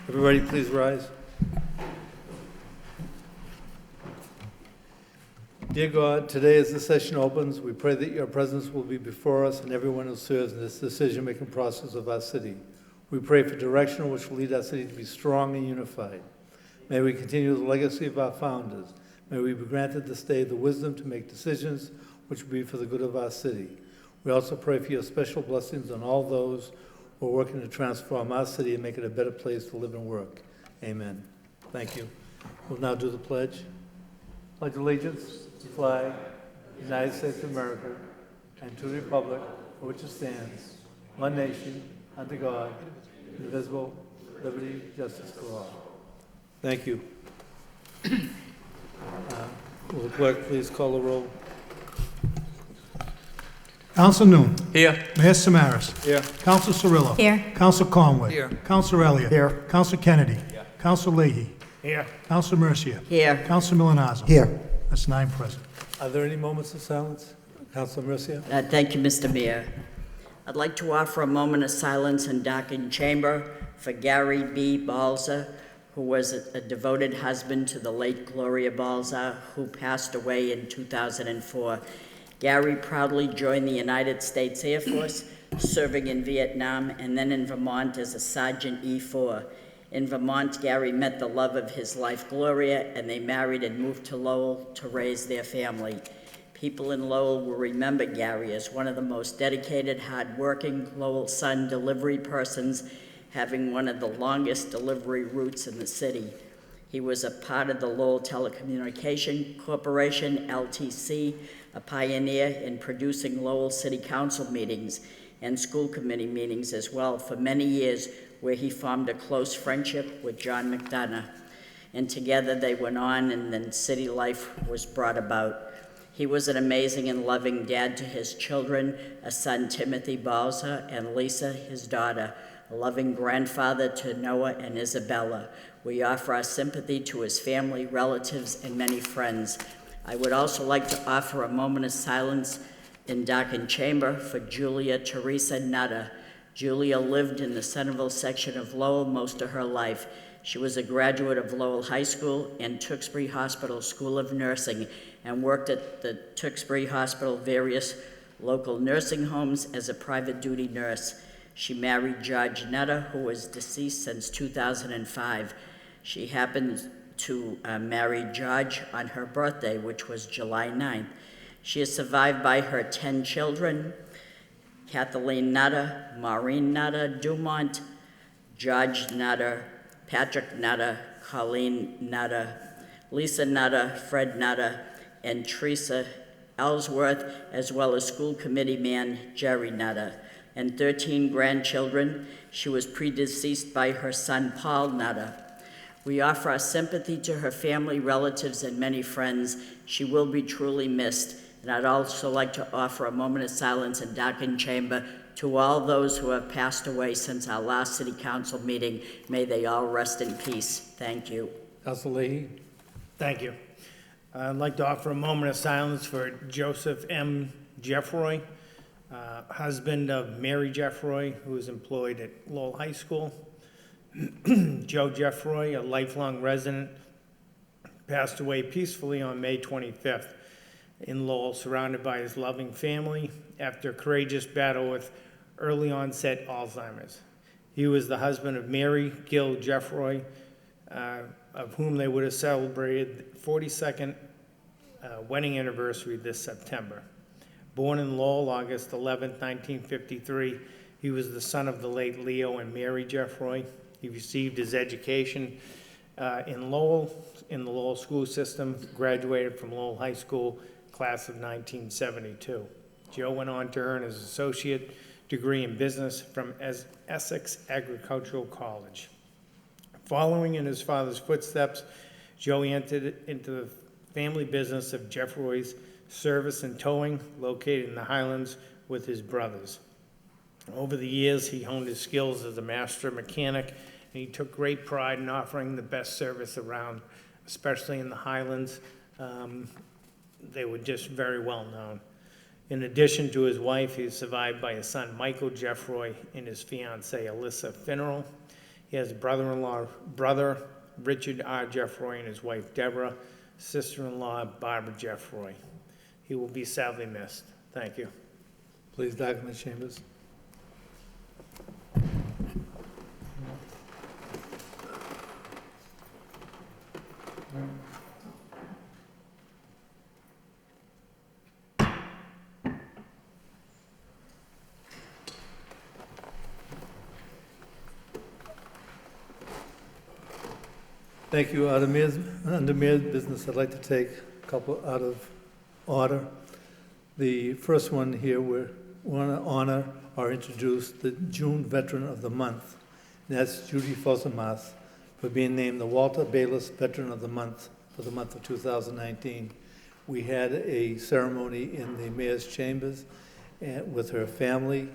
Everybody, please rise. Dear God, today as this session opens, we pray that your presence will be before us and everyone who serves in this decision-making process of our city. We pray for direction which will lead our city to be strong and unified. May we continue the legacy of our founders. May we be granted this day the wisdom to make decisions which will be for the good of our city. We also pray for your special blessings on all those who are working to transform our city and make it a better place to live and work. Amen. Thank you. We'll now do the pledge. Pledge allegiance to the flag of the United States of America and to the republic for which it stands, one nation, under God, indivisible, liberty, justice for all. Thank you. Will the clerk please call the roll? Counsel Noon. Here. Mayor Samaras. Here. Counsel Cirillo. Here. Counsel Conway. Here. Counsel Elliott. Here. Counsel Kennedy. Here. Counsel Leahy. Here. Counsel Mercia. Here. Counsel Milonazo. Here. That's 9 present. Are there any moments of silence? Councilor Mercia? Thank you, Mr. Mayor. I'd like to offer a moment of silence in darkened chamber for Gary B. Balza, who was a devoted husband to the late Gloria Balza, who passed away in 2004. Gary proudly joined the United States Air Force, serving in Vietnam and then in Vermont as a Sergeant E4. In Vermont, Gary met the love of his life, Gloria, and they married and moved to Lowell to raise their family. People in Lowell will remember Gary as one of the most dedicated, hard-working Lowell Sun delivery persons, having one of the longest delivery routes in the city. He was a part of the Lowell Telecommunication Corporation, LTC, a pioneer in producing Lowell City Council meetings and school committee meetings as well for many years, where he formed a close friendship with John McDonough. And together they went on, and then city life was brought about. He was an amazing and loving dad to his children, a son, Timothy Balza, and Lisa, his daughter, a loving grandfather to Noah and Isabella. We offer our sympathy to his family, relatives, and many friends. I would also like to offer a moment of silence in darkened chamber for Julia Teresa Nutter. Julia lived in the Centerville section of Lowell most of her life. She was a graduate of Lowell High School and Tewksbury Hospital School of Nursing, and worked at the Tewksbury Hospital various local nursing homes as a private duty nurse. She married George Nutter, who was deceased since 2005. She happened to marry George on her birthday, which was July 9th. She is survived by her 10 children: Kathleen Nutter, Maureen Nutter Dumont, George Nutter, Patrick Nutter, Colleen Nutter, Lisa Nutter, Fred Nutter, and Teresa Ellsworth, as well as school committee man Jerry Nutter, and 13 grandchildren. She was predeceased by her son Paul Nutter. We offer our sympathy to her family, relatives, and many friends. She will be truly missed. And I'd also like to offer a moment of silence in darkened chamber to all those who have passed away since our last city council meeting. May they all rest in peace. Thank you. Councilor Leahy? Thank you. I'd like to offer a moment of silence for Joseph M. Jeffroy, husband of Mary Jeffroy, who is employed at Lowell High School. Joe Jeffroy, a lifelong resident, passed away peacefully on May 25th in Lowell, surrounded by his loving family after a courageous battle with early onset Alzheimer's. He was the husband of Mary Gill Jeffroy, of whom they would have celebrated the 42nd wedding anniversary this September. Born in Lowell, August 11, 1953, he was the son of the late Leo and Mary Jeffroy. He received his education in Lowell, in the Lowell school system, graduated from Lowell High School, class of 1972. Joe went on to earn his associate degree in business from Essex Agricultural College. Following in his father's footsteps, Joe entered into the family business of Jeffroy's Service and Towing, located in the Highlands, with his brothers. Over the years, he honed his skills as a master mechanic, and he took great pride in offering the best service around, especially in the Highlands. They were just very well known. In addition to his wife, he is survived by his son, Michael Jeffroy, and his fiancée, Alyssa Finneral. He has brother Richard R. Jeffroy and his wife Deborah, sister-in-law Barbara Jeffroy. He will be sadly missed. Thank you. Please document Chambers. Thank you. Under mayor's business, I'd like to take a couple out of order. The first one here, we want to honor or introduce the June Veteran of the Month. And that's Judy Fosamas for being named the Walter Bayless Veteran of the Month for the month of 2019. We had a ceremony in the mayor's chambers with her family.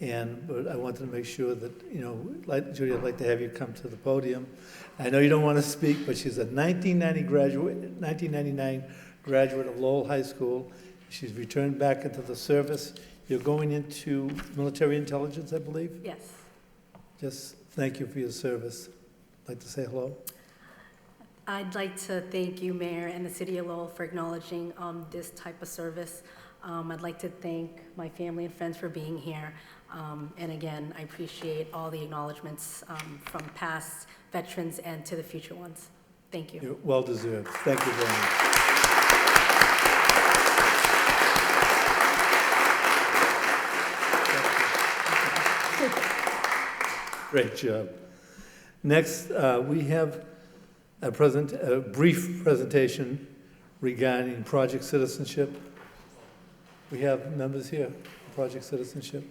But I wanted to make sure that, Judy, I'd like to have you come to the podium. I know you don't want to speak, but she's a 1999 graduate of Lowell High School. She's returned back into the service. You're going into military intelligence, I believe? Yes. Just thank you for your service. Like to say hello? I'd like to thank you, Mayor, and the City of Lowell for acknowledging this type of service. I'd like to thank my family and friends for being here. And again, I appreciate all the acknowledgements from past veterans and to the future ones. Thank you. You're well deserved. Thank you very much. Great job. Next, we have a brief presentation regarding project citizenship. We have members here, project citizenship.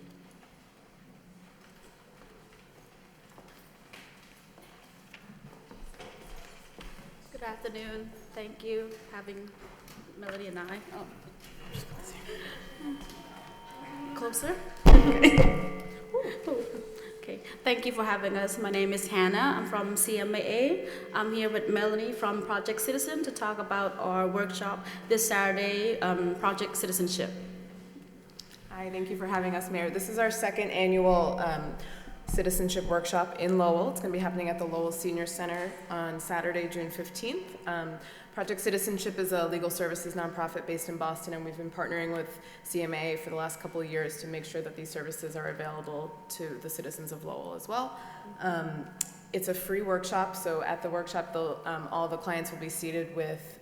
Good afternoon. Thank you for having Melody and I. Closer? Okay. Thank you for having us. My name is Hannah. I'm from CMAA. I'm here with Melanie from Project Citizen to talk about our workshop this Saturday, Project Citizenship. Hi, thank you for having us, Mayor. This is our second annual citizenship workshop in Lowell. It's going to be happening at the Lowell Senior Center on Saturday, June 15th. Project Citizenship is a legal services nonprofit based in Boston, and we've been partnering with CMA for the last couple of years to make sure that these services are available to the citizens of Lowell as well. It's a free workshop, so at the workshop, all the clients will be seated with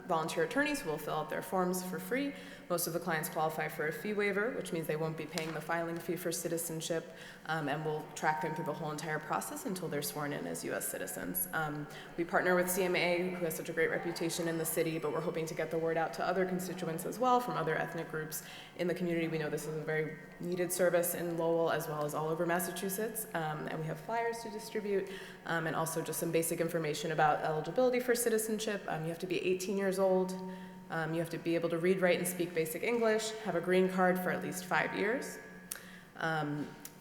volunteer attorneys who will fill out their forms for free. Most of the clients qualify for a fee waiver, which means they won't be paying the filing fee for citizenship, and we'll track them through the whole entire process until they're sworn in as U.S. citizens. We partner with CMA, who has such a great reputation in the city, but we're hoping to get the word out to other constituents as well from other ethnic groups in the community. We know this is a very needed service in Lowell as well as all over Massachusetts, and we have flyers to distribute, and also just some basic information about eligibility for citizenship. You have to be 18 years old. You have to be able to read, write, and speak basic English, have a green card for at least 5 years.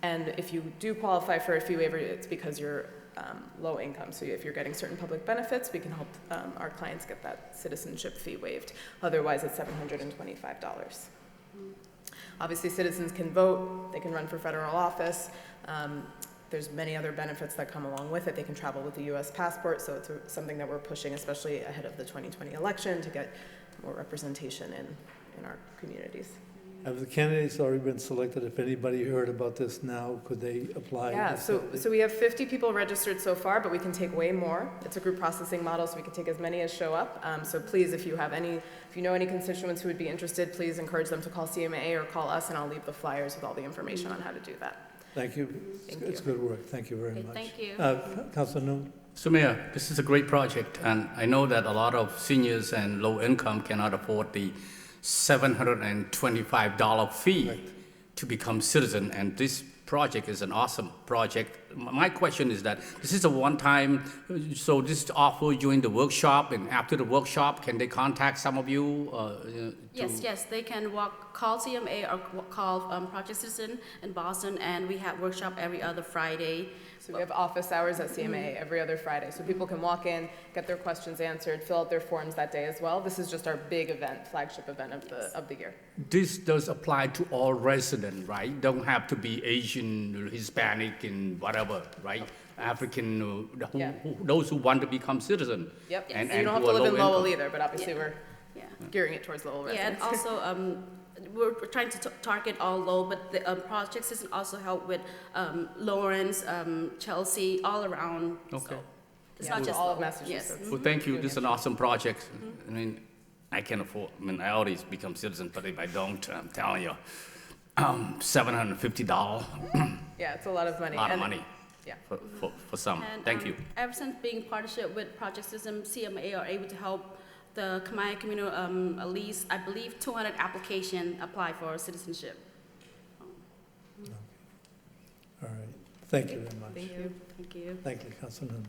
And if you do qualify for a fee waiver, it's because you're low income. So if you're getting certain public benefits, we can help our clients get that citizenship fee waived. Otherwise, it's $725. Obviously, citizens can vote. They can run for federal office. There's many other benefits that come along with it. They can travel with a U.S. passport, so it's something that we're pushing, especially ahead of the 2020 election, to get more representation in our communities. Have the candidates already been selected? If anybody heard about this now, could they apply? Yeah, so we have 50 people registered so far, but we can take way more. It's a group processing model, so we can take as many as show up. So please, if you know any constituents who would be interested, please encourage them to call CMA or call us, and I'll leave the flyers with all the information on how to do that. Thank you. It's good work. Thank you very much. Thank you. Councilor Noon. So Mayor, this is a great project, and I know that a lot of seniors and low income cannot afford the $725 fee to become citizen, and this project is an awesome project. My question is that this is a one-time, so this is offered during the workshop, and after the workshop, can they contact some of you? Yes, they can call CMA or call Project Citizen in Boston, and we have workshop every other Friday. So we have office hours at CMA every other Friday, so people can walk in, get their questions answered, fill out their forms that day as well. This is just our big event, flagship event of the year. This does apply to all residents, right? Don't have to be Asian Asian, Hispanic, and whatever, right? African, Yeah. those who want to become citizen. Yep, And and you don't have who to are live in low Lowell income. either, but obviously we're Yeah. gearing it towards Lowell Yeah, and residents. also, we're trying to target all low, but the project system also help with Lawrence, Chelsea, all around. So Okay. it's Yeah, not so just all of Lowell. Massachusetts. Yes. Well, thank you. This is an awesome project. I mean, I can afford. I mean, I already become citizen, but if I don't, I'm telling you, $750, Yeah, it's a lot of money. a lot of and- money Yeah. for some. And, Thank you. Ever since being partnership with Project System, CMA are able to help the Kamaya community, at least, I believe, 200 application apply for citizenship. All right, thank you very much. Thank you. Thank you. Thank you, Councilman.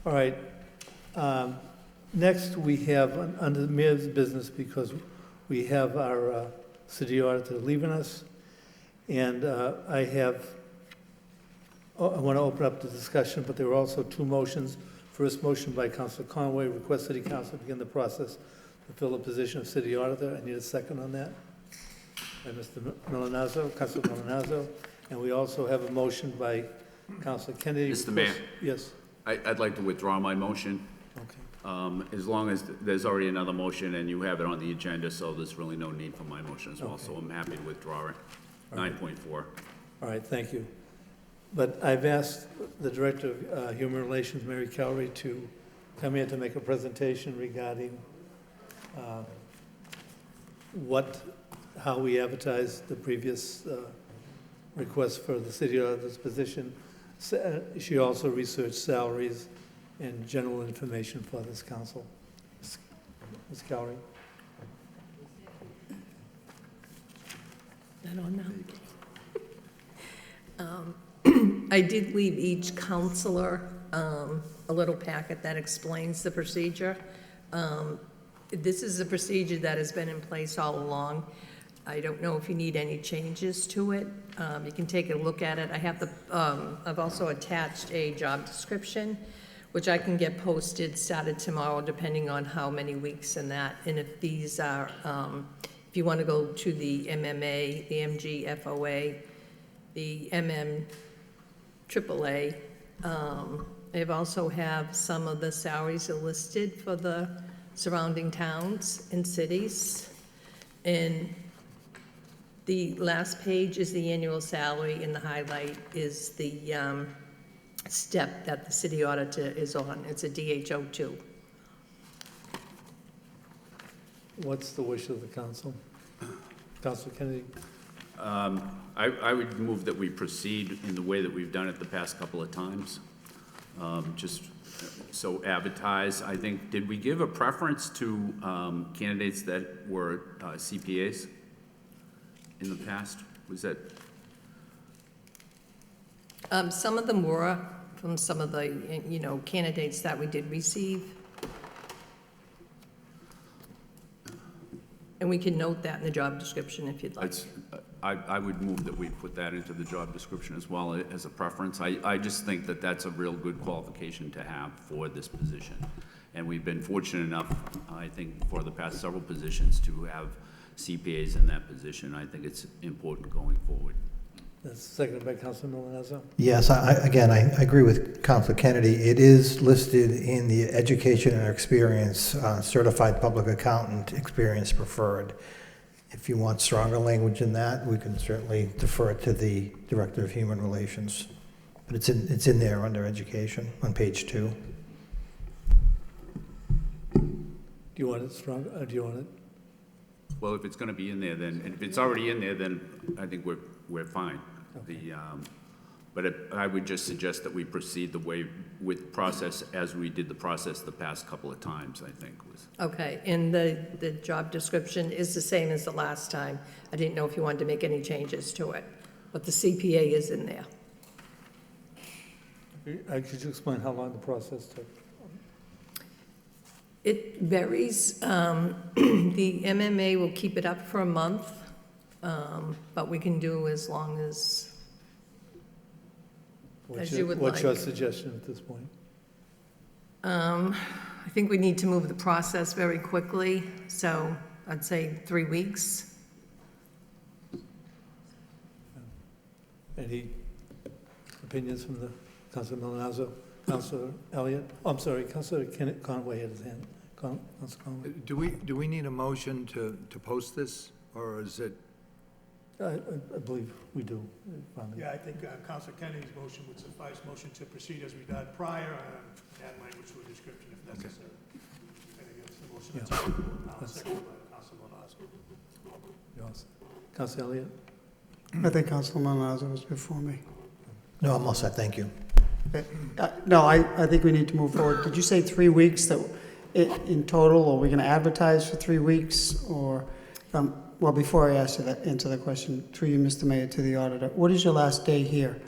All right, next we have, under the mayor's business, because we have our city auditor leaving us, and I want to open up the discussion, but there were also two motions. First motion by Councilor Conway, request City Council to begin the process to fill the position of city auditor. I need a second on that. By Mr. Milanazzo, Councilor Milanazzo. And we also have a motion by Councilor Kennedy. Mr. Mayor. Yes, I'd like to withdraw my motion, okay. as long as there's already another motion and you have it on the agenda, so there's really no need for my motion as well. So I'm happy to withdraw it. 9.4. All right, thank you. But I've asked the Director of Human Relations, Mary Cowrie, to come here to make a presentation regarding how we advertised the previous request for the city auditor's position. She also researched salaries and general information for this council. Ms. Cowrie? I don't know. I did leave each counselor a little packet that explains the procedure. This is a procedure that has been in place all along. I don't know if you need any changes to it. You can take a look at it. I've also attached a job description, which I can get posted started tomorrow, depending on how many weeks and that. And if these are, if you want to go to the MMA, the MGFOA, the MMAAA, they also have some of the salaries are listed for the surrounding towns and cities. And the last page is the annual salary, and the highlight is the step that the city auditor is on. It's a DHO2. What's the wish of the council? Councilor Kennedy? I would move that we proceed in the way that we've done it the past couple of times. Just so advertise. I think, did we give a preference to candidates that were CPAs in the past? Was that? Some of them were from some of the, candidates that we did receive. And we can note that in the job description if you'd like. I would move that we put that into the job description as well as a preference. I just think that that's a real good qualification to have for this position. And we've been fortunate enough, I think, for the past several positions to have CPAs in that position. I think it's important going forward. That's seconded by Councilor Milanazzo. Yes, I agree with Councilor Kennedy. It is listed in the education and experience, certified public accountant experience preferred. If you want stronger language in that, we can certainly defer it to the Director of Human Relations. But it's in there under education on page 2. Do you want it strong, do you want it? Well, if it's going to be in there, then, and if it's already in there, then I think we're fine. But I would just suggest that we proceed the way with process as we did the process the past couple of times, I think was. Okay, and the job description is the same as the last time. I didn't know if you wanted to make any changes to it, but the CPA is in there. Could you explain how long the process took? It varies. The MMA will keep it up for a month, but we can do as long as you would What's your like. suggestion at this point? I think we need to move the process very quickly, so I'd say 3 weeks. Any opinions from the Councilor Milonazo? Councilor Elliott? Oh, I'm sorry, Councilor Conway had his hand. Councilor Conway? Do we need a motion to post this, or is it? I believe we do. Yeah, I think Council Kennedy's motion would suffice. Motion to proceed as we did prior, add language to a description if necessary. I think that's the motion that's on the board now, seconded by Council Milonazo. Councilor Elliott? I think Councilor Milonazo was before me. No, I'm all set, thank you. No, I think we need to move forward. Did you say 3 weeks that, in total, or are we going to advertise for 3 weeks? Or, well, before I answer the question, through you, Mr. Mayor, to the auditor, what is your last day here?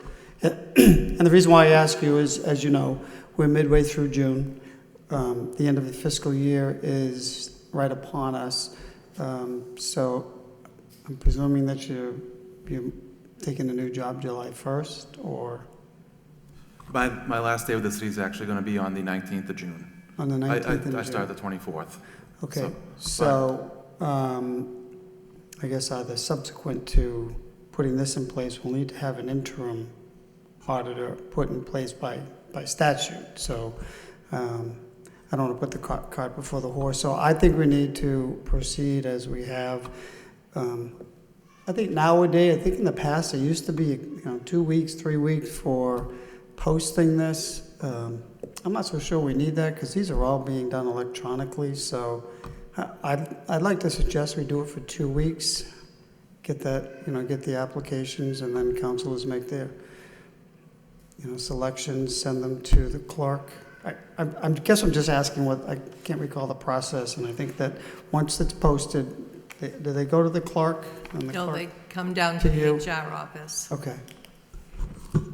And the reason why I ask you is, as you know, we're midway through June. The end of the fiscal year is right upon us. So I'm presuming that you're taking a new job July 1st, or? My last day with the city is actually going to be on the 19th of June. On the 19th of June? I start the 24th. Okay, so I guess either subsequent to putting this in place, we'll need to have an interim auditor put in place by statute. So I don't want to put the cart before the horse. So I think we need to proceed as we have. I think nowadays, I think in the past, it used to be 2 weeks, 3 weeks for posting this. I'm not so sure we need that because these are all being done electronically. So I'd like to suggest we do it for 2 weeks. Get that, get the applications, and then councilors make their, selections, send them to the clerk. I guess I'm just asking I can't recall the process, and I think that once it's posted, do they go to the clerk? And the No, clerk they come down to the you? HR office. Okay.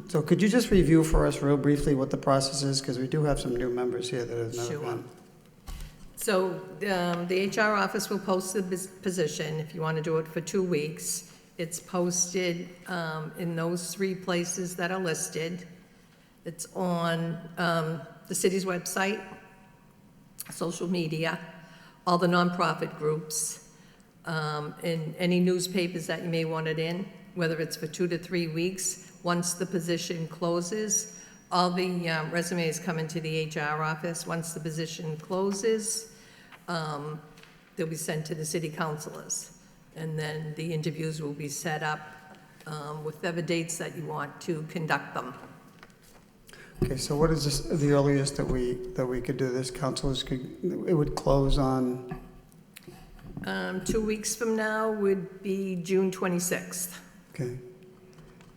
So could you just review for us real briefly what the process is? Because we do have some new members here that have never Sure. been. So the HR office will post the position if you want to do it for 2 weeks. It's posted in those 3 places that are listed. It's on the city's website, social media, all the nonprofit groups, in any newspapers that you may want it in, whether it's for 2 to 3 weeks. Once the position closes, all the resumes come into the HR office. Once the position closes, they'll be sent to the city councilors. And then the interviews will be set up with whatever dates that you want to conduct them. Okay, so what is the earliest that we could do this? It would close on? 2 weeks from now would be June 26th. Okay,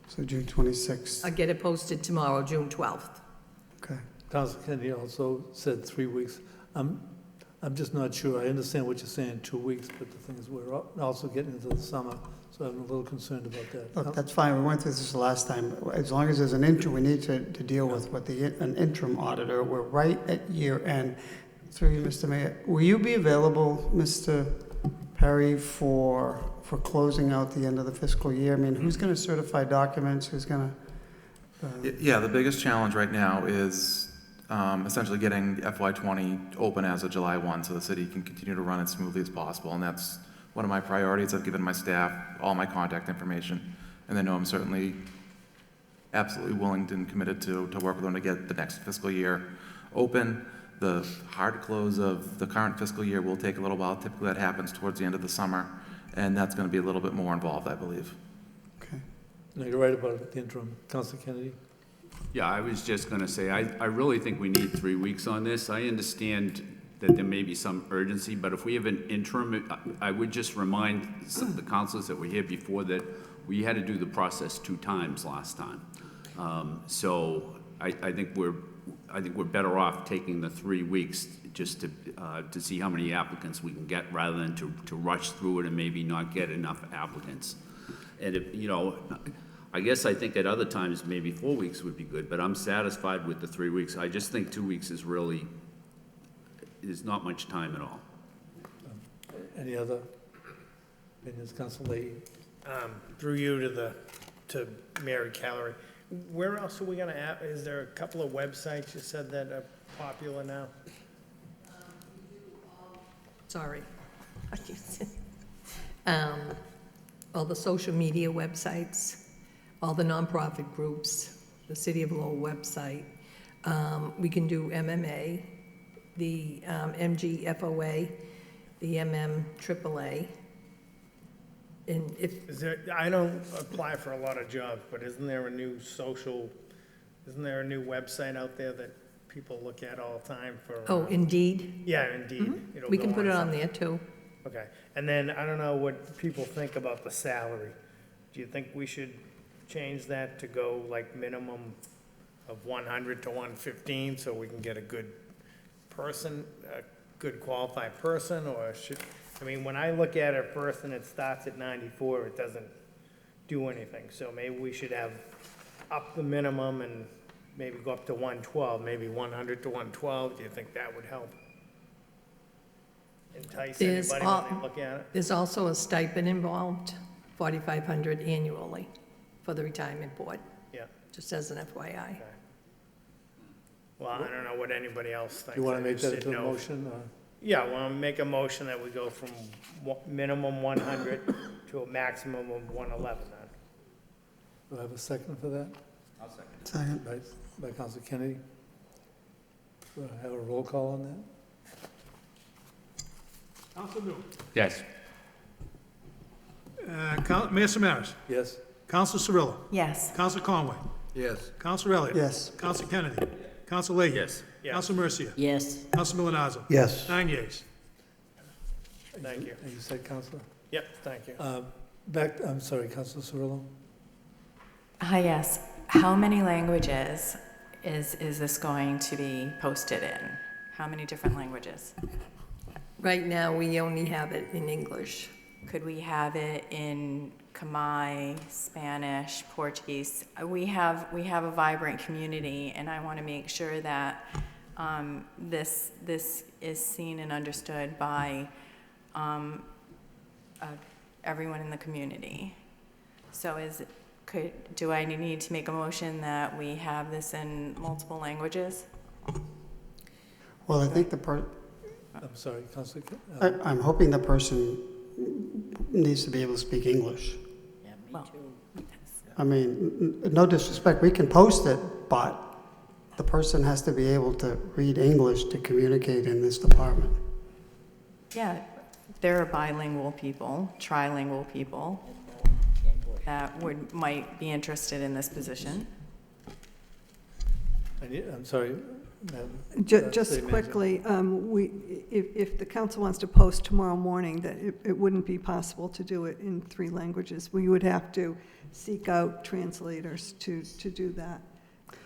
so June 26th. I'll get it posted tomorrow, June 12th. Okay. Councilor Kennedy also said 3 weeks. I'm just not sure. I understand what you're saying, 2 weeks, but the thing is, we're also getting into the summer, so I'm a little concerned about that. Look, that's fine. We went through this last time. As long as there's an interim, we need to deal with an interim auditor. We're right at year end. Through you, Mr. Mayor, will you be available, Mr. Perry, for closing out the end of the fiscal year? I mean, who's going to certify documents? Who's going to? Yeah, the biggest challenge right now is essentially getting FY20 open as of July 1 so the city can continue to run as smoothly as possible. And that's one of my priorities. I've given my staff all my contact information, and they know I'm certainly absolutely willing and committed to work with them to get the next fiscal year open. The hard close of the current fiscal year will take a little while. Typically that happens towards the end of the summer, and that's going to be a little bit more involved, I believe. Okay. No, you're right about the interim. Councilor Kennedy? Yeah, I was just going to say, I really think we need 3 weeks on this. I understand that there may be some urgency, but if we have an interim, I would just remind some of the councilors that were here before that we had to do the process 2 times last time. So I think we're better off taking the 3 weeks just to see how many applicants we can get rather than to rush through it and maybe not get enough applicants. And if, I guess I think at other times maybe 4 weeks would be good, but I'm satisfied with the 3 weeks. I just think 2 weeks is not much time at all. Any other opinions, Councilor Leahy? Through you to Mary Calorie. Where else are we gonna add? Is there a couple of websites you said that are popular now? Sorry. All the social media websites. all the nonprofit groups, the City of Lowell website. We can do MMA, the MGFOA, the MMAAA. And if, Is there, I don't apply for a lot of jobs, but isn't there a new website out there that people look at all the time for? oh, Indeed, Yeah, Indeed. It'll we go can put it on something. there too. Okay, and then I don't know what people think about the salary. Do you think we should change that to go like minimum of 100 to 115 so we can get a good person, a good qualified person, or should, I mean, when I look at it first and it starts at 94, it doesn't do anything. So maybe we should have up the minimum and maybe go up to 112, maybe 100 to 112. Do you think that would help entice There's anybody al- when they look at it? There's also a stipend involved, $4,500 annually for the retirement board, Yeah. just as an FYI. Okay. Well, I don't know what anybody else thinks. Do you want I to make just that into didn't a know. motion? Or? Yeah, well, I'll make a motion that we go from minimum 100 to a maximum of 111 then. Do I have a second for that? I'll second. Second. By Council Kennedy. Do I have a roll call on that? Council New. Yes. Mayor Samaras. Yes? Council Cirillo. Yes. Council Conway. Yes. Council Elliott. Yes. Council Kennedy. Council Leahy. Yes. Yes. Council Mercia. Yes. Council Milonazo. Yes. 9 yeas. Thank you. And you said, Councilor? Yep, thank you. I'm sorry, Councilor Cirillo? Hi, yes. How many languages is this going to be posted in? How many different languages? Right now, we only have it in English. Could we have it in Khmer, Spanish, Portuguese? We have a vibrant community, and I want to make sure that this is seen and understood by everyone in the community. So do I need to make a motion that we have this in multiple languages? Well, I think I'm sorry, Councilor? I'm hoping the person needs to be able to speak English. Yeah, me Well, too. I mean, no disrespect, we can post it, but the person has to be able to read English to communicate in this department. Yeah, there are bilingual people, trilingual people that might be interested in this position. I'm sorry, Madam. Just City Manager. quickly, if the council wants to post tomorrow morning, that it wouldn't be possible to do it in 3 languages. We would have to seek out translators to do that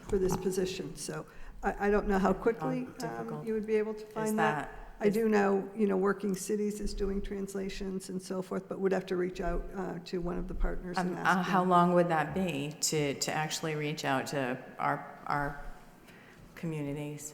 for this position. So I don't know how quickly difficult you would be able to is find that. that? I do know, Working Cities is doing translations and so forth, but would have to reach out to one of the partners and ask How them. long would that be to actually reach out to our communities?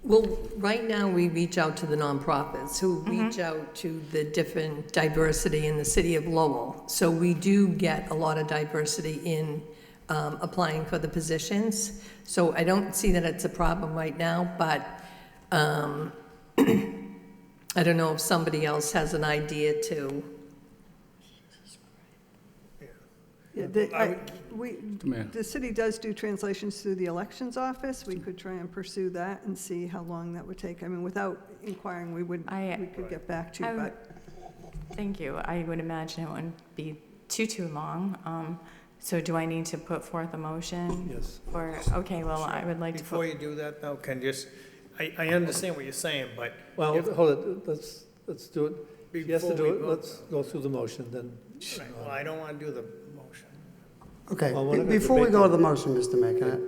Well, right now, we reach out to the nonprofits who reach out to the different diversity in the city of Lowell. So we do get a lot of diversity in applying for the positions. So I don't see that it's a problem right now, but I don't know if somebody else has an idea to. Yeah, the city does do translations through the elections office. We could try and pursue that and see how long that would take. I mean, without inquiring, we could get back to you, but. Thank you. I would imagine it wouldn't be too long. So do I need to put forth a motion? Yes. Okay, well, I would like to Before you do that, though, I understand what you're saying, but. Well, hold it, let's do it. If he has to Before do we it, vote. let's go through the motion, then. Right, well, I don't want to do the motion. Okay, Well, we're not gonna before we debate go to that. the motion, Mr. Mayor,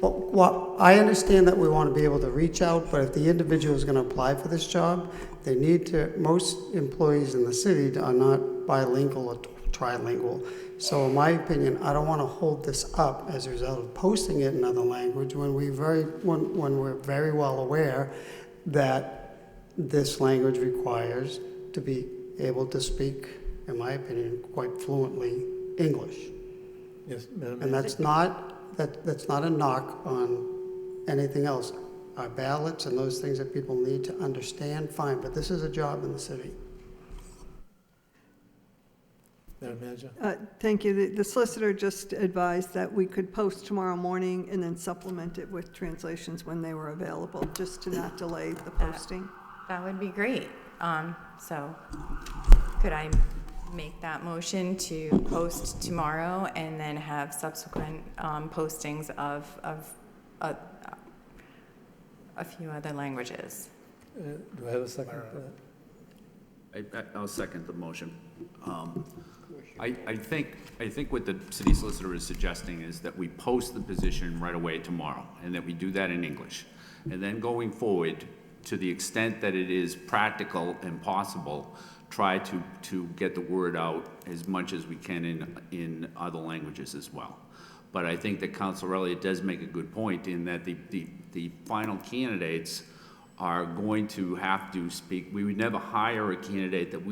well, I understand that we want to be able to reach out, but if the individual is going to apply for this job, they need to, most employees in the city are not bilingual or trilingual. So in my opinion, I don't want to hold this up as a result of posting it in another language when we're very well aware that this language requires to be able to speak, in my opinion, quite fluently English. Yes, Madam And Mayor. that's not a knock on anything else. Our ballots and those things that people need to understand, fine, but this is a job in the city. Madam Manager? Thank you. The solicitor just advised that we could post tomorrow morning and then supplement it with translations when they were available, just to not delay the posting. That would be great. So could I make that motion to post tomorrow and then have subsequent postings of a few other languages? Do I have a second for that? I'll second the motion. I think what the city solicitor is suggesting is that we post the position right away tomorrow, and that we do that in English. And then going forward, to the extent that it is practical and possible, try to get the word out as much as we can in other languages as well. But I think that Councilor Elliott does make a good point in that the final candidates are going to have to speak. We would never hire a candidate that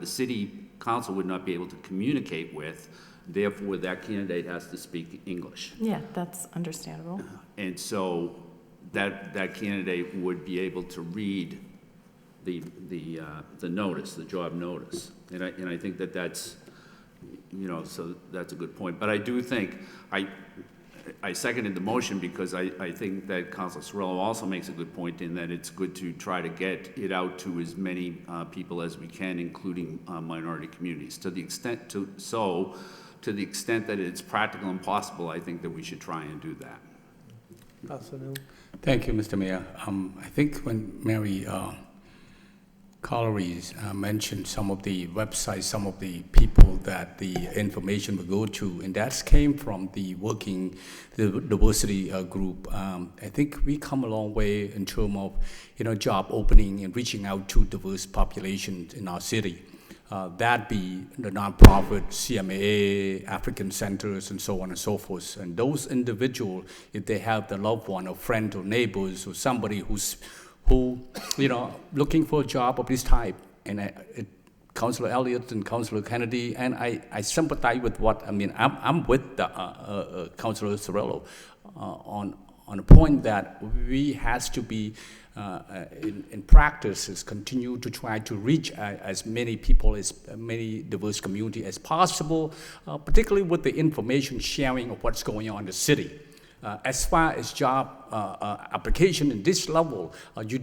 the city council would not be able to communicate with. Therefore, that candidate has to speak English. Yeah, that's understandable. And so that candidate would be able to read the notice, the job notice. And I think that's, so that's a good point. But I do think, I seconded the motion because I think that Councilor Cirillo also makes a good point in that it's good to try to get it out to as many people as we can, including minority communities. To the extent that it's practical and possible, I think that we should try and do that. Councilor Newell? Thank you, Mr. Mayor. I think when Mary Colleries mentioned some of the websites, some of the people that the information will go to, and that came from the diversity group. I think we come a long way in terms of job opening and reaching out to diverse populations in our city. That be the nonprofit, CMA, African centers, and so on and so forth. And those individuals, if they have the loved one or friend or neighbors or somebody who looking for a job of this type, and Councilor Elliott and Councilor Kennedy, and I sympathize with I'm with the Councilor Cirillo on the point that we has to be in practice is continue to try to reach as many people, as many diverse community as possible, particularly with the information sharing of what's going on in the city. As far as job application in this level, you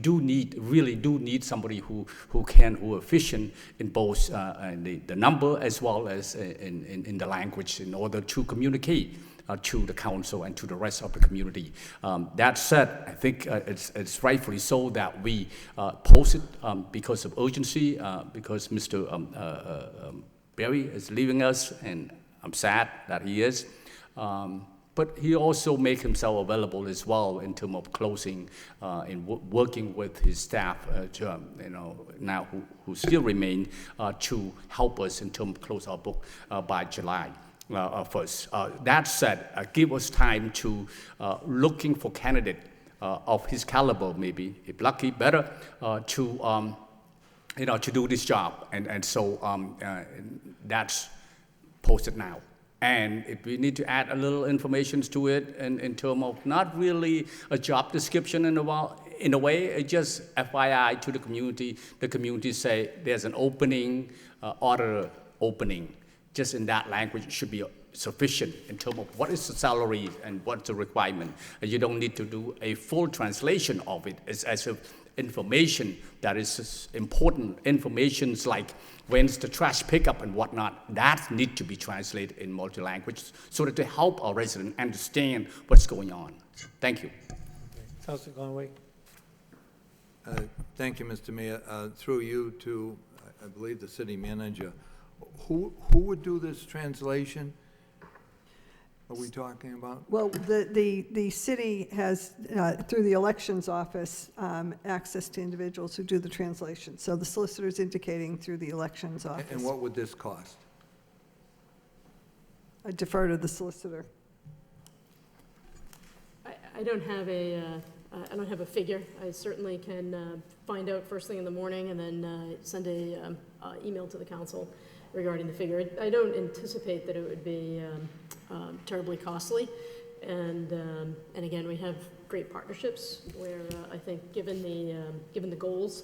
really do need somebody who efficient in both the number as well as in the language in order to communicate to the council and to the rest of the community. That said, I think it's rightfully so that we post it because of urgency, because Mr. Berry is leaving us, and I'm sad that he is. But he also make himself available as well in terms of closing and working with his staff, now who still remain to help us in terms of close our book by July 1st. That said, give us time to looking for candidate of his caliber, maybe if lucky, better to do this job, and so that's posted now. And if we need to add a little information to it in terms of not really a job description in a way, it's just FYI to the community say there's an opening, order opening. Just in that language, it should be sufficient in terms of what is the salary and what's the requirement. And you don't need to do a full translation of it. It's as if information that is important, informations like when's the trash pickup and whatnot, that need to be translated in multi-language so that to help our residents understand what's going on. Thank you. Councilor Conway? Thank you, Mr. Mayor. Through you to, I believe, the city manager. Who would do this translation? Are we talking about? Well, the city has, through the elections office, access to individuals who do the translation. So the solicitor's indicating through the elections office. And what would this cost? I defer to the solicitor. I don't have a figure. I certainly can find out first thing in the morning and then send a email to the council regarding the figure. I don't anticipate that it would be terribly costly, and again, we have great partnerships where I think given the goals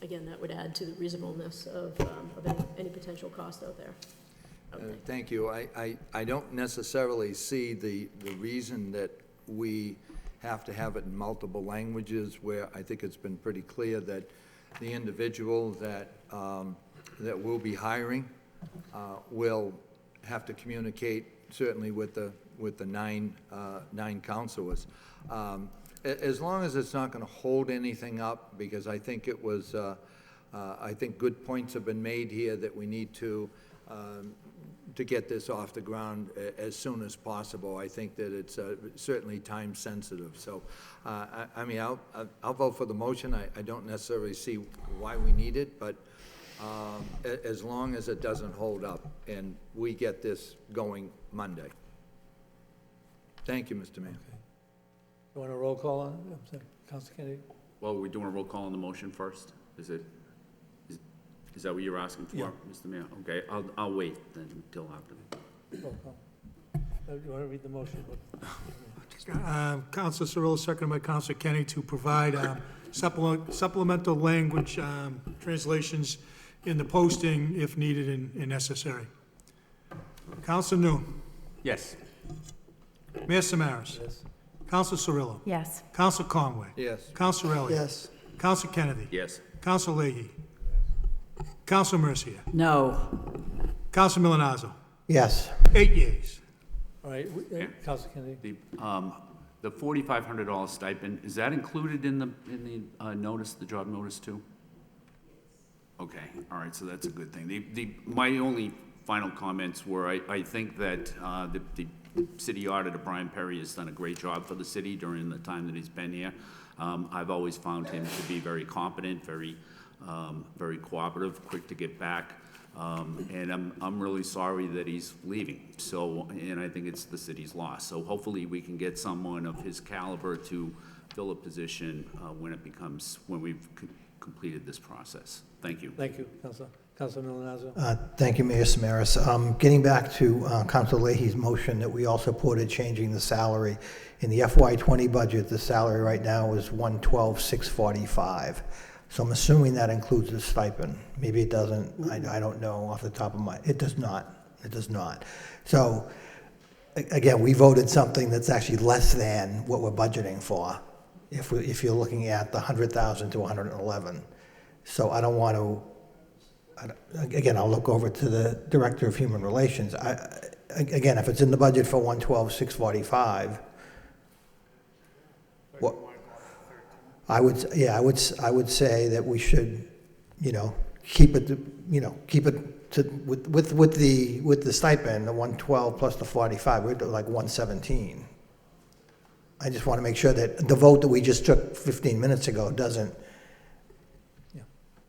Again, that would add to the reasonableness of any potential cost out there. Okay. Thank you. I don't necessarily see the reason that we have to have it in multiple languages, where I think it's been pretty clear that the individual that we'll be hiring will have to communicate certainly with the nine counselors. As long as it's not going to hold anything up, because I think it was, I think good points have been made here that we need to get this off the ground as soon as possible. I think that it's certainly time sensitive. So, I mean, I'll vote for the motion. I don't necessarily see why we need it, but as long as it doesn't hold up and we get this going Monday. Thank you, Mr. Mayor. Okay. You want a roll call on it? I'm sorry, Councilor Kennedy? Well, are we doing a roll call on the motion first? Is that what you're asking for, Yeah. Mr. Mayor? Okay, I'll wait then until after. Roll call. You want to read the motion? Councilor Cirillo, seconded by Councilor Kenny, to provide supplemental language translations in the posting if needed and necessary. Councilor Noon. Yes. Mayor Samaras. Yes. Councilor Cirillo. Yes. Councilor Conway. Yes. Councilor Elliott. Yes. Councilor Kennedy. Yes. Councilor Leahy. Councilor Mercia. No. Councilor Milonazo. Yes. 8 yeas. All right, Councilor Kennedy? The $4,500 stipend, is that included in the notice, the job notice too? Okay, all right, so that's a good thing. My only final comments were, I think that the city auditor, Brian Perry, has done a great job for the city during the time that he's been here. I've always found him to be very competent, very cooperative, quick to get back. And I'm really sorry that he's leaving. So, and I think it's the city's loss. So hopefully we can get someone of his caliber to fill a position when we've completed this process. Thank you. Thank you, Councilor. Councilor Milonazo? Thank you, Mayor Samaras. Getting back to Councilor Leahy's motion that we also supported changing the salary. In the FY20 budget, the salary right now is $112,645. So I'm assuming that includes the stipend. Maybe it doesn't. I don't know off the top of my. It does not. It does not. So again, we voted something that's actually less than what we're budgeting for. If you're looking at the 100,000 to 111, so I don't want to. Again, I'll look over to the Director of Human Relations. Again, if it's in the budget for 112,645, what? I would say that we should, keep it with the stipend, the 112 plus the 45, we're like 117. I just want to make sure that the vote that we just took 15 minutes ago doesn't.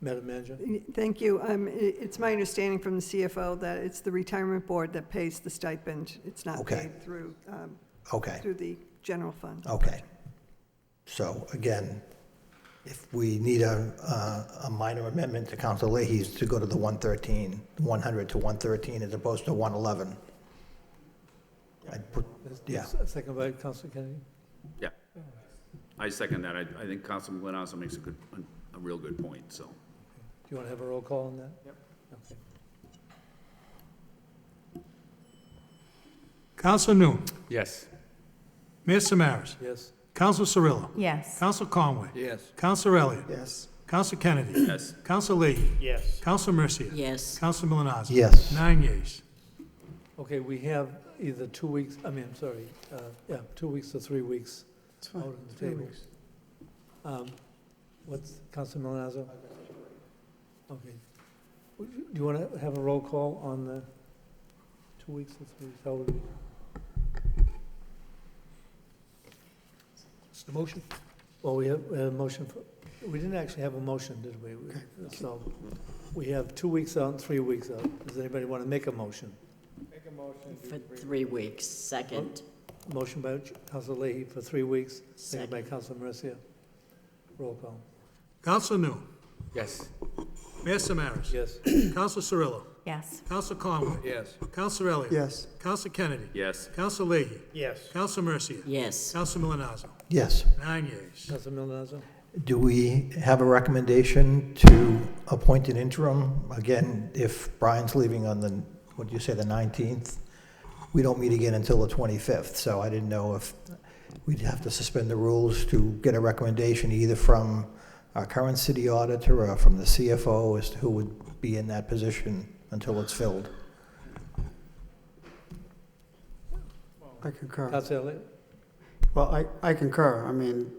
Madam Manager? Thank you. It's my understanding from the CFO that it's the retirement board that pays the stipend. It's not paid through the general fund. Okay. So again, if we need a minor amendment to Council Leahy's to go to the 113, 100 to 113 as opposed to 111. I'd put, Second by Councilor Kennedy? Yeah. I second that. I think Councilman Milonazo makes a real good point, so. Do you want to have a roll call on that? Yep. Okay. Councilor Noon. Yes. Mayor Samaras. Yes. Councilor Cirillo. Yes. Councilor Conway. Yes. Councilor Elliott. Yes. Councilor Kennedy. Yes. Councilor Leahy. Yes. Councilor Mercia. Yes. Councilor Milonazo. Yes. 9 yeas. Okay, we have either 2 weeks, 2 weeks or 3 weeks That's fine. out on the 3 table. weeks. What's, Councilor Milonazo? Okay. Do you want to have a roll call on the 2 weeks or 3 weeks? How would we? What's the motion? Well, we have a motion for, we didn't actually have a motion, did we? So we have 2 weeks out and 3 weeks out. Does anybody want to make a motion? Make a motion. For 3 weeks. Second. Motion by Councilor Leahy for 3 weeks, second by Councilor Mercia. Roll call. Councilor Noon. Yes. Mayor Samaras. Yes. Councilor Cirillo. Yes. Councilor Conway. Yes. Councilor Elliott. Yes. Councilor Kennedy. Yes. Councilor Leahy. Yes. Councilor Mercia. Yes. Councilor Milonazo. Yes. 9 yeas. Councilor Milonazo? Do we have a recommendation to appoint an interim? Again, if Brian's leaving on the, what did you say, the 19th? We don't meet again until the 25th, so I didn't know if we'd have to suspend the rules to get a recommendation either from our current city auditor or from the CFO as to who would be in that position until it's filled. I concur. Councilor Elliott? Well, I concur. I mean,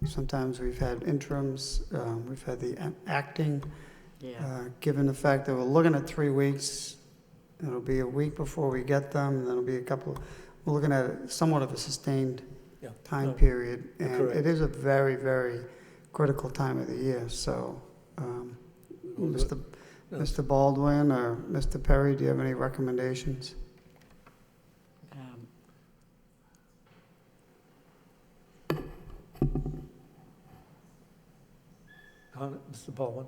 sometimes we've had interims, we've had the acting. Yeah. Given the fact that we're looking at 3 weeks, it'll be a week before we get them, and then it'll be a couple, we're looking at somewhat of a sustained Yeah. time No, period. you're And correct. it is a very, very critical time of the year, so, We'll do it. Mr. Baldwin or Mr. Perry, do you have any recommendations? Mr. Baldwin?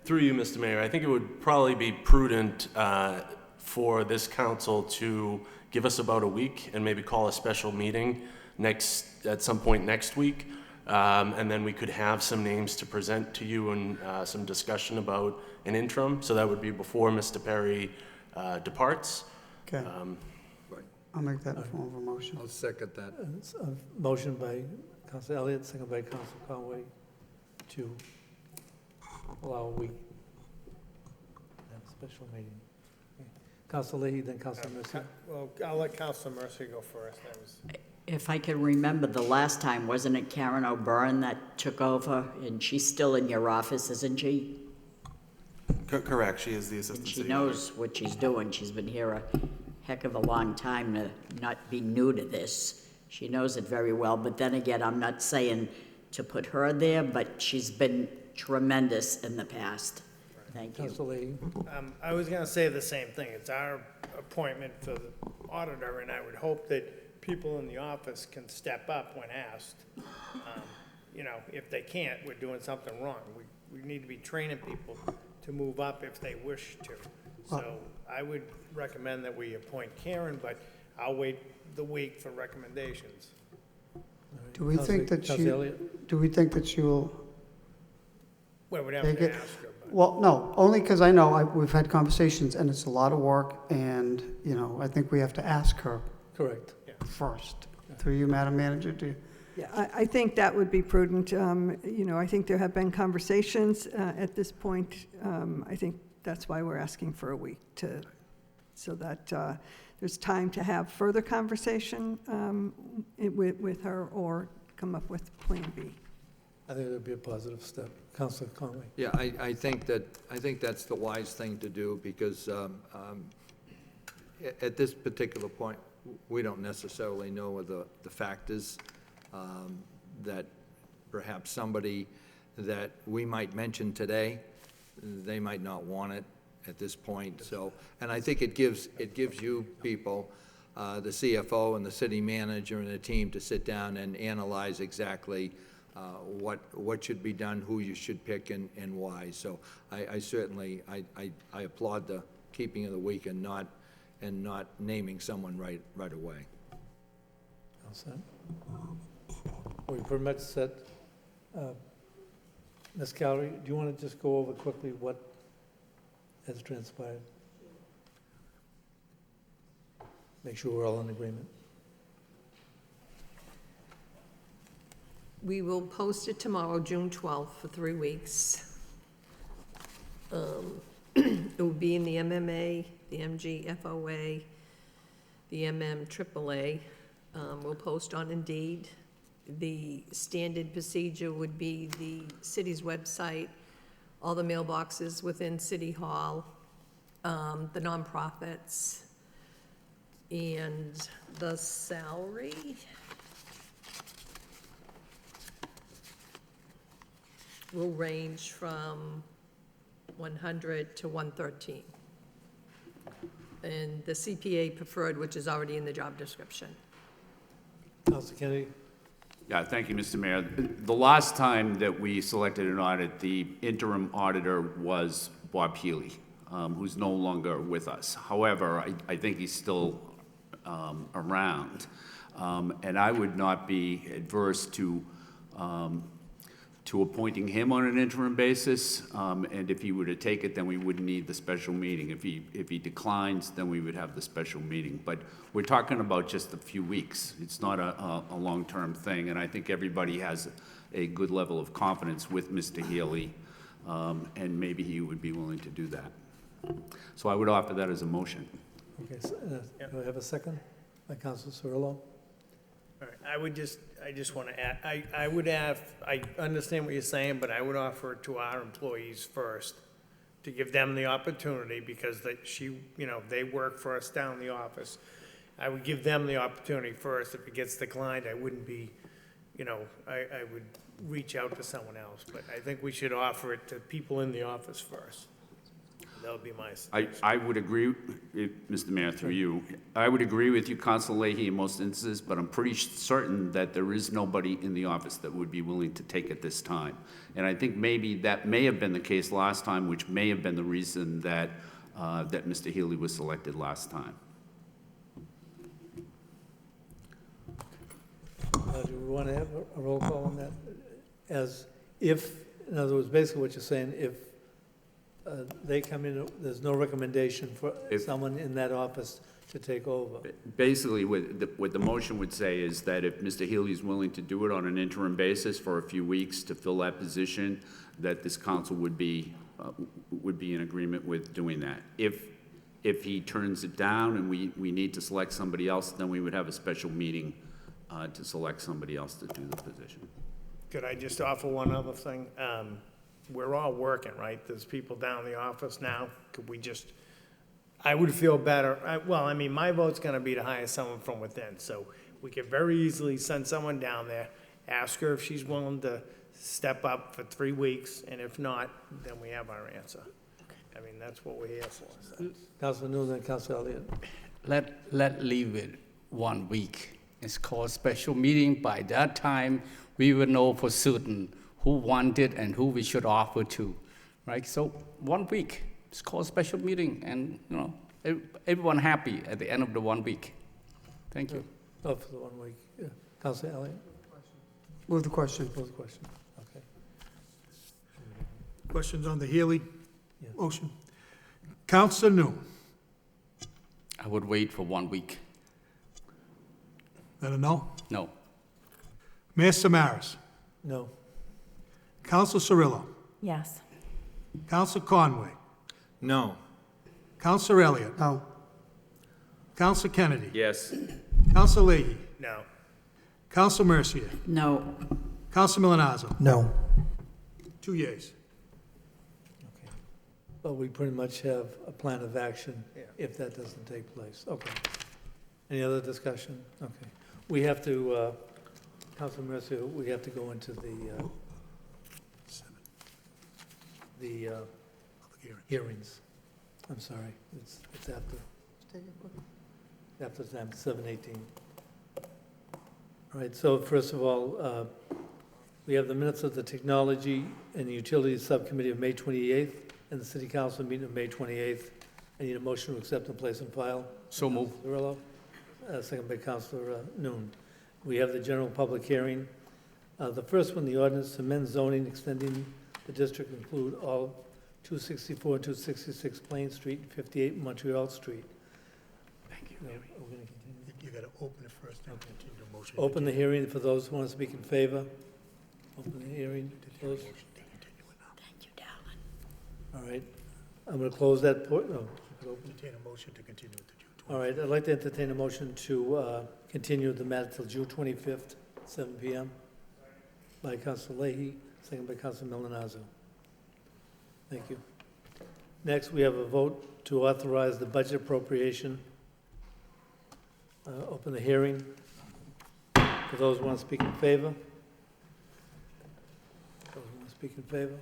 Through you, Mr. Mayor, I think it would probably be prudent for this council to give us about a week and maybe call a special meeting at some point next week. And then we could have some names to present to you and some discussion about an interim. So that would be before Mr. Perry departs. Okay, I'll make that in form of a motion. I'll second that. It's a motion by Councilor Elliott, second by Councilor Conway, to allow a week to have a special meeting. Okay. Councilor Leahy, then Councilor Mercia. Well, I'll let Councilor Mercy go first. That was. If I can remember the last time, wasn't it Karen O'Byrne that took over? And she's still in your office, isn't she? Correct, she is the And assistant she city knows what she's doing. She's been here a heck of a long time to not be new to this. She knows it very well, but then again, I'm not saying to put her there, but she's been tremendous in the past. Thank you. Councilor Leahy. I was gonna say the same thing. It's our appointment for the auditor, and I would hope that people in the office can step up when asked. You know, if they can't, we're doing something wrong. We need to be training people to move up if they wish to. So I would recommend that we appoint Karen, but I'll wait the week for recommendations. Do we think that Councilor Elliott? do we think that she will Well, we'd have take to it? ask her, but. Well, no, only because I know we've had conversations, and it's a lot of work, and, you know, I think we have to ask her Correct. first. Through you, Madam Manager, do you? Yeah, I think that would be prudent. You know, I think there have been conversations at this point. I think that's why we're asking for a week so that there's time to have further conversation with her or come up with Plan B. I think it would be a positive step. Councilor Conway. Yeah, I think that's the wise thing to do, because at this particular point, we don't necessarily know what the factors that perhaps somebody that we might mention today, they might not want it at this point. So, and I think it gives you people, the CFO and the city manager and the team, to sit down and analyze exactly what should be done, who you should pick, and why. So I certainly applaud the keeping of the week and not naming someone right away. All set? We pretty much set. Ms. Cowdery, do you want to just go over quickly what has transpired? Make sure we're all in agreement. We will post it tomorrow, June 12th, for 3 weeks. It will be in the MMA, the MGFOA, the MMAAA. We'll post on Indeed. The standard procedure would be the city's website, all the mailboxes within City Hall, the nonprofits, and the salary. Will range from 100 to 113. And the CPA preferred, which is already in the job description. Councilor Kennedy? Yeah, thank you, Mr. Mayor. The last time that we selected an audit, the interim auditor was Bob Healy, who's no longer with us. However, I think he's still around. And I would not be adverse to appointing him on an interim basis. And if he were to take it, then we wouldn't need the special meeting. If he declines, then we would have the special meeting. But we're talking about just a few weeks. It's not a long-term thing, and I think everybody has a good level of confidence with Mr. Healy, and maybe he would be willing to do that. So I would offer that as a motion. Okay, so, do I have a second by Councilor Cirillo? All right, I just want to add, I understand what you're saying, but I would offer it to our employees first, to give them the opportunity, because they work for us down in the office. I would give them the opportunity first. If it gets declined, I wouldn't be, I would reach out to someone else, but I think we should offer it to people in the office first. That would be my suggestion. I would agree, Mr. Mayor, through you, I would agree with you, Council Leahy, in most instances, but I'm pretty certain that there is nobody in the office that would be willing to take it this time. And I think maybe that may have been the case last time, which may have been the reason that, that Mr. Healy was selected last time. Do we want to have a roll call on that? In other words, basically what you're saying, if they come in, there's no recommendation for someone in that office to take over. Basically, what the motion would say is that if Mr. Healy is willing to do it on an interim basis for a few weeks to fill that position, that this council would be in agreement with doing that. If he turns it down and we need to select somebody else, then we would have a special meeting to select somebody else to do the position. Could I just offer one other thing? We're all working, right? There's people down in the office now. Could we just, I would feel better. My vote's gonna be to hire someone from within, so we could very easily send someone down there, ask her if she's willing to step up for 3 weeks, and if not, then we have our answer. That's what we're here for. So. Councilor Newland and Councilor Elliott. Let leave it 1 week. It's called special meeting. By that time, we will know for certain who wanted and who we should offer to, right? So 1 week, it's called special meeting, and everyone happy at the end of the 1 week. Thank you. Oh, for the 1 week. Yeah. Councilor Elliott. Move the question. Move the question. Okay. Questions on the Healy Yeah. motion? Councilor New. I would wait for 1 week. Let her know. No. Mayor Samaras. No. Councilor Cirillo. Yes. Councilor Conway. No. Councilor Elliott. No. Councilor Kennedy. Yes. Councilor Leahy. No. Councilor Mercier. No. Councilor Milonazo. No. 2 yeas. Okay. But we pretty much have a plan of action if that doesn't take place. Okay. Any other discussion? Okay. We have to, Councilor Mercier, we have to go into the hearings. I'm sorry, it's after time, 7:18. All right, so first of all, we have the minutes of the Technology and Utilities Subcommittee of May 28th and the City Council meeting of May 28th. I need a motion to accept and place on file. So move. Cirillo, second by Councilor Noon. We have the general public hearing. The first one, the ordinance to amend zoning extending the district include all 264 and 266 Plain Street and 58 Montreal Street. Thank you. We're going to continue. You got to open it first and continue the motion. Open the hearing for those who want to speak in favor. Open the hearing. Close. Thank you, darling. All right. I'm going to close that no, keep it open. Entertain a motion to continue with the June 20th. All right, I'd like to entertain a motion to continue the matter till June 25th, 7 p.m. by Councilor Leahy, second by Councilor Milonazo. Thank you. Next, we have a vote to authorize the budget appropriation. Open the hearing. For those who want to speak in favor. Those who want to speak in favor.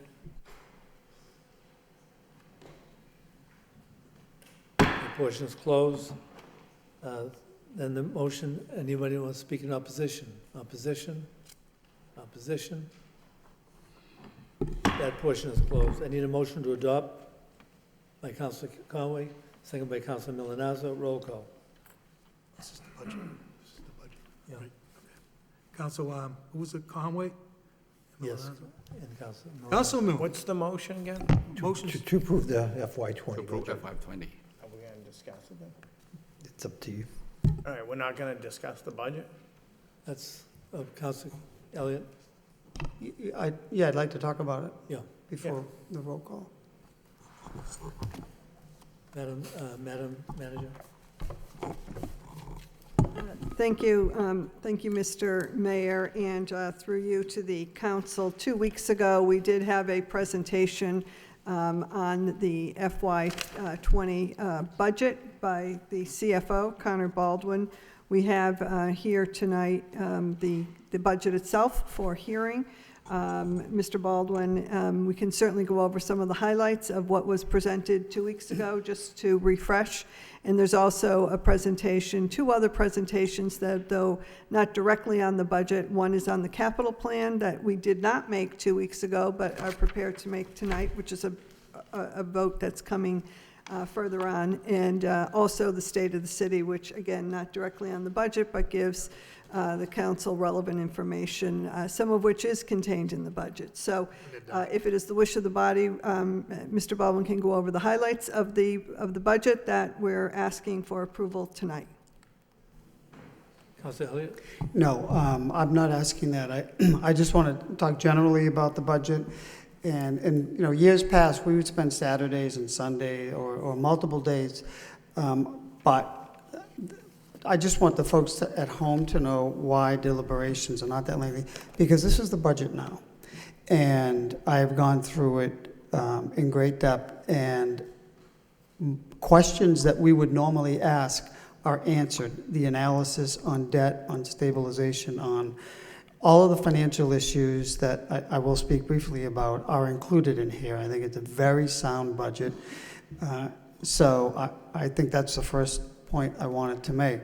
The portion is closed. Then the motion, anybody want to speak in opposition? Opposition? Opposition? That portion is closed. I need a motion to adopt by Councilor Conway, second by Councilor Milonazo. Roll call. This is the budget. This is the budget. Yeah. Right. Council, who was it, Conway? Yes. And Council. Also moved. What's the motion again? Motion, To approve the FY To '20 approve budget. FY20. Are we gonna discuss it then? It's up to you. All right, we're not gonna discuss the budget? That's Council Elliott. Yeah, I'd like to talk about it Yeah. before the roll call. Madam Manager. Thank you. Thank you, Mr. Mayor, and through you to the council. 2 weeks ago, we did have a presentation on the FY '20 budget by the CFO, Connor Baldwin. We have here tonight the budget itself for hearing. Mr. Baldwin, we can certainly go over some of the highlights of what was presented 2 weeks ago, just to refresh. And there's also a presentation, 2 other presentations that, though not directly on the budget, one is on the capital plan that we did not make 2 weeks ago, but are prepared to make tonight, which is a vote that's coming further on, and also the state of the city, which, again, not directly on the budget, but gives the council relevant information, some of which is contained in the budget. So if it is the wish of the body, Mr. Baldwin can go over the highlights of the budget that we're asking for approval tonight. Council Elliott. No, I'm not asking that. I just want to talk generally about the budget. And you know, years past, we would spend Saturdays and Sunday or multiple days, but I just want the folks at home to know why deliberations are not that lengthy, because this is the budget now. And I have gone through it in great depth, and questions that we would normally ask are answered. The analysis on debt, on stabilization, on all of the financial issues that I will speak briefly about are included in here. I think it's a very sound budget. So I think that's the first point I wanted to make.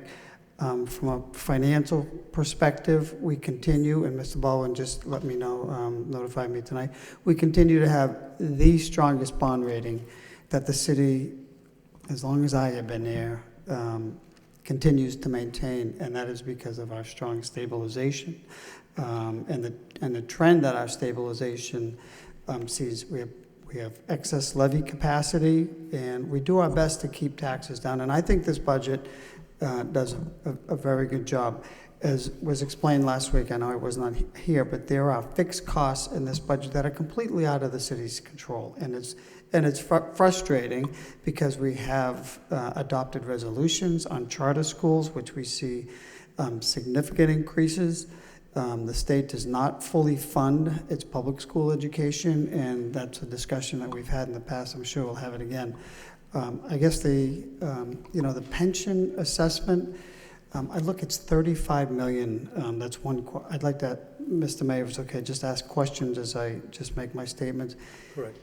From a financial perspective, we continue, and Mr. Baldwin just let me know, notified me tonight, we continue to have the strongest bond rating that the city, as long as I have been there, continues to maintain, and that is because of our strong stabilization. And the trend that our stabilization sees, we have excess levy capacity, and we do our best to keep taxes down. And I think this budget does a very good job. As was explained last week, I know I was not here, but there are fixed costs in this budget that are completely out of the city's control. And it's frustrating because we have adopted resolutions on charter schools, which we see significant increases. The state does not fully fund its public school education, and that's a discussion that we've had in the past. I'm sure we'll have it again. I guess the pension assessment, it's $35 million. That's one. I'd like to, Mr. Mayor, if it's okay, just ask questions as I just make my statements. Correct.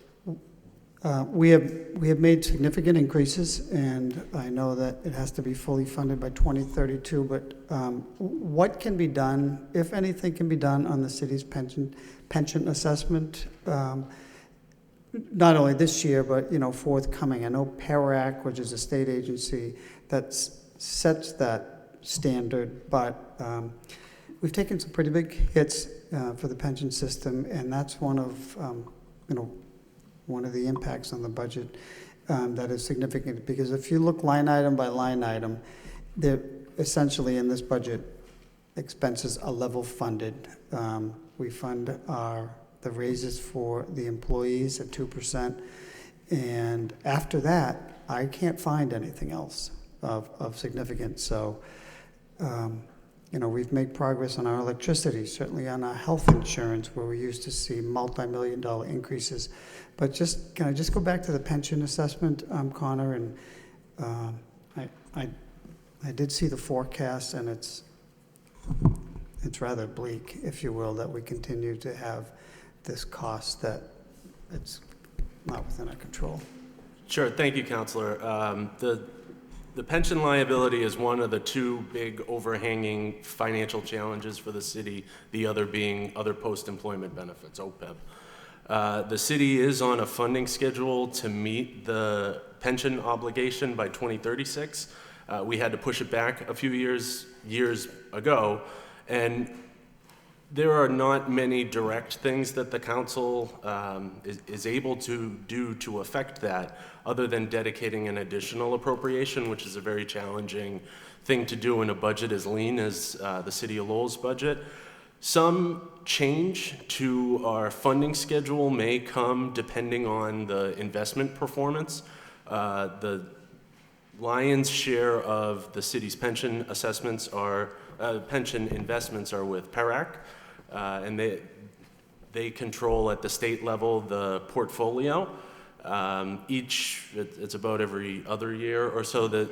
We have made significant increases, and I know that it has to be fully funded by 2032, but what can be done, if anything can be done, on the city's pension assessment, not only this year, but, forthcoming? I know PARAC, which is a state agency that sets that standard, but we've taken some pretty big hits for the pension system, and that's one of the impacts on the budget that is significant, because if you look line item by line item, they're essentially in this budget, expenses are level funded. We fund the raises for the employees at 2%, and after that, I can't find anything else of significance. So, we've made progress on our electricity, certainly on our health insurance, where we used to see multi-million-dollar increases. But can I just go back to the pension assessment, Connor? And I did see the forecast, and it's rather bleak, if you will, that we continue to have this cost that it's not within our control. Sure, thank you, Councilor. The pension liability is one of the 2 big overhanging financial challenges for the city, the other being other post-employment benefits, OPEB. The city is on a funding schedule to meet the pension obligation by 2036. We had to push it back a few years ago, and there are not many direct things that the council is able to do to affect that, other than dedicating an additional appropriation, which is a very challenging thing to do in a budget as lean as the City of Lowell's budget. Some change to our funding schedule may come depending on the investment performance. The lion's share of the city's pension assessments are, pension investments are with PERAC, and they control at the state level the portfolio. It's about every other year or so that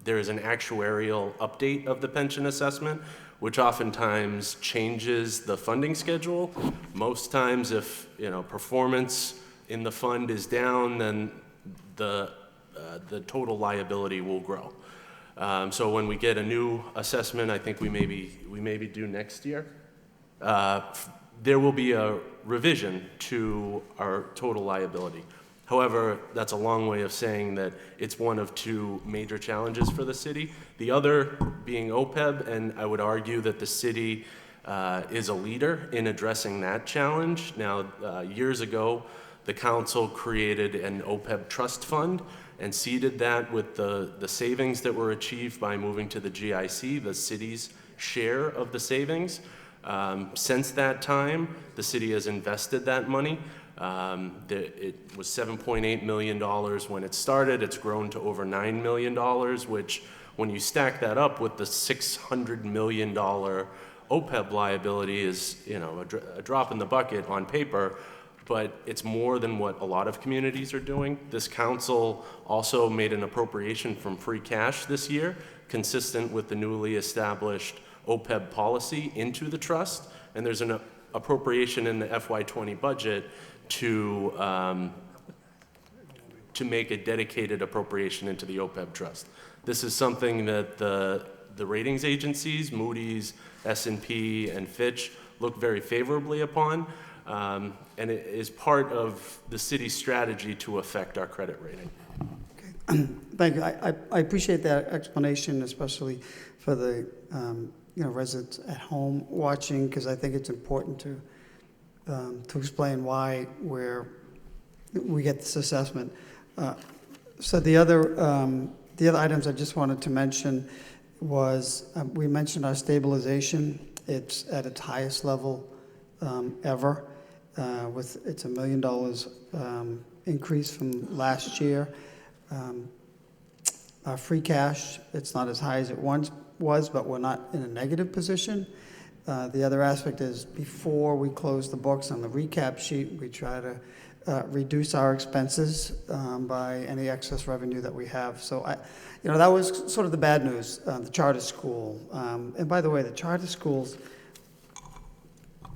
there is an actuarial update of the pension assessment, which oftentimes changes the funding schedule. Most times, if performance in the fund is down, then the total liability will grow. So when we get a new assessment, I think we may be due next year, there will be a revision to our total liability. However, that's a long way of saying that it's one of two major challenges for the city. The other being OPEB, and I would argue that the city is a leader in addressing that challenge. Now, years ago, the council created an OPEB trust fund and seeded that with the savings that were achieved by moving to the GIC, the city's share of the savings. Since that time, the city has invested that money. It was $7.8 million when it started. It's grown to over $9 million, which, when you stack that up with the $600 million OPEB liability, is a drop in the bucket on paper, but it's more than what a lot of communities are doing. This council also made an appropriation from free cash this year, consistent with the newly established OPEB policy, into the trust, and there's an appropriation in the FY20 budget to make a dedicated appropriation into the OPEB trust. This is something that the ratings agencies, Moody's, S&P, and Fitch, look very favorably upon, and it is part of the city's strategy to affect our credit rating. Okay. Thank you. I appreciate that explanation, especially for the residents at home watching, because I think it's important to explain why we get this assessment. So the other items I just wanted to mention was we mentioned our stabilization. It's at its highest level ever. It's $1 million increase from last year. Our free cash, it's not as high as it once was, but we're not in a negative position. The other aspect is, before we close the books on the recap sheet, we try to reduce our expenses by any excess revenue that we have. So that was sort of the bad news, the charter school. And by the way, the charter schools,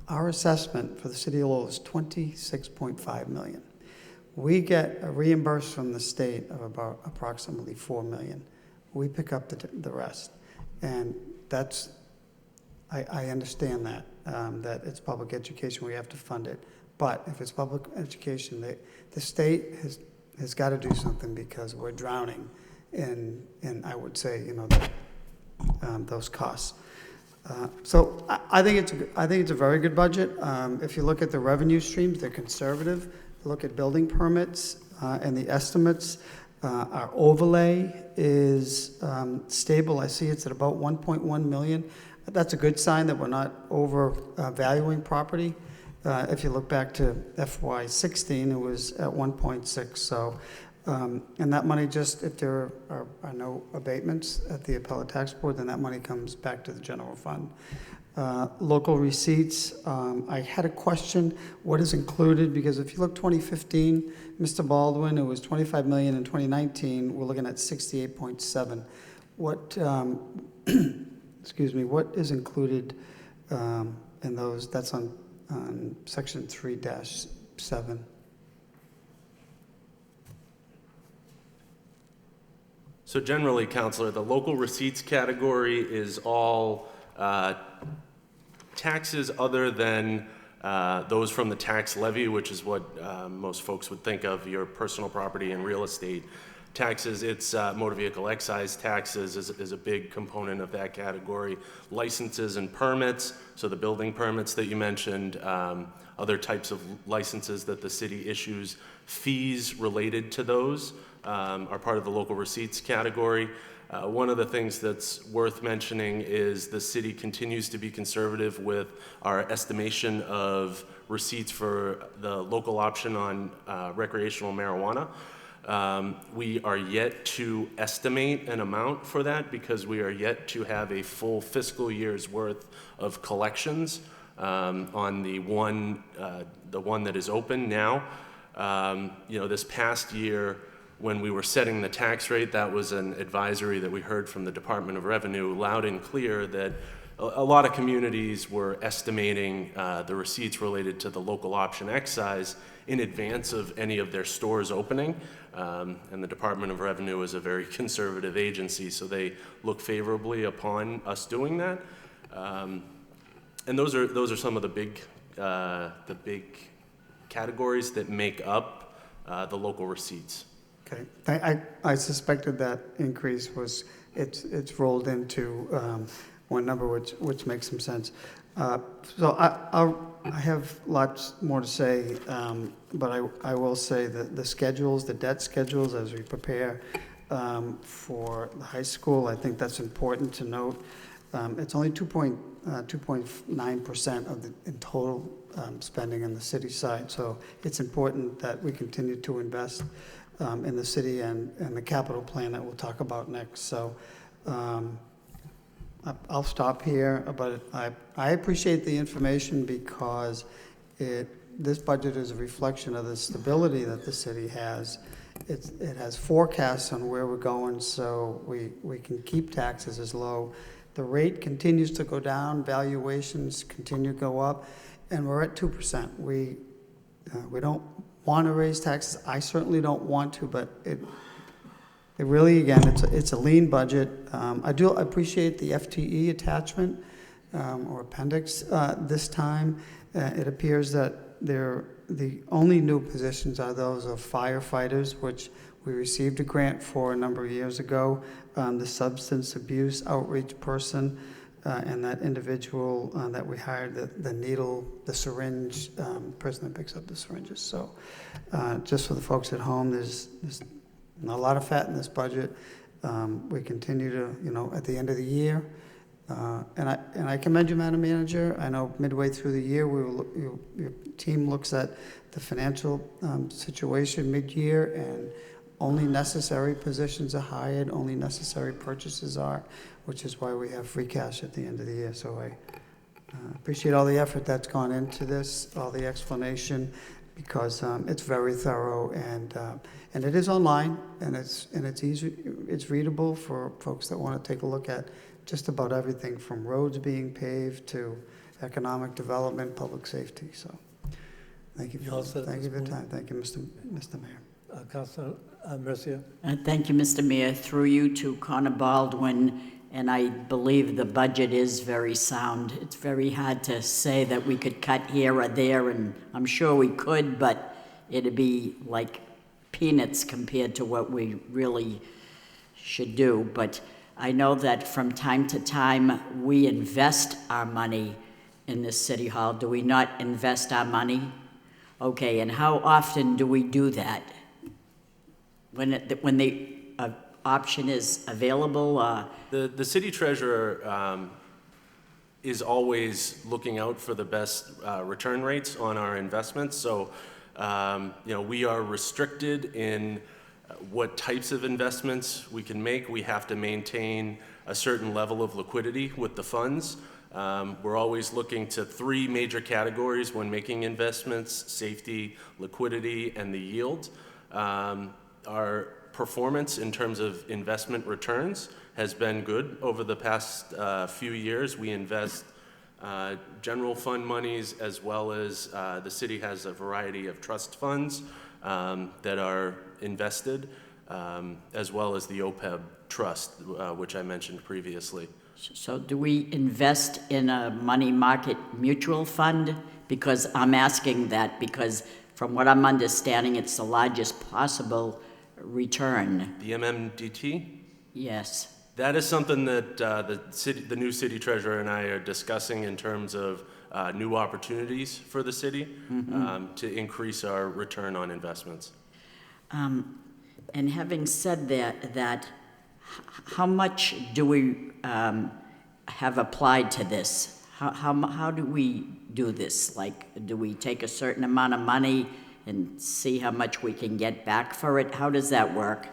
our assessment for the city of Lowell is $26.5 million. We get a reimbursement from the state of about approximately $4 million. We pick up the rest. And that's, I understand that, that it's public education, we have to fund it. But if it's public education, the state has got to do something, because we're drowning in I would say, those costs. So I think it's a very good budget. If you look at the revenue streams, they're conservative. Look at building permits and the estimates. Our overlay is stable. I see it's at about 1.1 million. That's a good sign that we're not overvaluing property. If you look back to FY16, it was at 1.6. So, and that money, just if there are no abatements at the appellate tax board, then that money comes back to the general fund. Local receipts, I had a question, what is included? Because if you look 2015, Mr. Baldwin, it was 25 million. In 2019, we're looking at 68.7. What, excuse me, what is included in those? That's on section 3-7. So generally, Councilor, the local receipts category is all taxes other than those from the tax levy, which is what most folks would think of, your personal property and real estate taxes, it's motor vehicle excise taxes is a big component of that category. Licenses and permits, so the building permits that you mentioned, other types of licenses that the city issues, fees related to those are part of the local receipts category. One of the things that's worth mentioning is the city continues to be conservative with our estimation of receipts for the local option on recreational marijuana. We are yet to estimate an amount for that because we are yet to have a full fiscal year's worth of collections on the one that is open now. This past year, when we were setting the tax rate, that was an advisory that we heard from the Department of Revenue loud and clear that a lot of communities were estimating the receipts related to the local option excise in advance of any of their stores opening. And the Department of Revenue is a very conservative agency, so they look favorably upon us doing that. And those are some of the big categories that make up the local receipts. Okay, I suspected that increase was, it's rolled into one number, which makes some sense. So I have lots more to say, but I will say that the schedules, the debt schedules, as we prepare for the high school, I think that's important to note. It's only 2.9% of the in total spending in the city side, so it's important that we continue to invest in the city and the capital plan that we'll talk about next. So I'll stop here, but I appreciate the information because this budget is a reflection of the stability that the city has. It has forecasts on where we're going, so we can keep taxes as low. The rate continues to go down, valuations continue to go up, and we're at 2%. We don't want to raise taxes. I certainly don't want to, but it really, again, it's a lean budget. I do appreciate the FTE attachment or appendix this time. It appears that the only new positions are those of firefighters, which we received a grant for a number of years ago, the substance abuse outreach person, and that individual that we hired, the needle, the syringe person that picks up the syringes. So just for the folks at home, there's not a lot of fat in this budget. We continue to, at the end of the year, and I commend you, Madam Manager. I know midway through the year, your team looks at the financial situation mid-year, and only necessary positions are hired, only necessary purchases are, which is why we have free cash at the end of the year. So I appreciate all the effort that's gone into this, all the explanation, because it's very thorough, and it is online, and it's easy, it's readable for folks that want to take a look at just about everything from roads being paved to economic development, public safety. So thank you for the time. Thank you, Mr. Mayor. Councilor Mercia. Thank you, Mr. Mayor. Through you to Connor Baldwin, and I believe the budget is very sound. It's very hard to say that we could cut here or there, and I'm sure we could, but it'd be like peanuts compared to what we really should do. But I know that from time to time, we invest our money in this city hall. Do we not invest our money? Okay, and how often do we do that? When the option is available? The city treasurer is always looking out for the best return rates on our investments. So, we are restricted in what types of investments we can make. We have to maintain a certain level of liquidity with the funds. We're always looking to three major categories when making investments: safety, liquidity, and the yield. Our performance in terms of investment returns has been good over the past few years. We invest general fund monies, as well as the city has a variety of trust funds that are invested, as well as the OPEB trust, which I mentioned previously. So do we invest in a money market mutual fund? Because I'm asking that because from what I'm understanding, it's the largest possible return? The MMDT? Yes. That is something that the new city treasurer and I are discussing in terms of new opportunities for the city to increase our return on investments. And having said that, how much do we have applied to this? How do we do this? Like, do we take a certain amount of money and see how much we can get back for it? How does that work?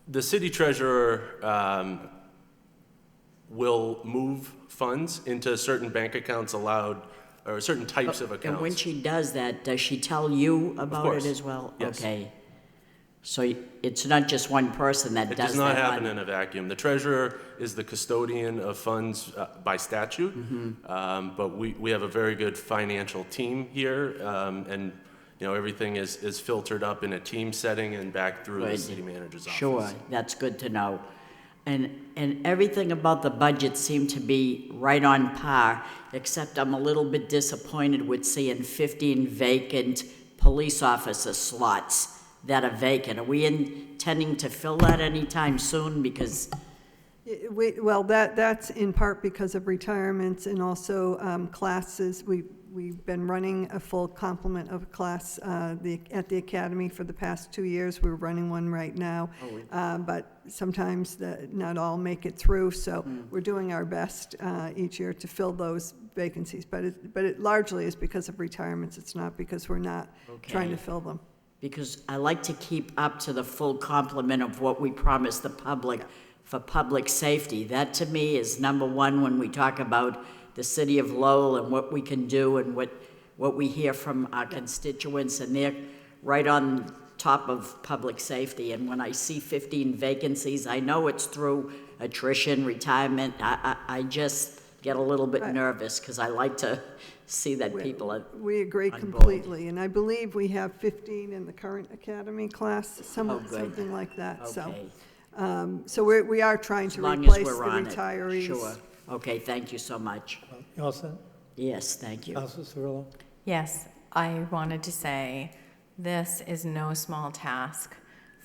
The city treasurer will move funds into certain bank accounts allowed, or certain types of accounts. And when she does that, does she tell you about course. it as well? Yes. Okay. So it's not just one person that It does does not that happen one? in a vacuum. The treasurer is the custodian of funds by statute, but we have a very good financial team here, and everything is filtered up in a team setting and back through the Good. city manager's office. Sure, that's good to know. And everything about the budget seemed to be right on par, except I'm a little bit disappointed with seeing 15 vacant police officer slots that are vacant. Are we intending to fill that anytime soon? Because Well, that's in part because of retirements and also classes. We've been running a full complement of class at the academy for the past 2 years. We're running one right now. But sometimes not all make it through, so we're doing our best each year to fill those vacancies. But it largely is because of retirements. It's not because we're not trying to fill them. because I like to keep up to the full complement of what we promise the public for public safety. That to me is number one when we talk about the city of Lowell and what we can do and what we hear from our constituents, and they're right on top of public safety. And when I see 15 vacancies, I know it's through attrition, retirement. I just get a little bit nervous because I like to see that people are We agree on completely, board. and I believe we have 15 in the current academy class, good. something like that. Okay. So we are trying to As long as replace the we're on it, retirees. sure. Okay, thank you so much. You all set? Yes, thank you. Councilor Cirillo? Yes, I wanted to say this is no small task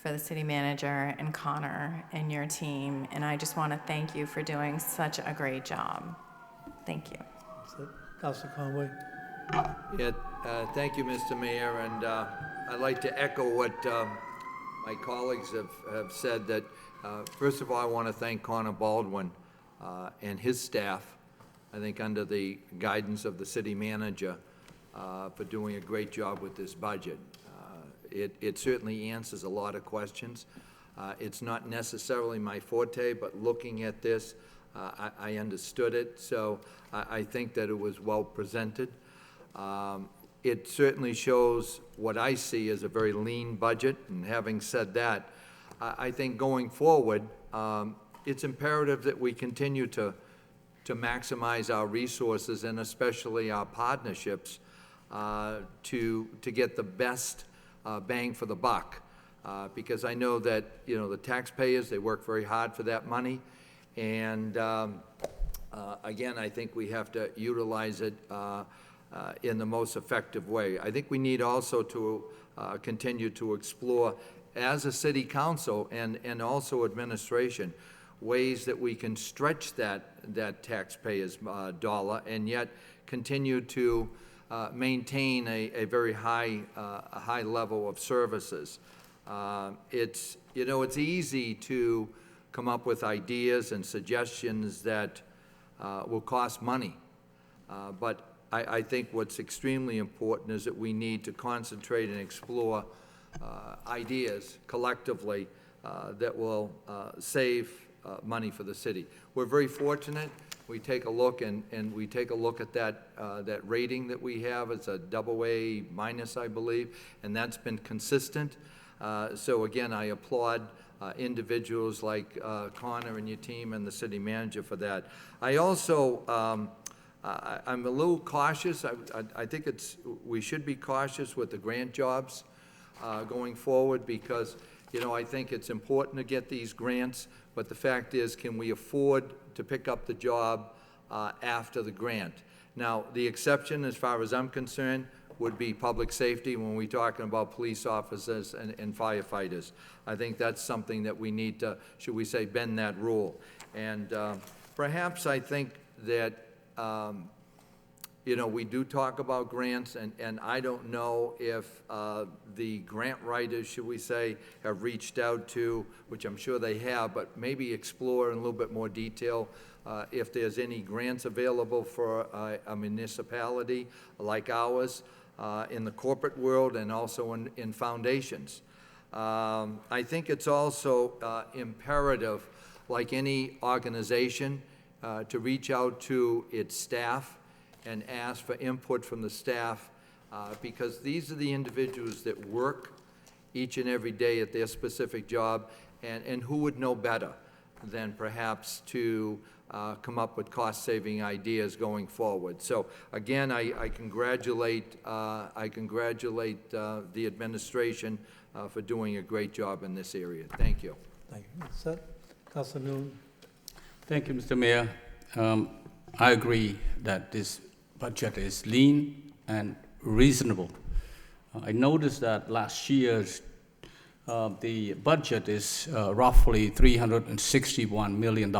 for the city manager and Connor and your team, and I just want to thank you for doing such a great job. Thank you. That's it. Councilor Conway? Yeah, thank you, Mr. Mayor, and I'd like to echo what my colleagues have said, that first of all, I want to thank Connor Baldwin and his staff, I think under the guidance of the city manager, for doing a great job with this budget. It certainly answers a lot of questions. It's not necessarily my forte, but looking at this, I understood it, so I think that it was well presented. It certainly shows what I see as a very lean budget, and having said that, I think going forward, it's imperative that we continue to maximize our resources and especially our partnerships to get the best bang for the buck. Because I know that, the taxpayers, they work very hard for that money. And again, I think we have to utilize it in the most effective way. I think we need also to continue to explore, as a city council and also administration, ways that we can stretch that taxpayer's dollar and yet continue to maintain a very high level of services. It's easy to come up with ideas and suggestions that will cost money, but I think what's extremely important is that we need to concentrate and explore ideas collectively that will save money for the city. We're very fortunate. We take a look and we take a look at that rating that we have. It's a AA minus, I believe, and that's been consistent. So again, I applaud individuals like Connor and your team and the city manager for that. I also, I'm a little cautious. I think we should be cautious with the grant jobs going forward, because, I think it's important to get these grants, but the fact is, can we afford to pick up the job after the grant? Now, the exception, as far as I'm concerned, would be public safety when we're talking about police officers and firefighters. I think that's something that we need to, should we say, bend that rule. And perhaps I think that, you know, we do talk about grants, and I don't know if the grant writers, should we say, have reached out to, which I'm sure they have, but maybe explore in a little bit more detail if there's any grants available for a municipality like ours in the corporate world and also in foundations. I think it's also imperative, like any organization, to reach out to its staff and ask for input from the staff, because these are the individuals that work each and every day at their specific job, and who would know better than perhaps to come up with cost-saving ideas going forward. So again, I congratulate the administration for doing a great job in this area. Thank you. Thank you. Set. Councilor Noon. Thank you, Mr. Mayor. I agree that this budget is lean and reasonable. I noticed that last year's the budget is roughly $361 million,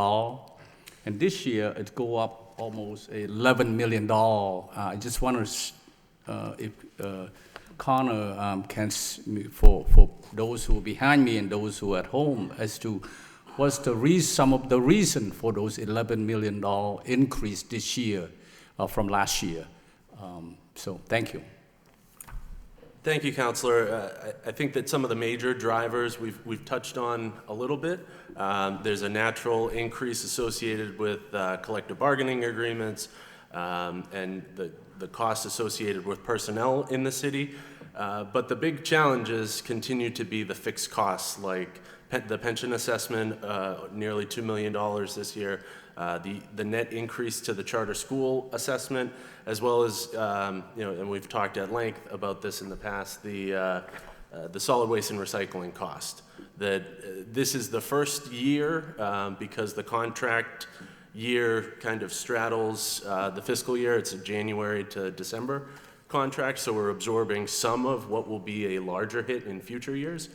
and this year it go up almost $11 million. I just wonder if Connor can, for those who are behind me and those who are at home, as to what's some of the reason for those $11 million increase this year from last year. So thank you. Thank you, Councilor. I think that some of the major drivers we've touched on a little bit. There's a natural increase associated with collective bargaining agreements and the costs associated with personnel in the city. But the big challenges continue to be the fixed costs, like the pension assessment, nearly $2 million this year, the net increase to the charter school assessment, as well as, you know, and we've talked at length about this in the past, the solid waste and recycling cost. That this is the first year, because the contract year kind of straddles the fiscal year. It's a January to December contract, so we're absorbing some of what will be a larger hit in future years.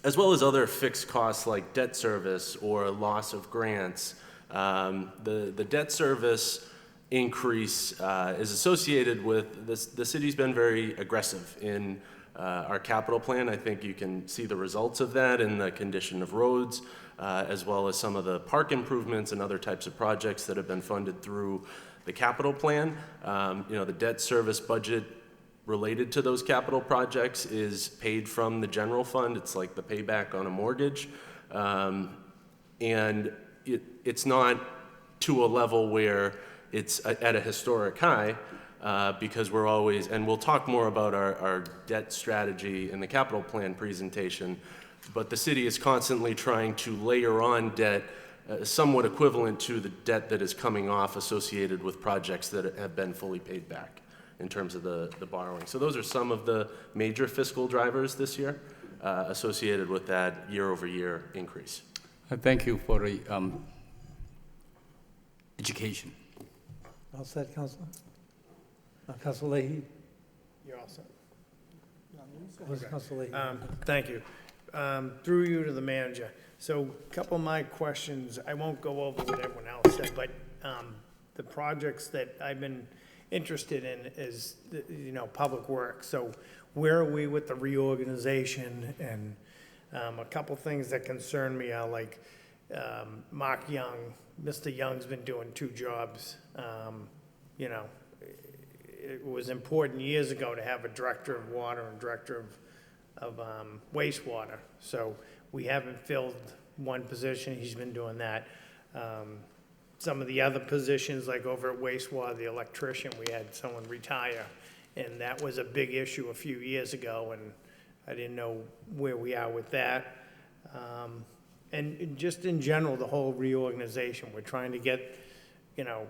As well as other fixed costs like debt service or loss of grants. The debt service increase is associated with this. The city's been very aggressive in our capital plan. I think you can see the results of that in the condition of roads, as well as some of the park improvements and other types of projects that have been funded through the capital plan. You know, the debt service budget related to those capital projects is paid from the general fund. It's like the payback on a mortgage. And it's not to a level where it's at a historic high, because we're always, and we'll talk more about our debt strategy in the capital plan presentation, but the city is constantly trying to layer on debt somewhat equivalent to the debt that is coming off associated with projects that have been fully paid back in terms of the borrowing. So those are some of the major fiscal drivers this year associated with that year-over-year increase. Thank you for the education. All set, Councilor? Councilor Leahy? You're all set. Councilor Leahy. Thank you. Through you to the manager. So a couple of my questions, I won't go over what everyone else said, but the projects that I've been interested in is, you know, public works. So where are we with the reorganization? And a couple things that concern me are like Mark Young. Mr. Young's been doing 2 jobs. You know, it was important years ago to have a director of water and director of wastewater. So we haven't filled one position. He's been doing that. Some of the other positions, like over at wastewater, the electrician, we had someone retire, and that was a big issue a few years ago, and I didn't know where we are with that. And just in general, the whole reorganization, we're trying to get, you know,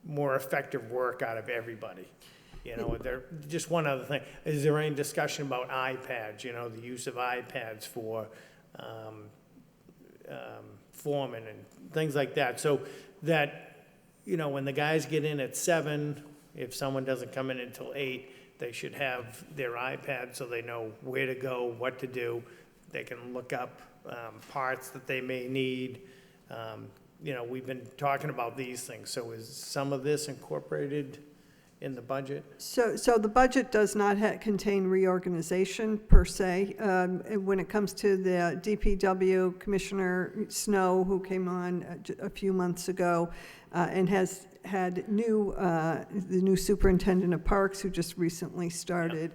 more effective work out of everybody. You know, just one other thing, is there any discussion about iPads, you know, the use of iPads for foremen and things like that, so that you know, when the guys get in at 7, if someone doesn't come in until 8, they should have their iPad so they know where to go, what to do. They can look up parts that they may need. You know, we've been talking about these things. So is some of this incorporated in the budget? So the budget does not contain reorganization per se. When it comes to the DPW, Commissioner Snow, who came on a few months ago, and has had the new superintendent of parks, who just recently started,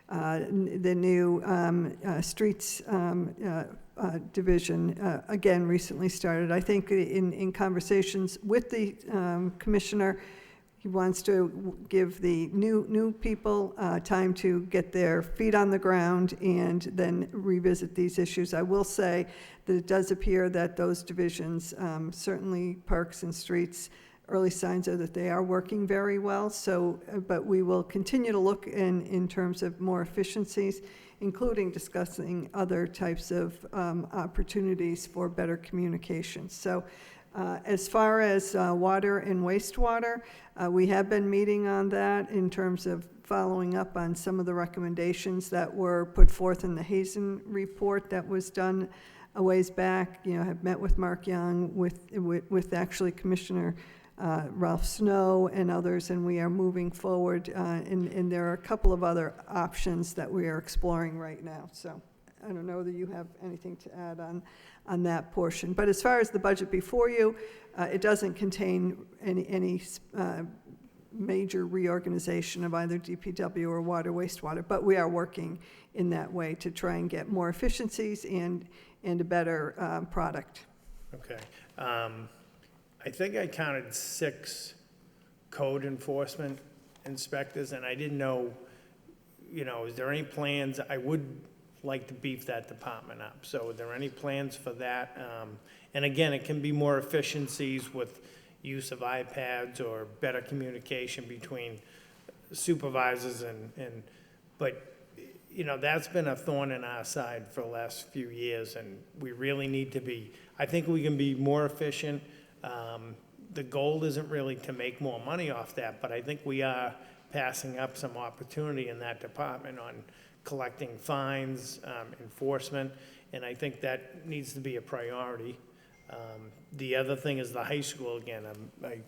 the new streets division, again, recently started. I think in conversations with the commissioner, he wants to give the new people time to get their feet on the ground and then revisit these issues. I will say that it does appear that those divisions, certainly parks and streets, early signs are that they are working very well. So, but we will continue to look in terms of more efficiencies, including discussing other types of opportunities for better communication. So as far as water and wastewater, we have been meeting on that in terms of following up on some of the recommendations that were put forth in the Hazen report that was done a ways back. You know, have met with Mark Young, with actually Commissioner Ralph Snow and others, and we are moving forward, and there are a couple of other options that we are exploring right now. So I don't know whether you have anything to add on that portion. But as far as the budget before you, it doesn't contain any major reorganization of either DPW or water, wastewater, but we are working in that way to try and get more efficiencies and a better product. Okay. I think I counted 6 code enforcement inspectors, and I didn't know, you know, is there any plans? I would like to beef that department up. So are there any plans for that? And again, it can be more efficiencies with use of iPads or better communication between supervisors but you know, that's been a thorn in our side for the last few years, and we really need to be, I think we can be more efficient. The goal isn't really to make more money off that, but I think we are passing up some opportunity in that department on collecting fines, enforcement, and I think that needs to be a priority. The other thing is the high school again. I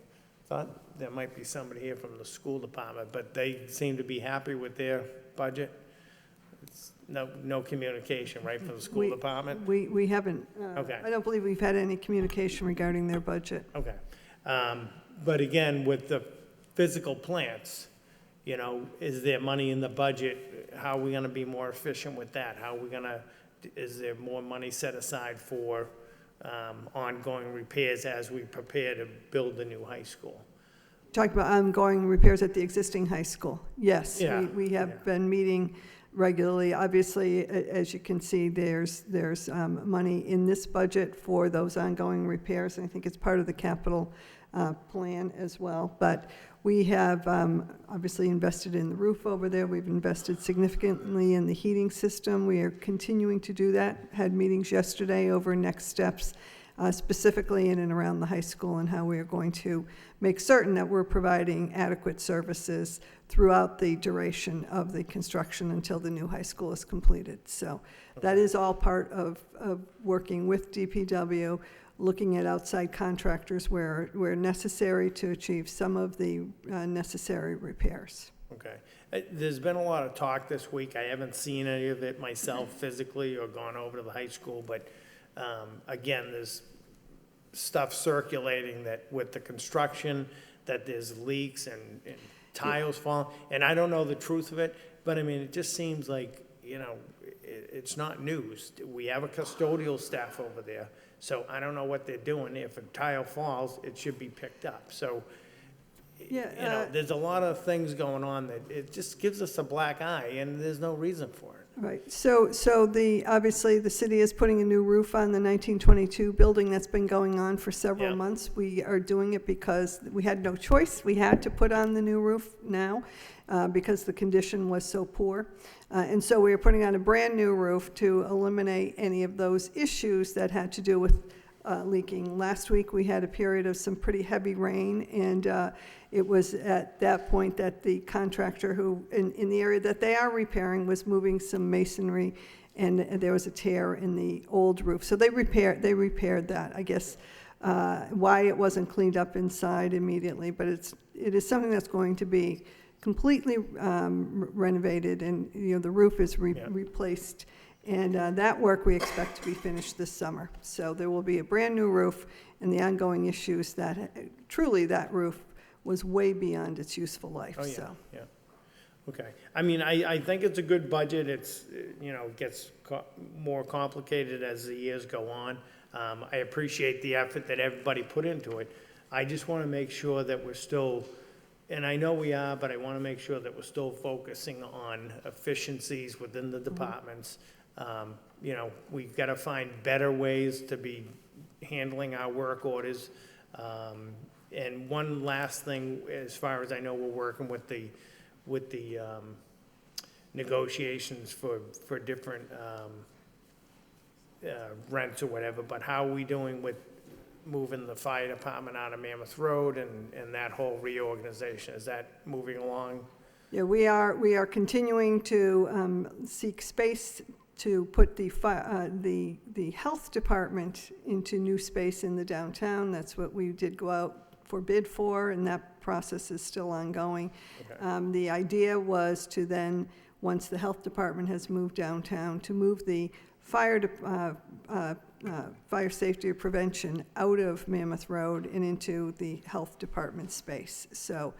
thought there might be somebody here from the school department, but they seem to be happy with their budget. It's no communication, right, from the school department? We haven't, Okay. I don't believe we've had any communication regarding their budget. Okay. But again, with the physical plants, you know, is there money in the budget? How are we gonna be more efficient with that? Is there more money set aside for ongoing repairs as we prepare to build the new high school? Talk about ongoing repairs at the existing high school. Yes, Yeah. we have been meeting regularly. Obviously, as you can see, there's money in this budget for those ongoing repairs, and I think it's part of the capital plan as well. But we have obviously invested in the roof over there. We've invested significantly in the heating system. We are continuing to do that. Had meetings yesterday over next steps, specifically in and around the high school, and how we are going to make certain that we're providing adequate services throughout the duration of the construction until the new high school is completed. So that is all part of working with DPW, looking at outside contractors where necessary to achieve some of the necessary repairs. Okay. There's been a lot of talk this week. I haven't seen any of it myself physically or gone over to the high school, but again, there's stuff circulating that with the construction, that there's leaks and tiles falling, and I don't know the truth of it, but I mean, it just seems like, you know, it's not news. We have a custodial staff over there, so I don't know what they're doing. If a tile falls, it should be picked up. So, Yeah, you know, there's a lot of things going on that it just gives us a black eye, and there's no reason for it. Right, so obviously, the city is putting a new roof on the 1922 building. That's been going on for several months. We are doing it because we had no choice. We had to put on the new roof now because the condition was so poor. And so we are putting on a brand-new roof to eliminate any of those issues that had to do with leaking. Last week, we had a period of some pretty heavy rain, and it was at that point that the contractor who, in the area that they are repairing, was moving some masonry, and there was a tear in the old roof. So they repaired that. I guess why it wasn't cleaned up inside immediately, but it is something that's going to be completely renovated, and the roof is replaced. And that work we expect to be finished this summer. So there will be a brand-new roof, and the ongoing issues that truly that roof was way beyond its useful life. Oh, yeah, So yeah. Okay. I mean, I think it's a good budget. It's, gets more complicated as the years go on. I appreciate the effort that everybody put into it. I just want to make sure that we're still, and I know we are, but I want to make sure that we're still focusing on efficiencies within the departments. We've got to find better ways to be handling our work orders. And one last thing, as far as I know, we're working with the negotiations for different rents or whatever, but how are we doing with moving the fire department out of Mammoth Road and that whole reorganization? Is that moving along? yeah, we are continuing to seek space to put the health department into new space in the downtown. That's what we did go out for bid for, and that process is still ongoing. Okay. The idea was to then, once the health department has moved downtown, to move the fire safety or prevention out of Mammoth Road and into the health department space. So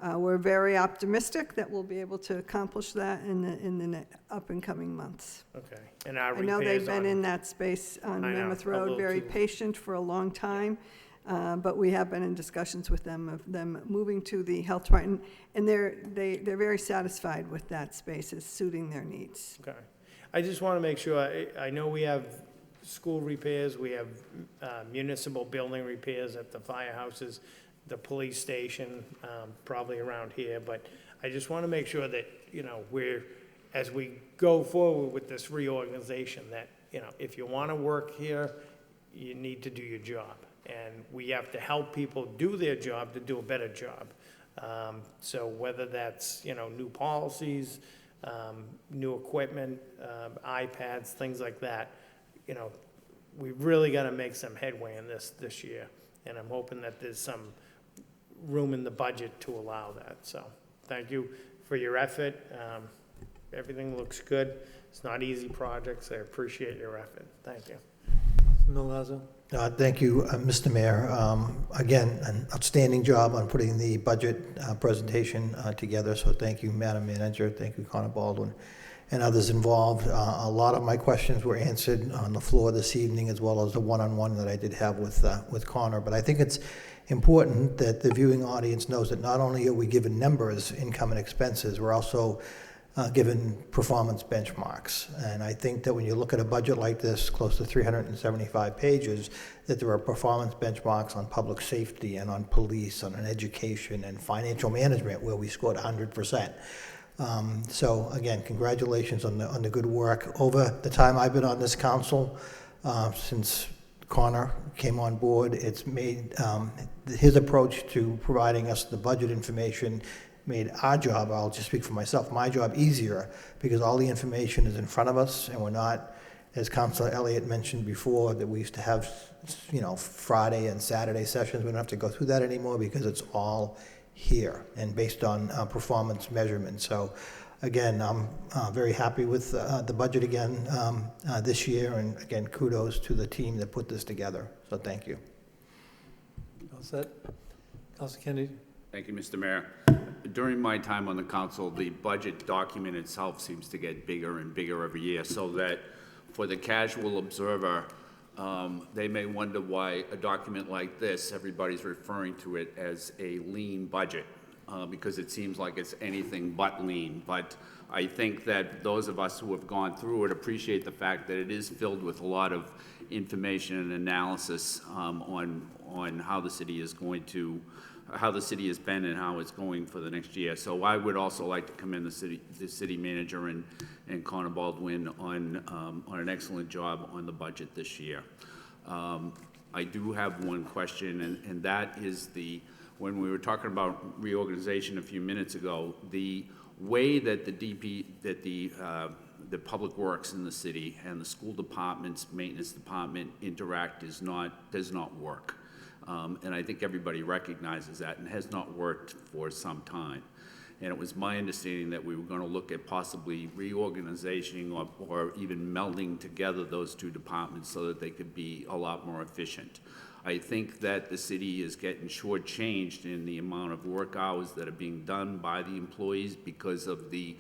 we're very optimistic that we'll be able to accomplish that in the up and coming months. Okay. And our I know they've repairs been on- in that space on I know, Mammoth a Road, little very too. patient for a long time. But we have been in discussions with them of them moving to the health department, and they're very satisfied with that space as suiting their needs. Okay. I just want to make sure, I know we have school repairs, we have municipal building repairs at the firehouses, the police station, probably around here, but I just want to make sure that, as we go forward with this reorganization, that, if you want to work here, you need to do your job. And we have to help people do their job to do a better job. So whether that's, new policies, new equipment, iPads, things like that, we've really got to make some headway in this year. And I'm hoping that there's some room in the budget to allow that. So thank you for your effort. Everything looks good. It's not easy projects. I appreciate your effort. Thank you. Milazzo? Thank you, Mr. Mayor. Again, an outstanding job on putting the budget presentation together, so thank you, Madam Manager, thank you, Connor Baldwin, and others involved. A lot of my questions were answered on the floor this evening, as well as the one-on-one that I did have with Connor, but I think it's important that the viewing audience knows that not only are we given numbers, income and expenses, we're also given performance benchmarks. And I think that when you look at a budget like this, close to 375 pages, that there are performance benchmarks on public safety and on police, on education and financial management, where we scored 100%. So again, congratulations on the good work. Over the time I've been on this council, since Connor came on board, it's made his approach to providing us the budget information made our job, I'll just speak for myself, my job easier, because all the information is in front of us, and we're not, as Councilor Elliott mentioned before, that we used to have, Friday and Saturday sessions. We don't have to go through that anymore because it's all here and based on performance measurement. So again, I'm very happy with the budget again this year, and again, kudos to the team that put this together. So thank you. All set? Councilor Kennedy? Thank you, Mr. Mayor. During my time on the council, the budget document itself seems to get bigger and bigger every year, so that for the casual observer, they may wonder why a document like this, everybody's referring to it as a lean budget, because it seems like it's anything but lean. But I think that those of us who have gone through it appreciate the fact that it is filled with a lot of information and analysis on how the city is going to, how the city has been and how it's going for the next year. So I would also like to commend the city manager and Connor Baldwin on an excellent job on the budget this year. I do have one question, and that is when we were talking about reorganization a few minutes ago, the way that the public works in the city and the school department's maintenance department interact does not work. And I think everybody recognizes that, and has not worked for some time. And it was my understanding that we were going to look at possibly reorganization or even melding together those two departments so that they could be a lot more efficient. I think that the city is getting shortchanged in the amount of work hours that are being done by the employees because of the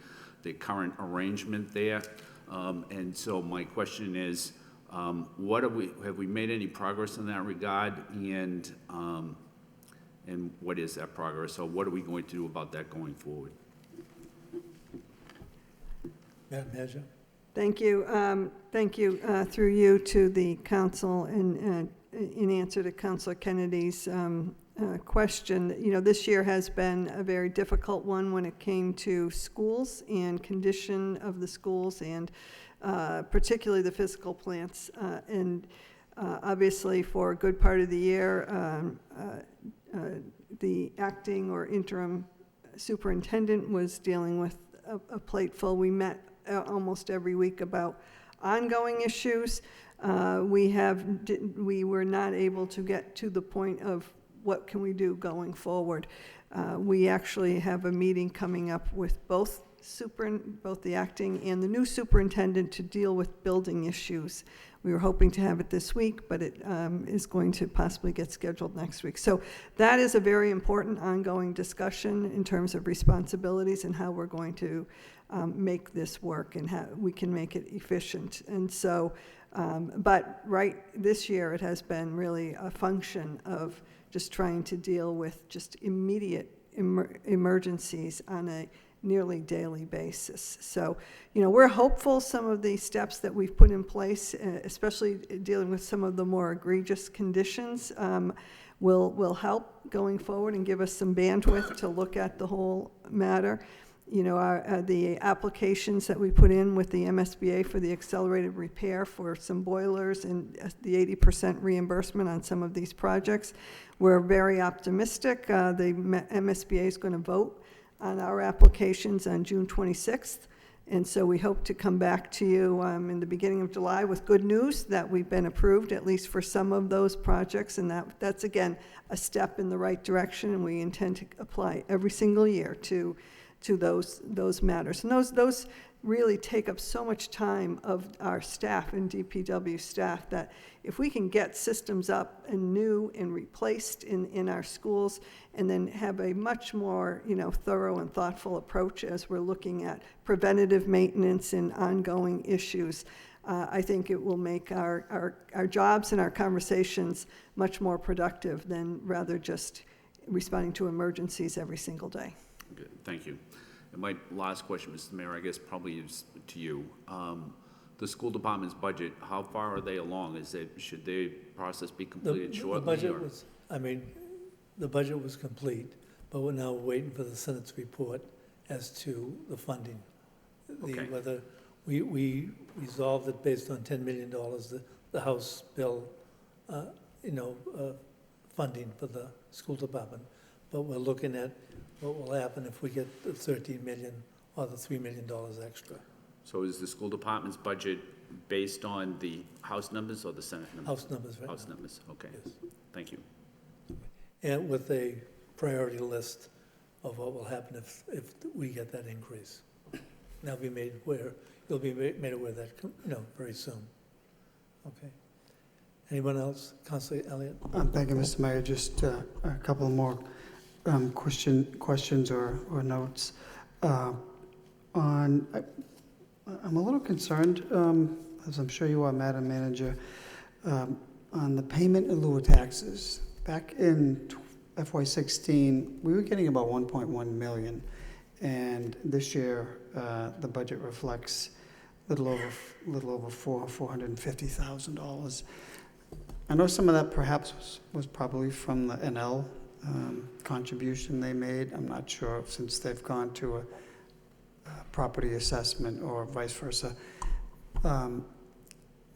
current arrangement there. And so my question is, have we made any progress in that regard? And what is that progress? So what are we going to do about that going forward? Madam Manager? Thank you. Thank you through you to the council in answer to Councilor Kennedy's question. You know, this year has been a very difficult one when it came to schools and condition of the schools, and particularly the physical plants. Obviously, for a good part of the year, the acting or interim superintendent was dealing with a plate full. We met almost every week about ongoing issues. We were not able to get to the point of what can we do going forward. We actually have a meeting coming up with both the acting and the new superintendent to deal with building issues. We were hoping to have it this week, but it is going to possibly get scheduled next week. So that is a very important ongoing discussion in terms of responsibilities and how we're going to make this work and how we can make it efficient. And so, but right this year it has been really a function of just trying to deal with just immediate emergencies on a nearly daily basis. So, you know, we're hopeful some of the steps that we've put in place, especially dealing with some of the more egregious conditions, will help going forward and give us some bandwidth to look at the whole matter. You know, the applications that we put in with the MSBA for the accelerated repair for some boilers and the 80% reimbursement on some of these projects, we're very optimistic. The MSBA is going to vote on our applications on June 26th. And so we hope to come back to you in the beginning of July with good news that we've been approved, at least for some of those projects. And that's, again, a step in the right direction. And we intend to apply every single year to those matters. And those really take up so much time of our staff and DPW staff that if we can get systems up and new and replaced in our schools and then have a much more, you know, thorough and thoughtful approach as we're looking at preventative maintenance and ongoing issues, I think it will make our jobs and our conversations much more productive than rather just responding to emergencies every single day. Good, thank you. And my last question, Mr. Mayor, I guess probably is to you. The school department's budget, how far are they along? Should the process be completed shortly? The budget was, the budget was complete, but we're now waiting for the Senate's report as to the funding. Okay. Whether we resolved it based on $10 million, the House bill, funding for the school department. But we're looking at what will happen if we get the $13 million or the $3 million extra. So is the school department's budget based on the House numbers or the Senate numbers? House numbers, right? House numbers, okay. Yes. Thank you. And with a priority list of what will happen if we get that increase. Now be made aware, you'll be made aware of that, very soon. Okay. Anyone else? Councilor Elliott? Thank you, Mr. Mayor. Just a couple more questions or notes. I'm a little concerned, as I'm sure you are, Madam Manager, on the payment in lieu of taxes. Back in FY16, we were getting about 1.1 million, and this year the budget reflects a little over $450,000. I know some of that perhaps was probably from the NL contribution they made. I'm not sure since they've gone to a property assessment or vice versa.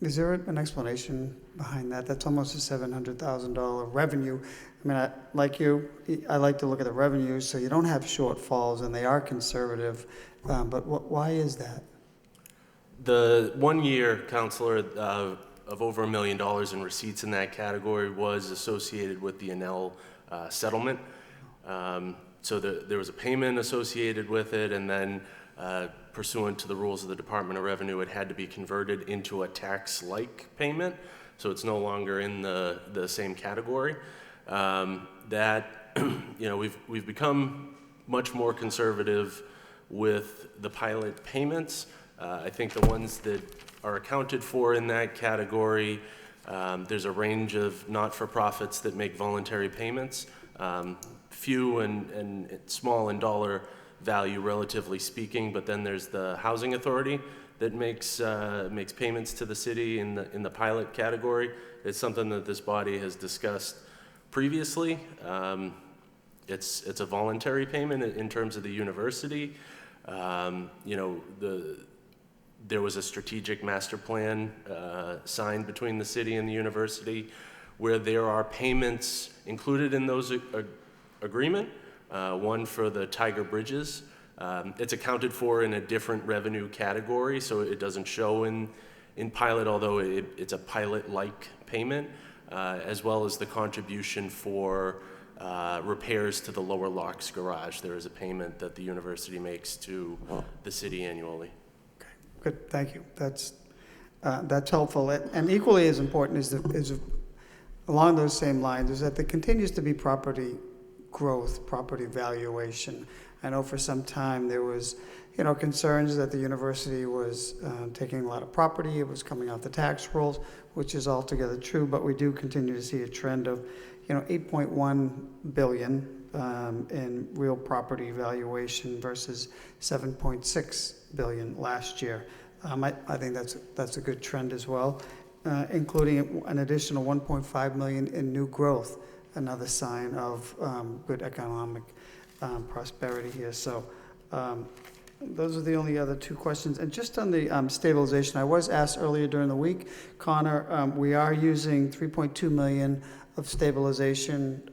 Is there an explanation behind that? That's almost a $700,000 revenue. I mean, like you, I like to look at the revenues, so you don't have shortfalls, and they are conservative. But why is that? The 1 year, Counselor, of over $1 million in receipts in that category was associated with the Enel settlement. So there was a payment associated with it, and then pursuant to the rules of the Department of Revenue, it had to be converted into a tax-like payment, so it's no longer in the same category. We've become much more conservative with the pilot payments. I think the ones that are accounted for in that category, there's a range of not-for-profits that make voluntary payments, few and small in dollar value, relatively speaking, but then there's the Housing Authority that makes payments to the city in the pilot category. It's something that this body has discussed previously. It's a voluntary payment in terms of the university. There was a strategic master plan signed between the city and the university where there are payments included in those agreement, one for the Tiger Bridges. It's accounted for in a different revenue category, so it doesn't show in pilot, although it's a pilot-like payment, as well as the contribution for repairs to the Lower Locks garage. There is a payment that the university makes to the city annually. Okay, good, thank you. That's helpful. And equally as important is along those same lines is that there continues to be property growth, property valuation. I know for some time there was, concerns that the university was taking a lot of property. It was coming off the tax rolls, which is altogether true, but we do continue to see a trend of, $8.1 billion in real property valuation versus $7.6 billion last year. I think that's a good trend as well, including an additional $1.5 million in new growth, another sign of good economic prosperity here. So those are the only other two questions. And just on the stabilization, I was asked earlier during the week, Connor, we are using $3.2 million of stabilization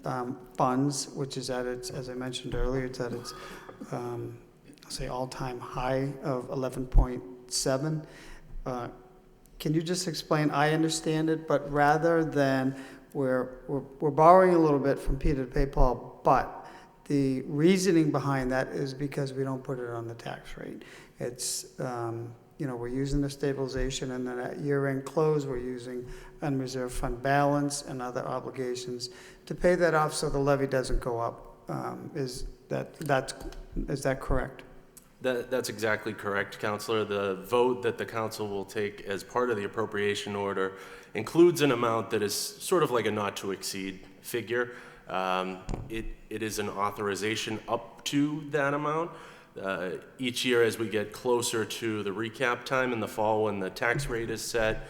funds, which is at its, as I mentioned earlier, it's at its, all-time high of 11.7. Can you just explain? I understand it, but rather than we're borrowing a little bit from Peter to pay Paul, but the reasoning behind that is because we don't put it on the tax rate. It's, we're using the stabilization, and then at year-end close, we're using unreserved fund balance and other obligations to pay that off so the levy doesn't go up. Is that correct? That's exactly correct, Counselor. The vote that the council will take as part of the appropriation order includes an amount that is sort of like a not-to-exceed figure. It is an authorization up to that amount. Each year as we get closer to the recap time in the fall when the tax rate is set,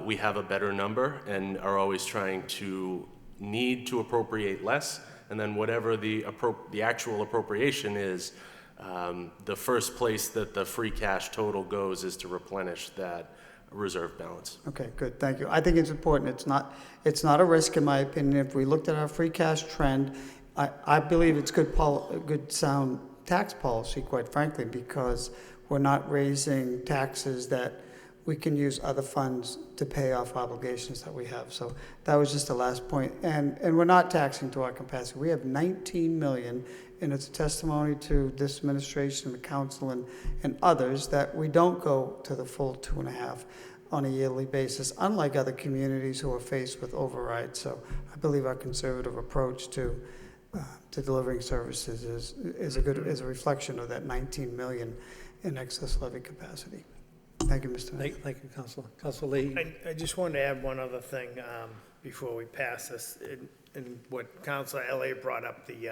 we have a better number and are always trying to need to appropriate less, and then whatever the actual appropriation is, the first place that the free cash total goes is to replenish that reserve balance. Okay, good, thank you. I think it's important. It's not a risk, in my opinion. If we looked at our free cash trend, I believe it's good sound tax policy, quite frankly, because we're not raising taxes that we can use other funds to pay off obligations that we have. So that was just the last point. And we're not taxing to our capacity. We have $19 million, and it's a testimony to this administration, the council, and others that we don't go to the full 2.5 on a yearly basis, unlike other communities who are faced with overrides. So I believe our conservative approach to delivering services is a reflection of that $19 million in excess levy capacity. Thank you, Mr. Mayor. Thank you, Councilor. Councilor Leahy. I just wanted to add one other thing before we pass this. In what Councilor Elliott brought up, the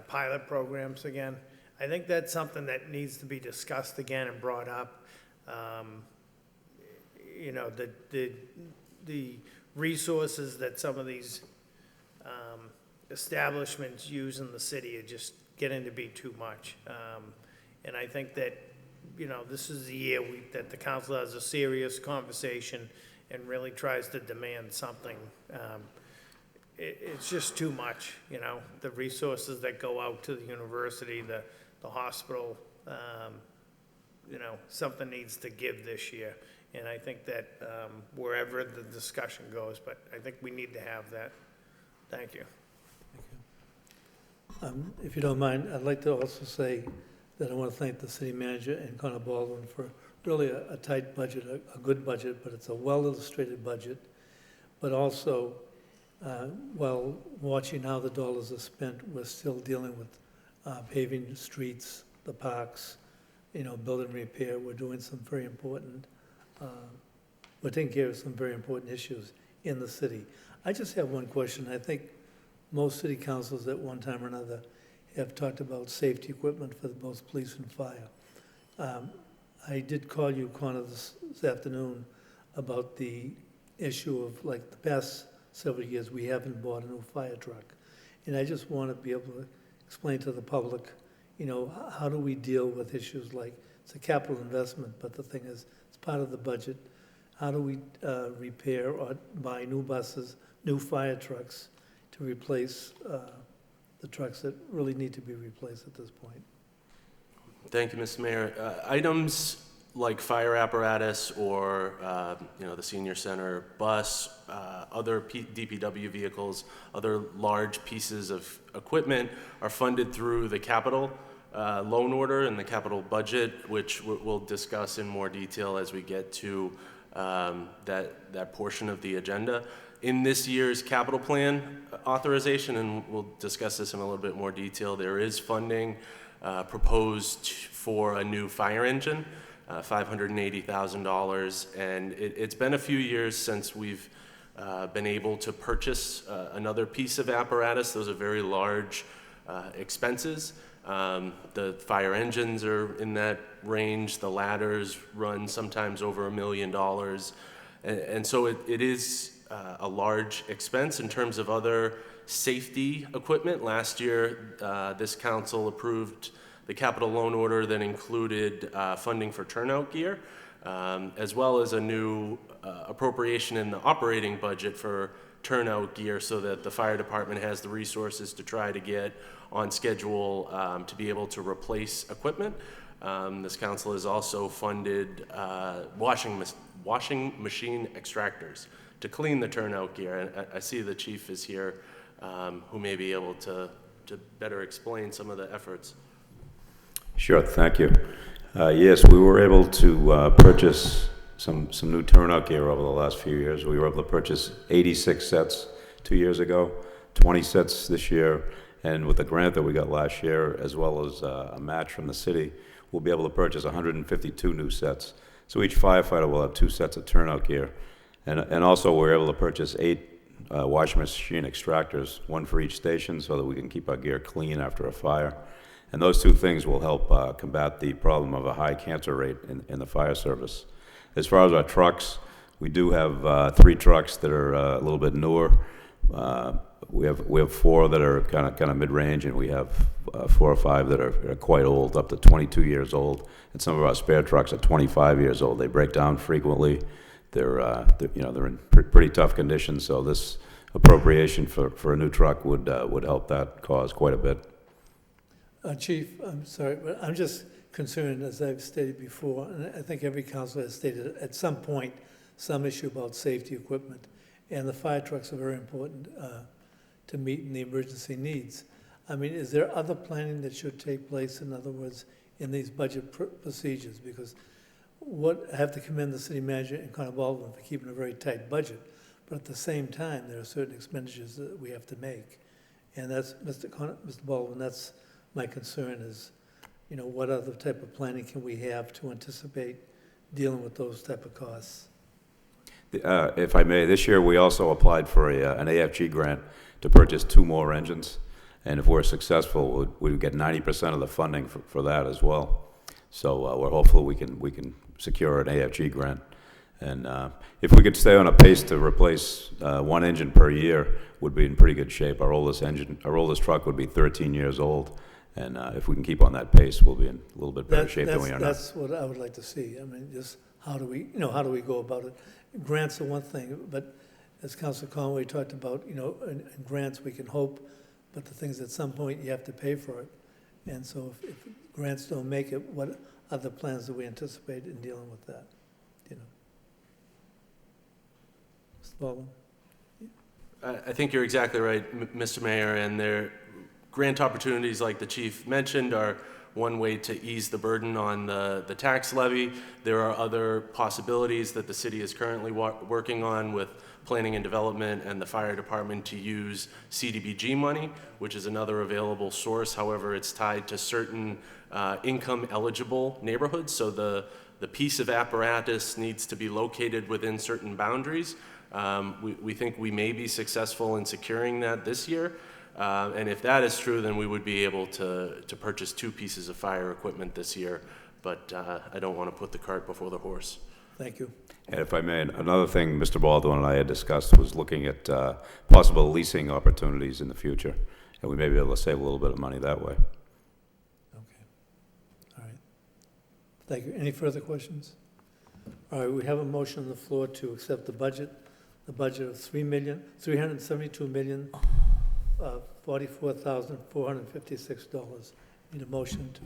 pilot programs again. I think that's something that needs to be discussed again and brought up. The resources that some of these establishments use in the city are just getting to be too much. And I think that this is the year that the council has a serious conversation and really tries to demand something. It's just too much, the resources that go out to the university, the hospital, something needs to give this year. And I think that wherever the discussion goes, but I think we need to have that. Thank you. If you don't mind, I'd like to also say that I want to thank the city manager and Connor Baldwin for really a tight budget, a good budget, but it's a well-illustrated budget. But also, while watching how the dollars are spent, we're still dealing with paving streets, the parks, building repair. We're doing some very important, we're taking care of some very important issues in the city. I just have one question. I think most city councils at one time or another have talked about safety equipment for both police and fire. I did call you, Connor, this afternoon about the issue of, like, the past several years, we haven't bought a new fire truck. And I just want to be able to explain to the public, how do we deal with issues like, it's a capital investment, but the thing is, it's part of the budget. How do we repair or buy new buses, new fire trucks to replace the trucks that really need to be replaced at this point? Thank you, Mr. Mayor. Items like fire apparatus or, the senior center bus, other DPW vehicles, other large pieces of equipment are funded through the capital loan order and the capital budget, which we'll discuss in more detail as we get to that portion of the agenda. In this year's capital plan authorization, and we'll discuss this in a little bit more detail, there is funding proposed for a new fire engine, $580,000, and it's been a few years since we've been able to purchase another piece of apparatus. Those are very large expenses. The fire engines are in that range. The ladders run sometimes over $1 million, and so it is a large expense. In terms of other safety equipment, last year this council approved the capital loan order that included funding for turnout gear, as well as a new appropriation in the operating budget for turnout gear, so that the fire department has the resources to try to get on schedule to be able to replace equipment. This council has also funded washing machine extractors to clean the turnout gear. And I see the chief is here, who may be able to better explain some of the efforts. Sure, thank you. Yes, we were able to purchase some new turnout gear over the last few years. We were able to purchase 86 sets 2 years ago, 20 sets this year, and with the grant that we got last year, as well as a match from the city, we'll be able to purchase 152 new sets. So each firefighter will have 2 sets of turnout gear. And also we're able to purchase 8 washing machine extractors, 1 for each station, so that we can keep our gear clean after a fire. And those 2 things will help combat the problem of a high cancer rate in the fire service. As far as our trucks, we do have 3 trucks that are a little bit newer. We have 4 that are kind of mid-range, and we have 4 or 5 that are quite old, up to 22 years old. And some of our spare trucks are 25 years old. They break down frequently. They're in pretty tough condition. So this appropriation for a new truck would help that cause quite a bit. Chief, I'm sorry, but I'm just concerned, as I've stated before, and I think every council has stated at some point, some issue about safety equipment. And the fire trucks are very important to meet the emergency needs. I mean, is there other planning that should take place, in other words, in these budget procedures? Because I have to commend the city manager and Connor Baldwin for keeping a very tight budget, but at the same time, there are certain expenditures that we have to make. And that's, Mr. Baldwin, that's my concern is, what other type of planning can we have to anticipate dealing with those type of costs? If I may, this year we also applied for an AFG grant to purchase 2 more engines, and if we're successful, we would get 90% of the funding for that as well. So we're hopeful we can secure an AFG grant, and if we could stay on a pace to replace 1 engine per year, would be in pretty good shape. Our oldest truck would be 13 years old, And if we can keep on that pace, we'll be in a little bit better shape than we are now. That's what I would like to see. I mean, just how do we, how do we go about it? Grants are one thing, but as Councilor Conway talked about, in grants, we can hope, but the things at some point, you have to pay for it. And so if grants don't make it, what other plans do we anticipate in dealing with that? Mr. Baldwin? I think you're exactly right, Mr. Mayor, and there, grant opportunities like the chief mentioned are one way to ease the burden on the tax levy. There are other possibilities that the city is currently working on with planning and development and the fire department to use CDBG money, which is another available source. However, it's tied to certain income eligible neighborhoods. So the piece of apparatus needs to be located within certain boundaries. We think we may be successful in securing that this year. And if that is true, then we would be able to purchase 2 pieces of fire equipment this year. But I don't want to put the cart before the horse. Thank you. And if I may, another thing Mr. Baldwin and I had discussed was looking at possible leasing opportunities in the future. And we may be able to save a little bit of money that way. Okay. All right. Thank you. Any further questions? All right, we have a motion on the floor to accept the budget of $302,344,456. Need a motion to...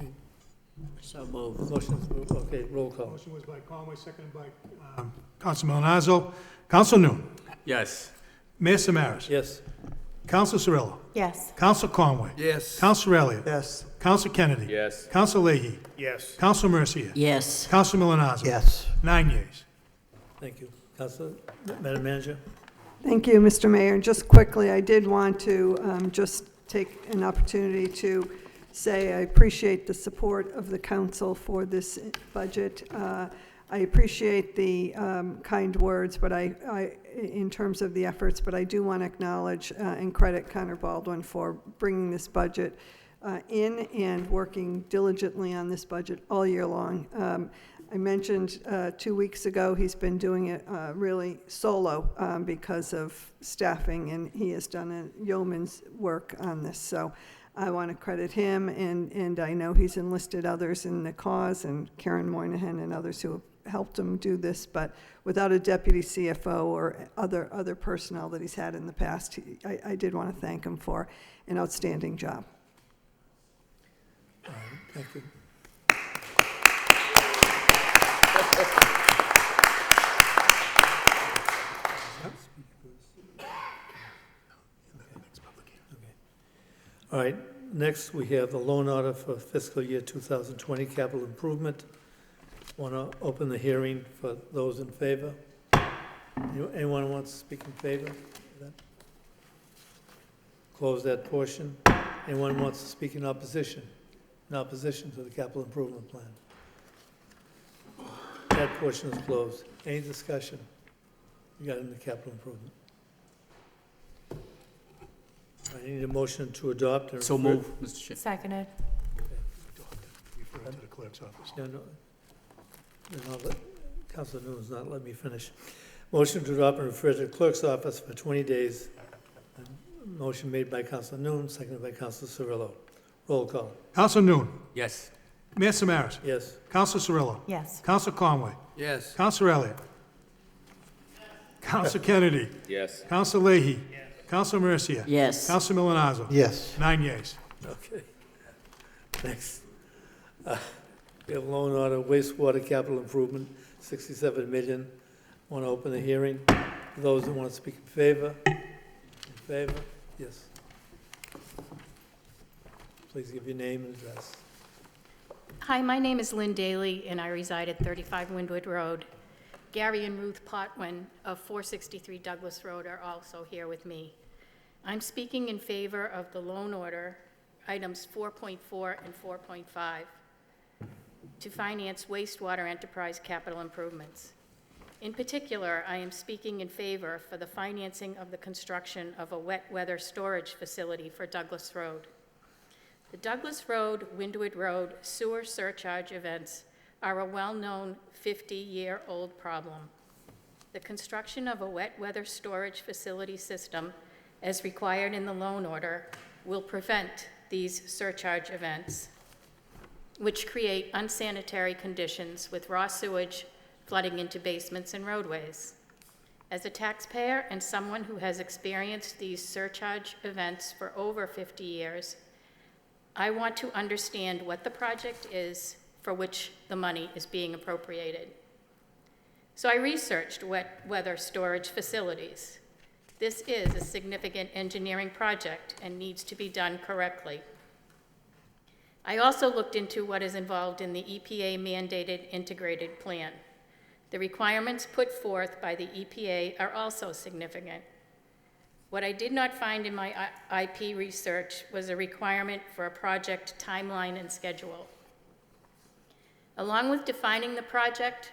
So moved. Motion's moved. Okay, roll call. Motion was by Conway, seconded by Council Milonazo. Council Noon. Yes. Mayor Samaras. Yes. Council Cirillo. Yes. Council Conway. Yes. Council Elliott. Yes. Council Kennedy. Yes. Council Leahy. Yes. Council Mercia. Yes. Council Milonazo. Yes. 9 yeas. Thank you. Madam Manager? Thank you, Mr. Mayor. And just quickly, I did want to just take an opportunity to say I appreciate the support of the council for this budget. I appreciate the kind words, but in terms of the efforts, but I do want to acknowledge and credit Connor Baldwin for bringing this budget in and working diligently on this budget all year long. I mentioned 2 weeks ago he's been doing it really solo because of staffing, and he has done a yeoman's work on this. So I want to credit him, and I know he's enlisted others in the cause, and Karen Moynihan and others who have helped him do this, but without a deputy CFO or other personnel that he's had in the past, I did want to thank him for an outstanding job. All right, thank you. All right, next we have the loan order for fiscal year 2020 capital improvement. Want to open the hearing for those in favor? Anyone wants to speak in favor of that? Close that portion. Anyone wants to speak in opposition? In opposition to the capital improvement plan? That portion is closed. Any discussion regarding the capital improvement? I need a motion to adopt. So move, Mr. Chair. Seconded. Refer to the clerk's office. No, Councilor Noon's not letting me finish. Motion to adopt and refer to the clerk's office for 20 days. Motion made by Councilor Noon, seconded by Councilor Cirillo. Roll call. Council Noon. Yes. Mayor Samaras. Yes. Council Cirillo. Yes. Council Conway. Yes. Council Elliott. Council Kennedy. Yes. Council Leahy. Council Mercia. Yes. Council Milonazo. Yes. 9 yeas. Okay. Next. We have loan order wastewater capital improvement, $67 million. Want to open the hearing? Those that want to speak in favor? In favor? Yes. Please give your name and address. Hi, my name is Lynn Daly, and I reside at 35 Windward Road. Gary and Ruth Potwin of 463 Douglas Road are also here with me. I'm speaking in favor of the loan order, items 4.4 and 4.5, to finance wastewater enterprise capital improvements. In particular, I am speaking in favor for the financing of the construction of a wet weather storage facility for Douglas Road. The Douglas Road, Windward Road sewer surcharge events are a well-known 50-year-old problem. The construction of a wet weather storage facility system, as required in the loan order, will prevent these surcharge events, which create unsanitary conditions with raw sewage flooding into basements and roadways. As a taxpayer and someone who has experienced these surcharge events for over 50 years, I want to understand what the project is for which the money is being appropriated. So I researched wet weather storage facilities. This is a significant engineering project and needs to be done correctly. I also looked into what is involved in the EPA mandated integrated plan. The requirements put forth by the EPA are also significant. What I did not find in my IP research was a requirement for a project timeline and schedule. Along with defining the project,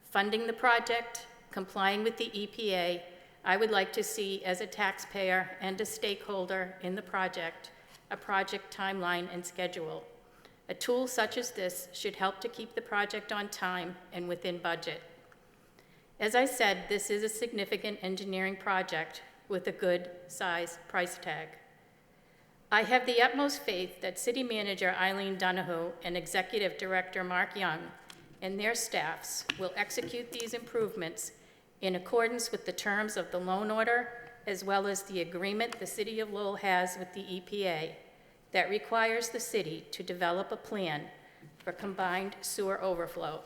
funding the project, complying with the EPA, I would like to see, as a taxpayer and a stakeholder in the project, a project timeline and schedule. A tool such as this should help to keep the project on time and within budget. As I said, this is a significant engineering project with a good size price tag. I have the utmost faith that City Manager Eileen Donoghue and Executive Director Mark Young and their staffs will execute these improvements in accordance with the terms of the loan order, as well as the agreement the City of Lowell has with the EPA that requires the city to develop a plan for combined sewer overflow.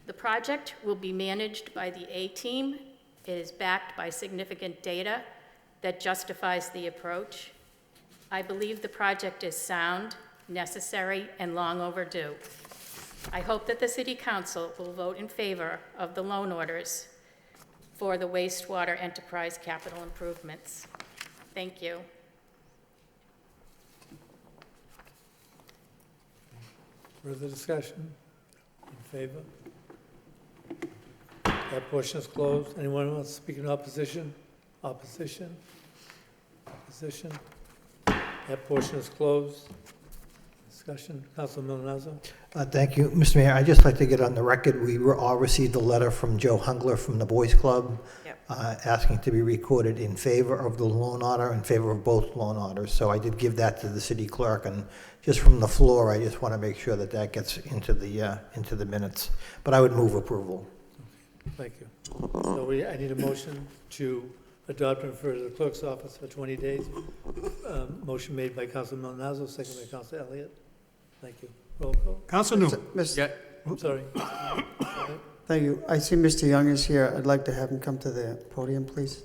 The project will be managed by the A-Team. It is backed by significant data that justifies the approach. I believe the project is sound, necessary, and long overdue. I hope that the City Council will vote in favor of the loan orders for the wastewater enterprise capital improvements. Thank you. Further discussion? In favor? That portion is closed. Anyone else speak in opposition? Opposition? Opposition? That portion is closed. Discussion, Councilman Milonazo. Thank you, Mr. Mayor. I'd just like to get on the record, we all received a letter from Joe Hungler from the Boys Club asking to be recorded in favor of the loan order, in favor of both loan orders. So I did give that to the city clerk, and just from the floor, I just want to make sure that that gets into the minutes. But I would move approval. Thank you. So I need a motion to adopt and refer to the clerk's office for 20 days. Motion made by Councilman Milonazo, second by Councilor Elliott. Thank you. Roll call. Council New. Yeah, I'm sorry. Thank you. I see Mr. Young is here. I'd like to have him come to the podium, please.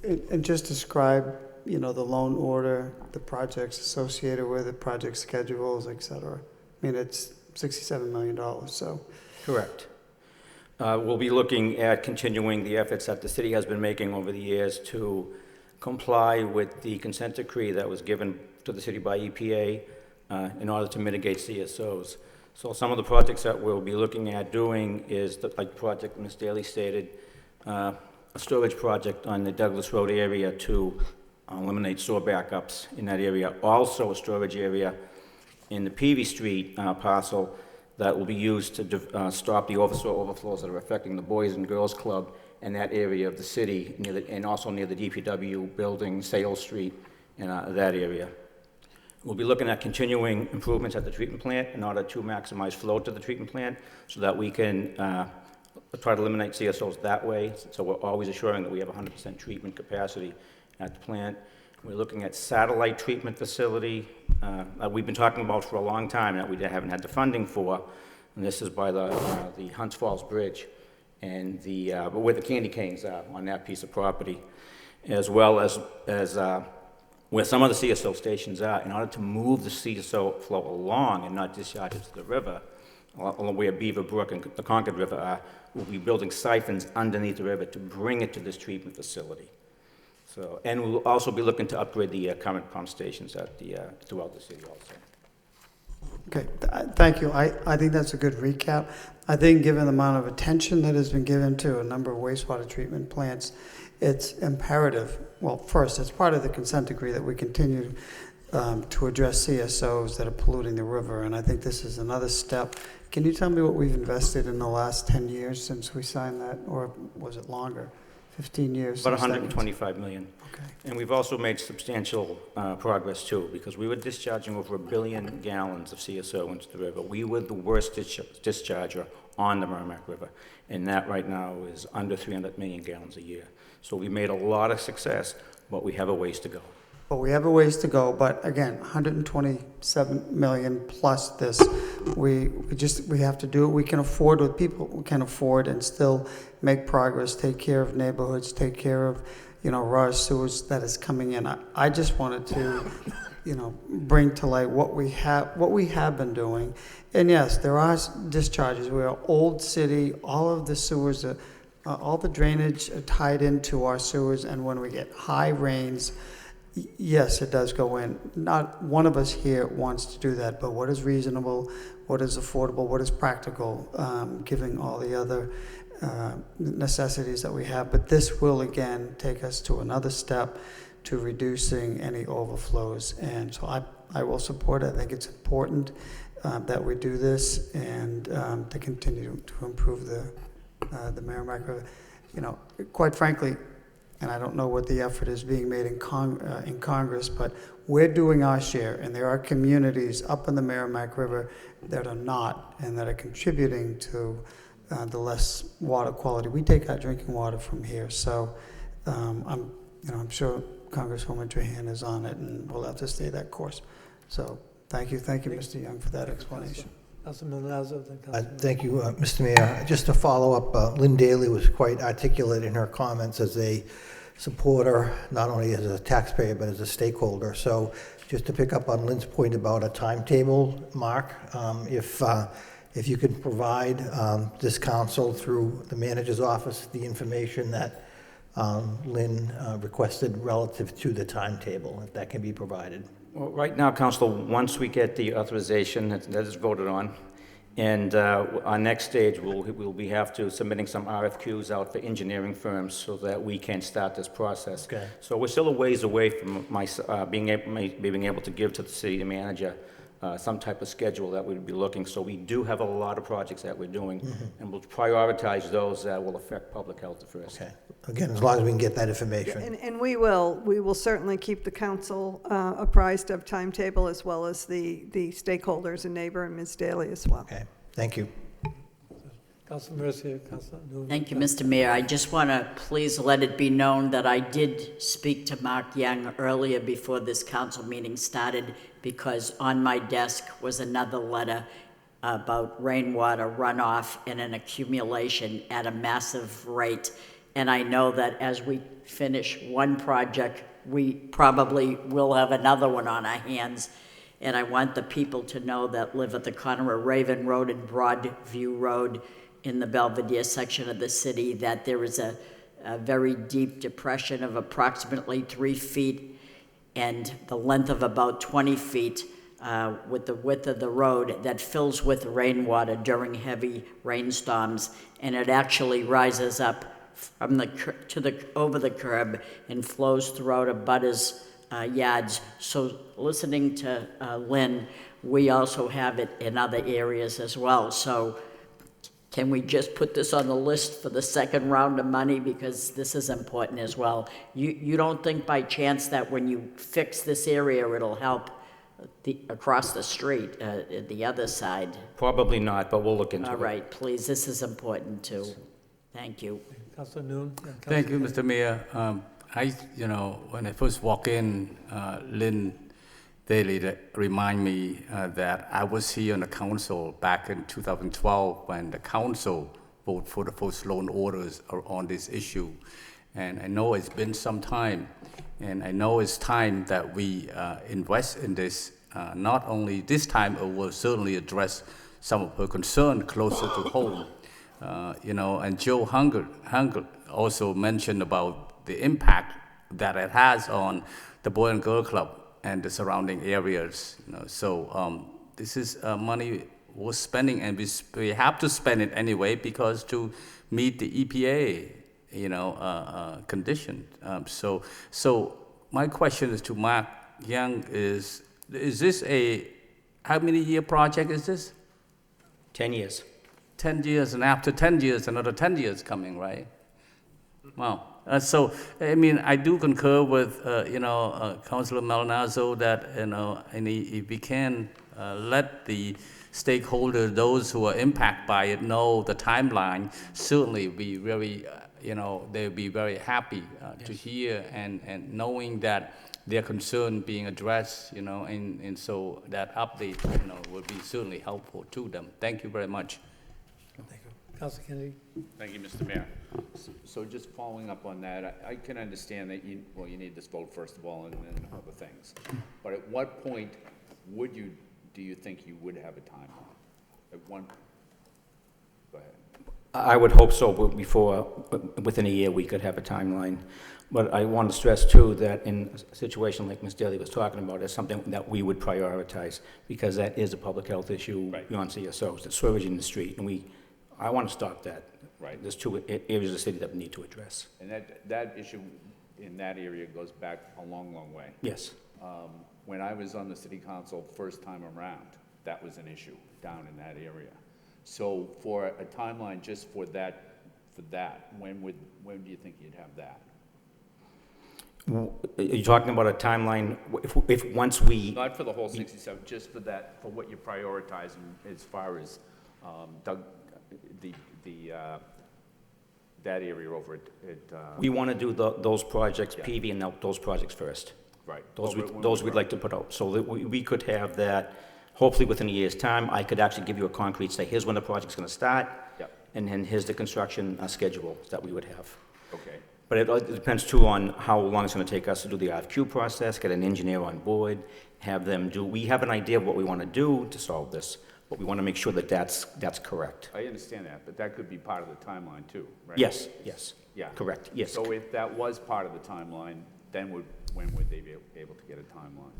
And just describe, the loan order, the projects associated with it, project schedules, et cetera. I mean, it's $67 million, so. Correct. We'll be looking at continuing the efforts that the city has been making over the years to comply with the consent decree that was given to the city by EPA in order to mitigate CSOs. So some of the projects that we'll be looking at doing is, like the project Ms. Daly stated, a storage project on the Douglas Road area to eliminate sewer backups in that area. Also a storage area in the Peavy Street parcel that will be used to stop the overflows that are affecting the Boys and Girls Club in that area of the city, and also near the DPW building, Sales Street, and that area. We'll be looking at continuing improvements at the treatment plant in order to maximize flow to the treatment plant so that we can try to eliminate CSOs that way. So we're always assuring that we have 100% treatment capacity at the plant. We're looking at satellite treatment facility. We've been talking about for a long time that we haven't had the funding for, and this is by the Hunts Falls Bridge and where the candy canes are on that piece of property, as well as where some of the CSO stations are. In order to move the CSO flow along and not discharge it to the river, where Beaver Brook and the Concord River are, we'll be building siphons underneath the river to bring it to this treatment facility. So, and we'll also be looking to upgrade the current pump stations throughout the city also. Okay, thank you. I think that's a good recap. I think given the amount of attention that has been given to a number of wastewater treatment plants, it's imperative. Well, first, it's part of the consent decree that we continue to address CSOs that are polluting the river, and I think this is another step. Can you tell me what we've invested in the last 10 years since we signed that, or was it longer? 15 years? About since that was- 125 million. Okay. And we've also made substantial progress too, because we were discharging over 1 billion gallons of CSO into the river. We were the worst discharger on the Merrimack River, and that right now is under 300 million gallons a year. So we made a lot of success, but we have a ways to go. But we have a ways to go, but again, 127 million plus this, we have to do it. We can afford what people can afford and still make progress, take care of neighborhoods, take care of, raw sewage that is coming in. I just wanted to, bring to light what we have been doing. And yes, there are discharges. We're an old city. All of the sewers, all the drainage are tied into our sewers, and when we get high rains, yes, it does go in. Not one of us here wants to do that, but what is reasonable, what is affordable, what is practical, given all the other necessities that we have. But this will, again, take us to another step to reducing any overflows. And so I will support it. I think it's important that we do this and to continue to improve the Merrimack River. Quite frankly, and I don't know what the effort is being made in Congress, but we're doing our share, and there are communities up in the Merrimack River that are not, and that are contributing to the less water quality. We take our drinking water from here, so I'm sure Congresswoman Trahan is on it, and we'll have to stay that course. So thank you, Mr. Young, for that explanation. Councilman Lazo, then Councilman. Thank you, Mr. Mayor. Just to follow up, Lynn Daly was quite articulate in her comments as a supporter, not only as a taxpayer, but as a stakeholder. So just to pick up on Lynn's point about a timetable, Mark, if you could provide this council through the manager's office the information that Lynn requested relative to the timetable, if that can be provided. Well, right now, Council, once we get the authorization that is voted on, and our next stage, we'll be have to submitting some RFQs out for engineering firms so that we can start this process. Okay. So we're still a ways away from being able to give to the city manager some type of schedule that we'd be looking. So we do have a lot of projects that we're doing, and we'll prioritize those that will affect public health first. Okay. Again, as long as we can get that information. And we will certainly keep the council apprised of timetable, as well as the stakeholders and neighbor and Ms. Daly as well. Okay, thank you. Councilman Mercier, Councilman Newman. Thank you, Mr. Mayor. I just want to please let it be known that I did speak to Mark Young earlier before this council meeting started, because on my desk was another letter about rainwater runoff and an accumulation at a massive rate. And I know that as we finish one project, we probably will have another one on our hands. And I want the people to know that live at the corner of Raven Road and Broadview Road in the Belvedere section of the city that there is a very deep depression of approximately 3 feet and the length of about 20 feet with the width of the road that fills with rainwater during heavy rainstorms. And it actually rises up from over the curb and flows throughout a butter's yards. So listening to Lynn, we also have it in other areas as well. So can we just put this on the list for the second round of money, because this is important as well? You don't think by chance that when you fix this area, it'll help across the street, the other side? Probably not, but we'll look into it. All right, please, this is important too. Thank you. Councilman Newman. Thank you, Mr. Mayor. When I first walk in, Lynn Daly remind me that I was here on the council back in 2012 when the council voted for the first loan orders on this issue. And I know it's been some time, and I know it's time that we invest in this. Not only this time, it will certainly address some of her concern closer to home. And Joe Hunger also mentioned about the impact that it has on the Boy and Girl Club and the surrounding areas. So this is money we're spending, and we have to spend it anyway because to meet the EPA, condition. So my question is to Mark Young is this how many year project is this? 10 years. 10 years, and after 10 years, another 10 years coming, right? Wow. So, I mean, I do concur with, Councilor Malinazzo that, and if we can let the stakeholders, those who are impacted by it, know the timeline, certainly be very, they'll be very happy to hear and knowing that their concern being addressed, and so that update, will be certainly helpful to them. Thank you very much. Thank you. Councilor Kennedy? Thank you, Mr. Mayor. So just following up on that, I can understand that you need this vote first of all and then other things. But at what point do you think you would have a timeline? Go ahead. I would hope so, but within a year, we could have a timeline. But I want to stress, too, that in a situation like Ms. Daly was talking about, is something that we would prioritize, because that is a public health issue beyond CSOs, the sewage in the street, and I want to stop that. Right. There's two areas of the city that we need to address. And that issue in that area goes back a long, long way. Yes. When I was on the city council first time around, that was an issue down in that area. So for a timeline just for that, when do you think you'd have that? Are you talking about a timeline, if once we... Not for the whole 67, just for what you're prioritizing as far as that area over at... We want to do those projects, PV and those projects first. Right. Those we'd like to put out, so that we could have that, hopefully within a year's time. I could actually give you a concrete, say, here's when the project's going to start, and then here's the construction schedule that we would have. Okay. But it depends, too, on how long it's going to take us to do the RFQ process, get an engineer on board, have them do... We have an idea of what we want to do to solve this, but we want to make sure that that's correct. I understand that, but that could be part of the timeline, too, right? Yes. Yeah. Correct, yes. So if that was part of the timeline, then when would they be able to get a timeline?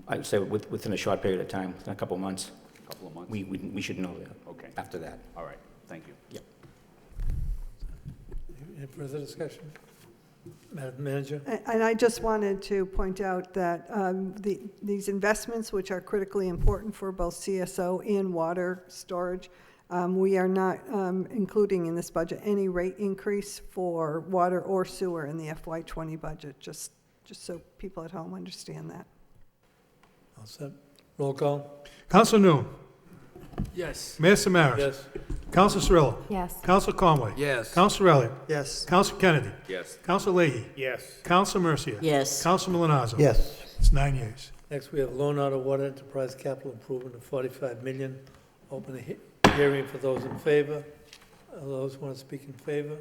I'd say within a short period of time, within a couple of months. A couple of months? We should know that. Okay. After that. All right, thank you. Yep. Any further discussion? Madam Manager? And I just wanted to point out that these investments, which are critically important for both CSO and water storage, we are not including in this budget any rate increase for water or sewer in the FY20 budget, just so people at home understand that. All set. Roll call? Council Noon. Yes. Mayor Samaras. Yes. Council Cirillo. Yes. Council Conway. Yes. Council Elliott. Yes. Council Kennedy. Yes. Council Leahy. Yes. Council Mercia. Yes. Council Milonazo. Yes. It's 9 yeas. Next, we have loan out of water enterprise capital improvement of $45 million. Open the hearing for those in favor. Those who want to speak in favor?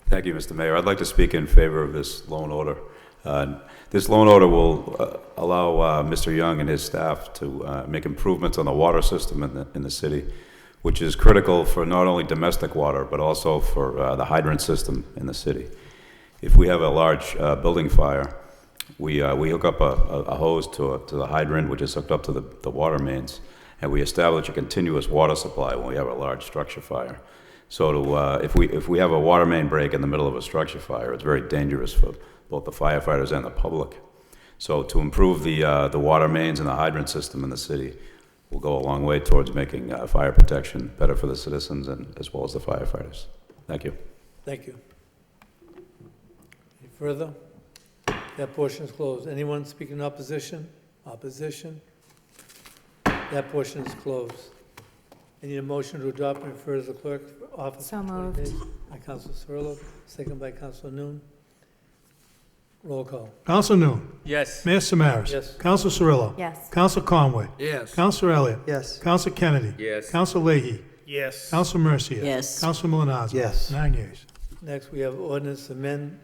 Thank you, Mr. Mayor. I'd like to speak in favor of this loan order. This loan order will allow Mr. Young and his staff to make improvements on the water system in the city, which is critical for not only domestic water, but also for the hydrant system in the city. If we have a large building fire, we hook up a hose to the hydrant, which is hooked up to the water mains, and we establish a continuous water supply when we have a large structure fire. So if we have a water main break in the middle of a structure fire, it's very dangerous for both the firefighters and the public. So to improve the water mains and the hydrant system in the city will go a long way towards making fire protection better for the citizens and as well as the firefighters. Thank you. Thank you. Any further? That portion is closed. Anyone speaking in opposition? Opposition? That portion is closed. I need a motion to adopt and refer to the clerk's office. So for 20 moved. days. By Councilor Cirillo, second by Councilor Noon. Roll call. Council Noon. Yes. Mayor Samaras. Yes. Council Cirillo. Yes. Council Conway. Yes. Council Elliott. Yes. Council Kennedy. Yes. Council Leahy. Yes. Council Mercia. Yes. Council Milonazo. Yes. 9 yeas. Next, we have ordinance amend,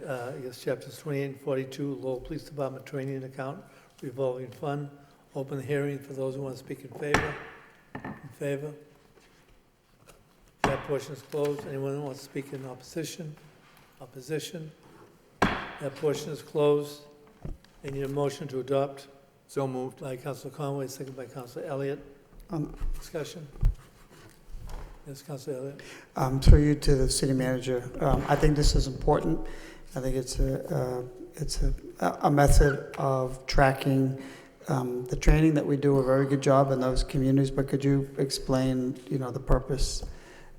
chapters 28 and 42, Lowell Police Department training account revolving fund. Open the hearing for those who want to speak in favor. In favor? That portion is closed. Anyone who wants to speak in opposition? Opposition? That portion is closed. I need a motion to adopt So moved. by Councilor Conway, second by Councilor Elliott. Discussion? Yes, Councilor Elliott. Through you to the city manager, I think this is important. I think it's a method of tracking the training that we do a very good job in those communities, but could you explain, the purpose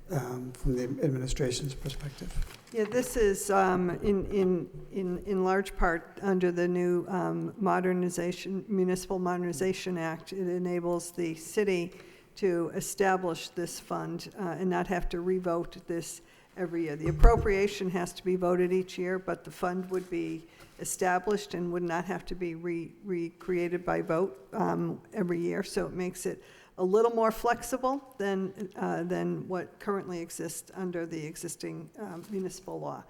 from the administration's perspective? Yeah, this is in large part under the new Municipal Modernization Act. It enables the city to establish this fund and not have to revote this every year. The appropriation has to be voted each year, but the fund would be established and would not have to be recreated by vote every year. So it makes it a little more flexible than what currently exists under the existing municipal law.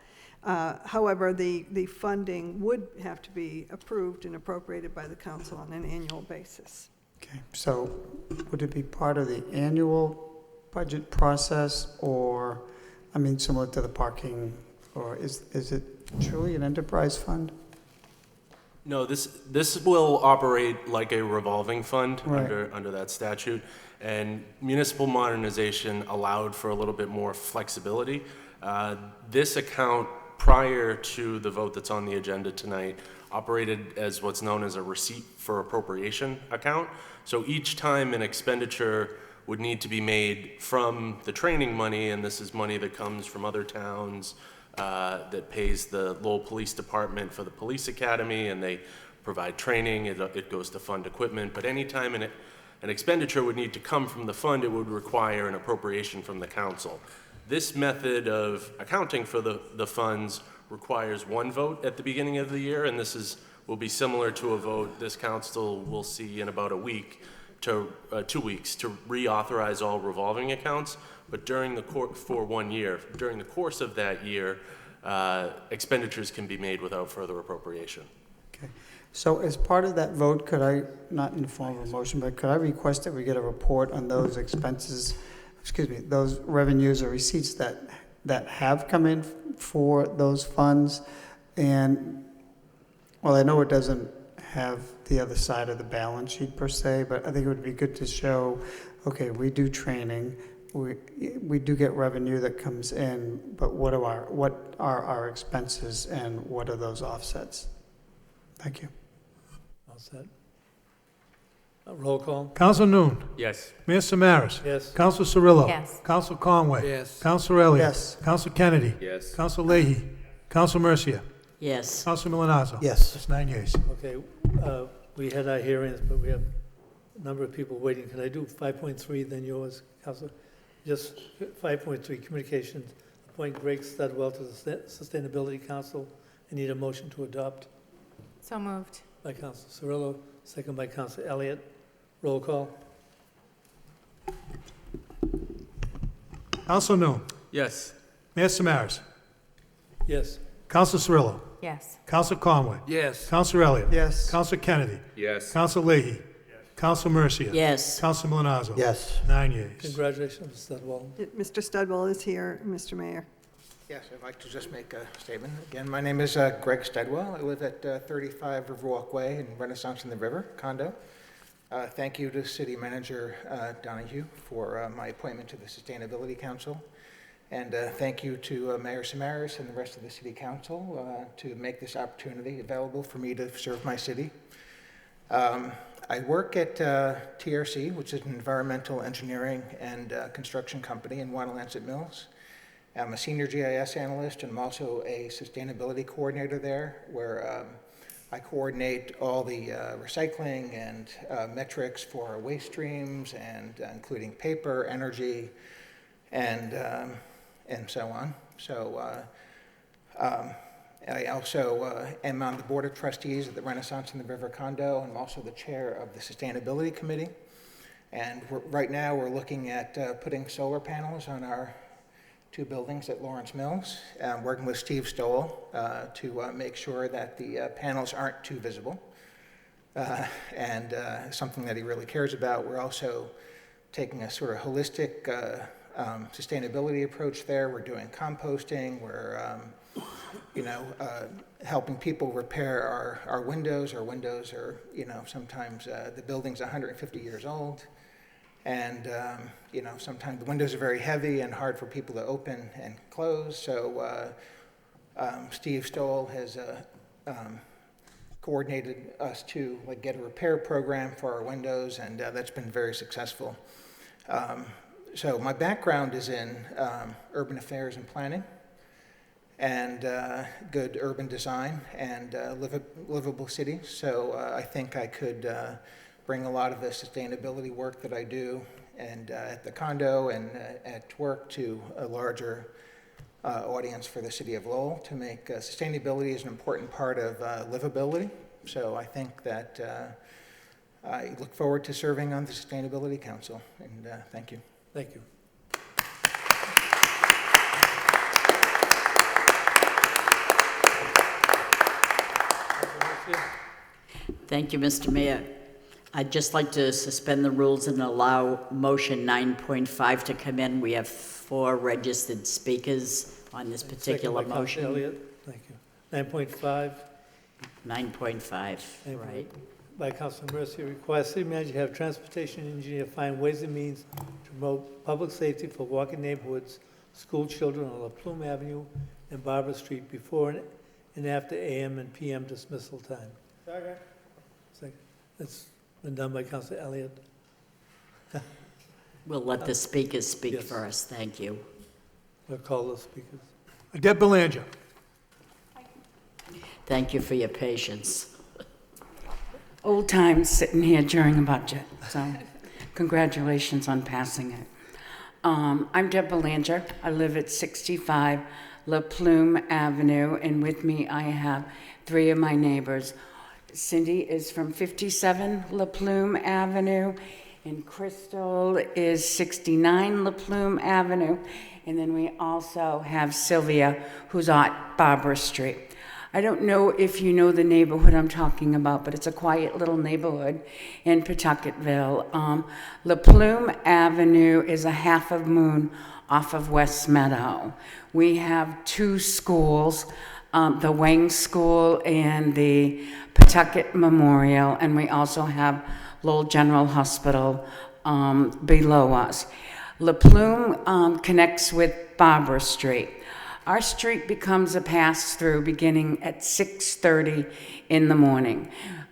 However, the funding would have to be approved and appropriated by the council on an annual basis. Okay, so would it be part of the annual budget process, or, similar to the parking, or is it truly an enterprise fund? No, this will operate like a revolving fund Right. under that statute, and municipal modernization allowed for a little bit more flexibility. This account, prior to the vote that's on the agenda tonight, operated as what's known as a receipt for appropriation account. So each time an expenditure would need to be made from the training money, and this is money that comes from other towns, that pays the Lowell Police Department for the police academy, and they provide training. It goes to fund equipment. But anytime an expenditure would need to come from the fund, it would require an appropriation from the council. This method of accounting for the funds requires one vote at the beginning of the year, and will be similar to a vote this council will see in about a week to 2 weeks to reauthorize all revolving accounts. But during for 1 year, during the course of that year, expenditures can be made without further appropriation. Okay. So as part of that vote, could I, not in the form of a motion, but could I request that we get a report on those expenses, those revenues or receipts that have come in for those funds? And, well, I know it doesn't have the other side of the balance sheet per se, but I think it would be good to show, okay, we do training, we do get revenue that comes in, but what are our expenses and what are those offsets? Thank you. All set. Roll call. Counsel Noon. Yes. Mayor Samaras. Yes. Counsel Cirillo. Yes. Counsel Conway. Yes. Counsel Elliott. Yes. Counsel Kennedy. Yes. Counsel Leahy. Counsel Mercia. Yes. Counsel Milonazo. Yes. That's 9 yeas. Okay, we had our hearings, but we have a number of people waiting. Can I do 5.3, then yours, Council? Just 5.3, communications. Appoint Greg Studwell to the Sustainability Council. I need a motion to adopt So moved. by Council Cirillo, second by Council Elliott. Roll call. Counsel Noon. Yes. Mayor Samaras. Yes. Counsel Cirillo. Yes. Counsel Conway. Yes. Counsel Elliott. Yes. Counsel Kennedy. Yes. Counsel Leahy. Counsel Mercia. Yes. Counsel Milonazo. Yes. 9 yeas. Congratulations, Mr. Studwell. Mr. Studwell is here, Mr. Mayor. Yes, I'd like to just make a statement. Again, my name is Greg Stedwell. I live at 35 Riverwalk Way in Renaissance in the River condo. Thank you to City Manager Donahue for my appointment to the Sustainability Council. And thank you to Mayor Samaras and the rest of the City Council to make this opportunity available for me to serve my city. I work at TRC, which is an environmental engineering and construction company in Wanalancet Mills. I'm a senior GIS analyst, and I'm also a sustainability coordinator there, where I coordinate all the recycling and metrics for our waste streams, and including paper, energy, and so on. So I also am on the Board of Trustees at the Renaissance in the River condo, and I'm also the chair of the Sustainability Committee. And right now we're looking at putting solar panels on our 2 buildings at Lawrence Mills, working with Steve Stoll to make sure that the panels aren't too visible, and something that he really cares about. We're also taking a sort of holistic sustainability approach there. We're doing composting. We're helping people repair our windows. Our windows are, sometimes the building's 150 years old. And, sometimes the windows are very heavy and hard for people to open and close. So Steve Stoll has coordinated us to like get a repair program for our windows, and that's been very successful. So my background is in urban affairs and planning, and good urban design and livable cities. So I think I could bring a lot of the sustainability work that I do and at the condo and at work to a larger audience for the city of Lowell to make sustainability is an important part of livability. So I think that I look forward to serving on the Sustainability Council, and thank you. Thank you. Thank you, Mr. Mayor. I'd just like to suspend the rules and allow motion 9.5 to come in. We have 4 registered speakers on this particular Second by Councilor motion. Elliott. Thank you. 9.5. 9.5, right. By Councilor Mercia, requires city manager to have transportation engineer find ways and means to promote public safety for walking neighborhoods, school children on La Plume Avenue and Barbara Street before and after AM and PM dismissal time. Second. That's been done by Councilor Elliott. We'll let the speakers speak Yes. first. Thank you. We'll call those speakers. Deb Belanger. Thank you for your patience. Old times sitting here during a budget, so congratulations on passing it. I'm Deb Belanger. I live at 65 La Plume Avenue, and with me I have 3 of my neighbors. Cindy is from 57 La Plume Avenue, and Crystal is 69 La Plume Avenue, and then we also have Sylvia, who's at Barbara Street. I don't know if you know the neighborhood I'm talking about, but it's a quiet little neighborhood in Pawtucketville. La Plume Avenue is a half of moon off of West Meadow. We have 2 schools, the Wang School and the Pawtucket Memorial, and we also have Lowell General Hospital below us. La Plume connects with Barbara Street. Our street becomes a pass-through beginning at 6:30 in the morning.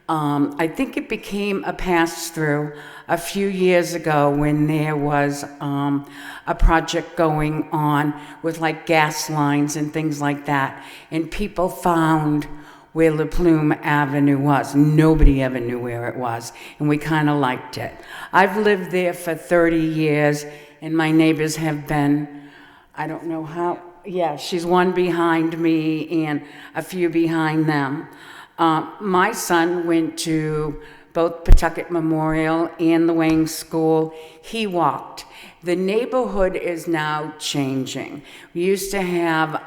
I think it became a pass-through a few years ago when there was a project going on with like gas lines and things like that, and people found where La Plume Avenue was. Nobody ever knew where it was, and we kind of liked it. I've lived there for 30 years, and my neighbors have been, I don't know how, yeah, she's one behind me and a few behind them. My son went to both Pawtucket Memorial and the Wang School. He walked. The neighborhood is now changing. We used to have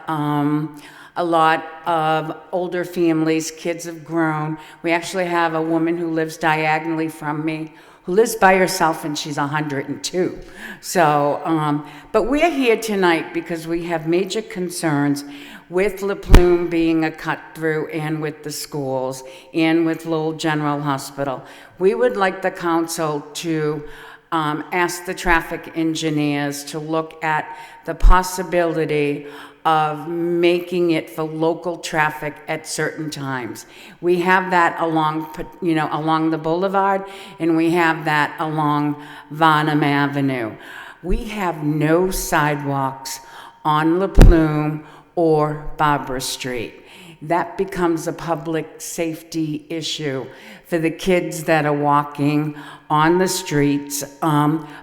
a lot of older families, kids have grown. We actually have a woman who lives diagonally from me, who lives by herself, and she's 102. So, but we're here tonight because we have major concerns with La Plume being a cut-through, and with the schools, and with Lowell General Hospital. We would like the council to ask the traffic engineers to look at the possibility of making it for local traffic at certain times. We have that along, along the boulevard, and we have that along Varnum Avenue. We have no sidewalks on La Plume or Barbara Street. That becomes a public safety issue for the kids that are walking on the streets,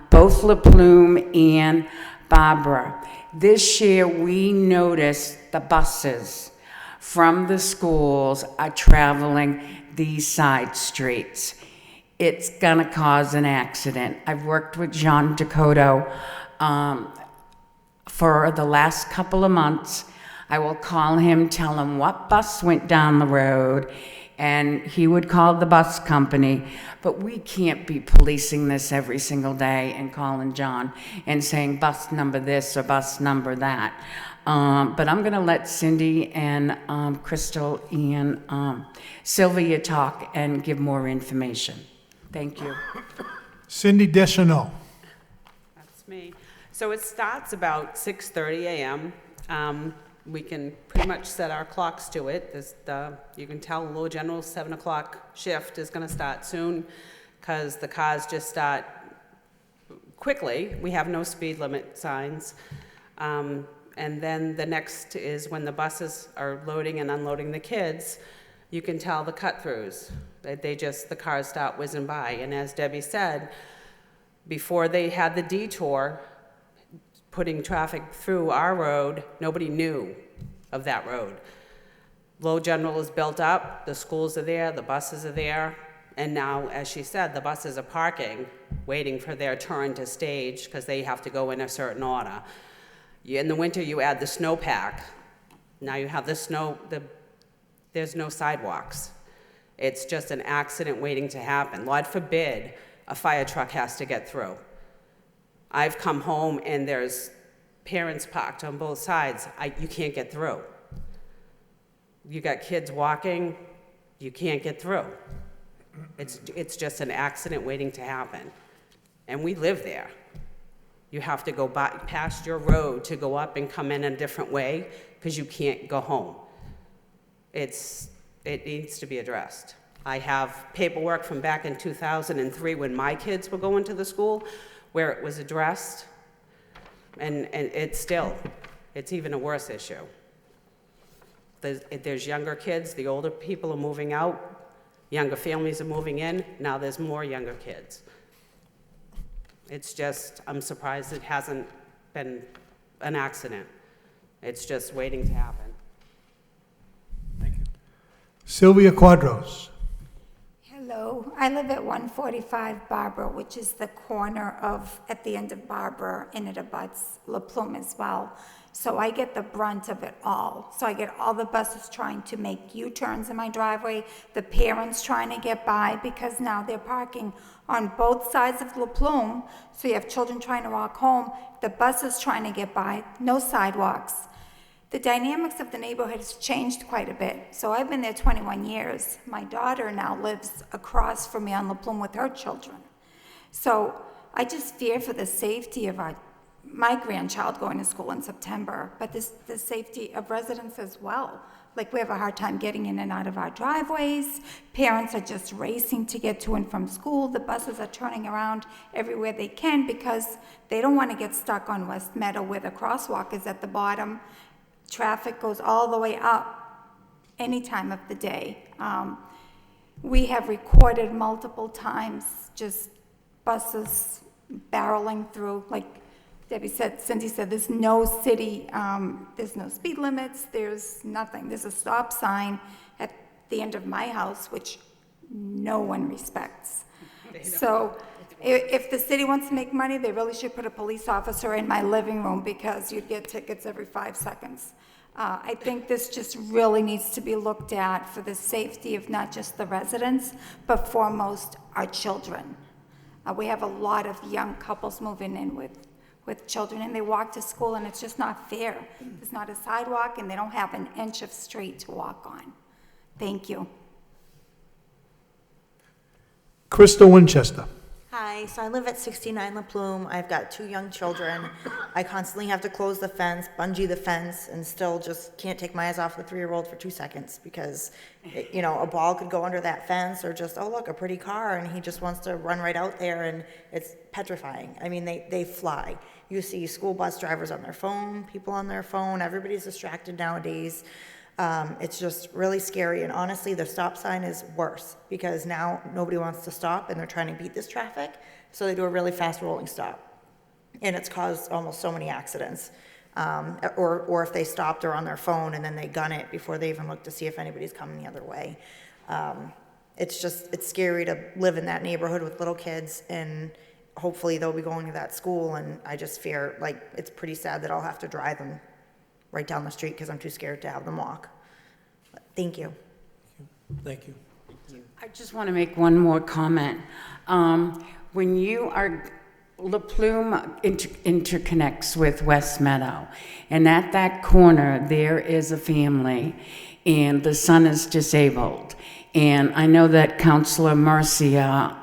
both La Plume and Barbara. This year, we noticed the buses from the schools are traveling these side streets. It's gonna cause an accident. I've worked with John Dakota for the last couple of months. I will call him, tell him what bus went down the road, and he would call the bus company. But we can't be policing this every single day and calling John and saying bus number this or bus number that. But I'm gonna let Cindy and Crystal and Sylvia talk and give more information. Thank you. Cindy Deschanel. That's me. So it starts about 6:30 a.m. We can pretty much set our clocks to it. You can tell Lowell General's 7 o'clock shift is gonna start soon, because the cars just start quickly. We have no speed limit signs. And then the next is when the buses are loading and unloading the kids, you can tell the cut-throughs. The cars start whizzing by. And as Debbie said, before they had the detour, putting traffic through our road, nobody knew of that road. Lowell General is built up, the schools are there, the buses are there, and now, as she said, the buses are parking, waiting for their turn to stage, because they have to go in a certain order. In the winter, you add the snowpack. Now you have the snow, there's no sidewalks. It's just an accident waiting to happen. Lord forbid, a fire truck has to get through. I've come home and there's parents parked on both sides. You can't get through. You got kids walking, you can't get through. It's just an accident waiting to happen. And we live there. You have to go past your road to go up and come in a different way because you can't go home. It needs to be addressed. I have paperwork from back in 2003 when my kids were going to the school where it was addressed, and it's even a worse issue. There's younger kids, the older people are moving out, younger families are moving in, now there's more younger kids. It's just, I'm surprised it hasn't been an accident. It's just waiting to happen. Thank you. Sylvia Quadros. Hello, I live at 145 Barbara, which is the corner at the end of Barbara, and it abuts La Plume as well. So I get the brunt of it all. So I get all the buses trying to make U-turns in my driveway, the parents trying to get by, because now they're parking on both sides of La Plume. So you have children trying to walk home, the buses trying to get by, no sidewalks. The dynamics of the neighborhood has changed quite a bit. So I've been there 21 years. My daughter now lives across from me on La Plume with her children. So I just fear for the safety of my grandchild going to school in September, but the safety of residents as well. Like, we have a hard time getting in and out of our driveways. Parents are just racing to get to and from school. The buses are turning around everywhere they can because they don't want to get stuck on West Meadow where the crosswalk is at the bottom. Traffic goes all the way up any time of the day. We have recorded multiple times just buses barreling through, like Debbie said, Cindy said, there's no city, there's no speed limits, there's nothing. There's a stop sign at the end of my house, which no one respects. So if the city wants to make money, they really should put a police officer in my living room, because you'd get tickets every 5 seconds. I think this just really needs to be looked at for the safety of not just the residents, but foremost our children. We have a lot of young couples moving in with children, and they walk to school, and it's just not fair. There's not a sidewalk, and they don't have an inch of street to walk on. Thank you. Crystal Winchester. Hi, so I live at 69 La Plume. I've got 2 young children. I constantly have to close the fence, bungee the fence, and still just can't take my eyes off the 3-year-old for 2 seconds because, a ball could go under that fence, or just, oh, look, a pretty car, and he just wants to run right out there, and it's petrifying. I mean, they fly. You see school bus drivers on their phone, people on their phone. Everybody's distracted nowadays. It's just really scary, and honestly, the stop sign is worse because now nobody wants to stop, and they're trying to beat this traffic, so they do a really fast rolling stop, and it's caused almost so many accidents. Or if they stopped, they're on their phone, and then they gun it before they even look to see if anybody's coming the other way. It's scary to live in that neighborhood with little kids, and hopefully they'll be going to that school, and I just fear, it's pretty sad that I'll have to drive them right down the street because I'm too scared to have them walk. But thank you. Thank you. I just want to make one more comment. When you are, La Plume interconnects with West Meadow, and at that corner there is a family, and the son is disabled. And I know that Councilor Marcia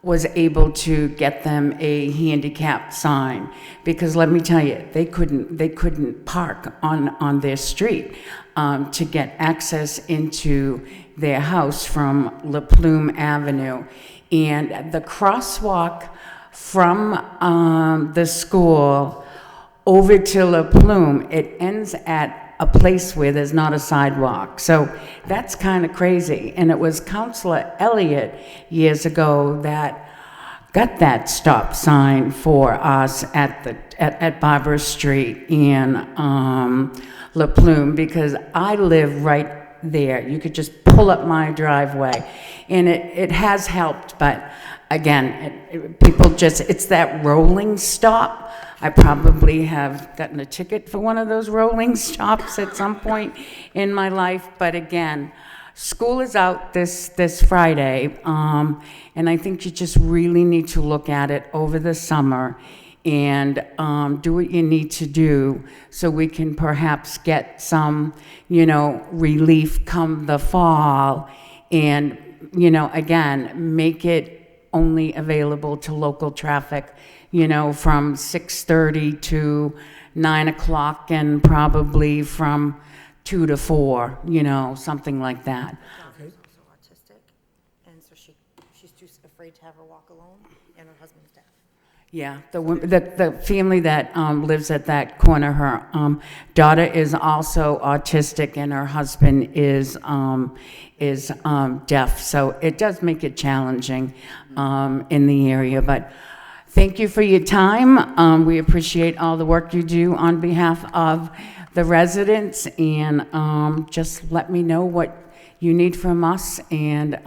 was able to get them a handicap sign, because let me tell you, they couldn't park on their street to get access into their house from La Plume Avenue. And the crosswalk from the school over to La Plume, it ends at a place where there's not a sidewalk. So that's kind of crazy. And it was Councilor Elliott years ago that got that stop sign for us at Barbara Street in La Plume, because I live right there. You could just pull up my driveway, and it has helped. But again, people just, it's that rolling stop. I probably have gotten a ticket for one of those rolling stops at some point in my life. But again, school is out this Friday, and I think you just really need to look at it over the summer and do what you need to do so we can perhaps get some, relief come the fall, and, again, make it only available to local traffic, from 6:30 to 9 o'clock, and probably from 2 to 4, something like that. My daughter's also autistic, and so she's too afraid to have her walk alone, and her husband's deaf. Yeah, the family that lives at that corner, her daughter is also autistic, and her husband is deaf. So it does make it challenging in the area. But thank you for your time. We appreciate all the work you do on behalf of the residents, and just let me know what you need from us, and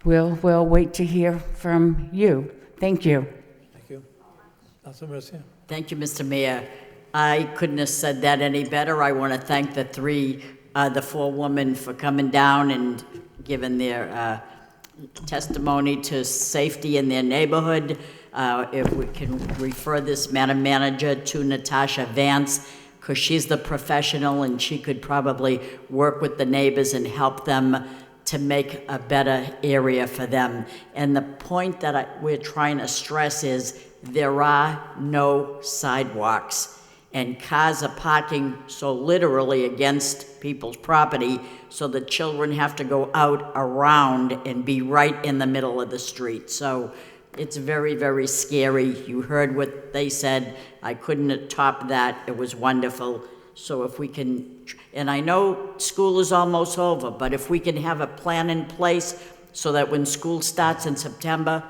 we'll wait to hear from you. Thank you. Thank you. Councilor Mercia. Thank you, Mr. Mayor. I couldn't have said that any better. I want to thank the four women for coming down and giving their testimony to safety in their neighborhood. If we can refer this, Madam Manager, to Natasha Vance, because she's the professional and she could probably work with the neighbors and help them to make a better area for them. And the point that we're trying to stress is there are no sidewalks, and cars are parking so literally against people's property, so the children have to go out around and be right in the middle of the street. So it's very, very scary. You heard what they said. I couldn't have topped that. It was wonderful. So if we can, and I know school is almost over, but if we can have a plan in place so that when school starts in September,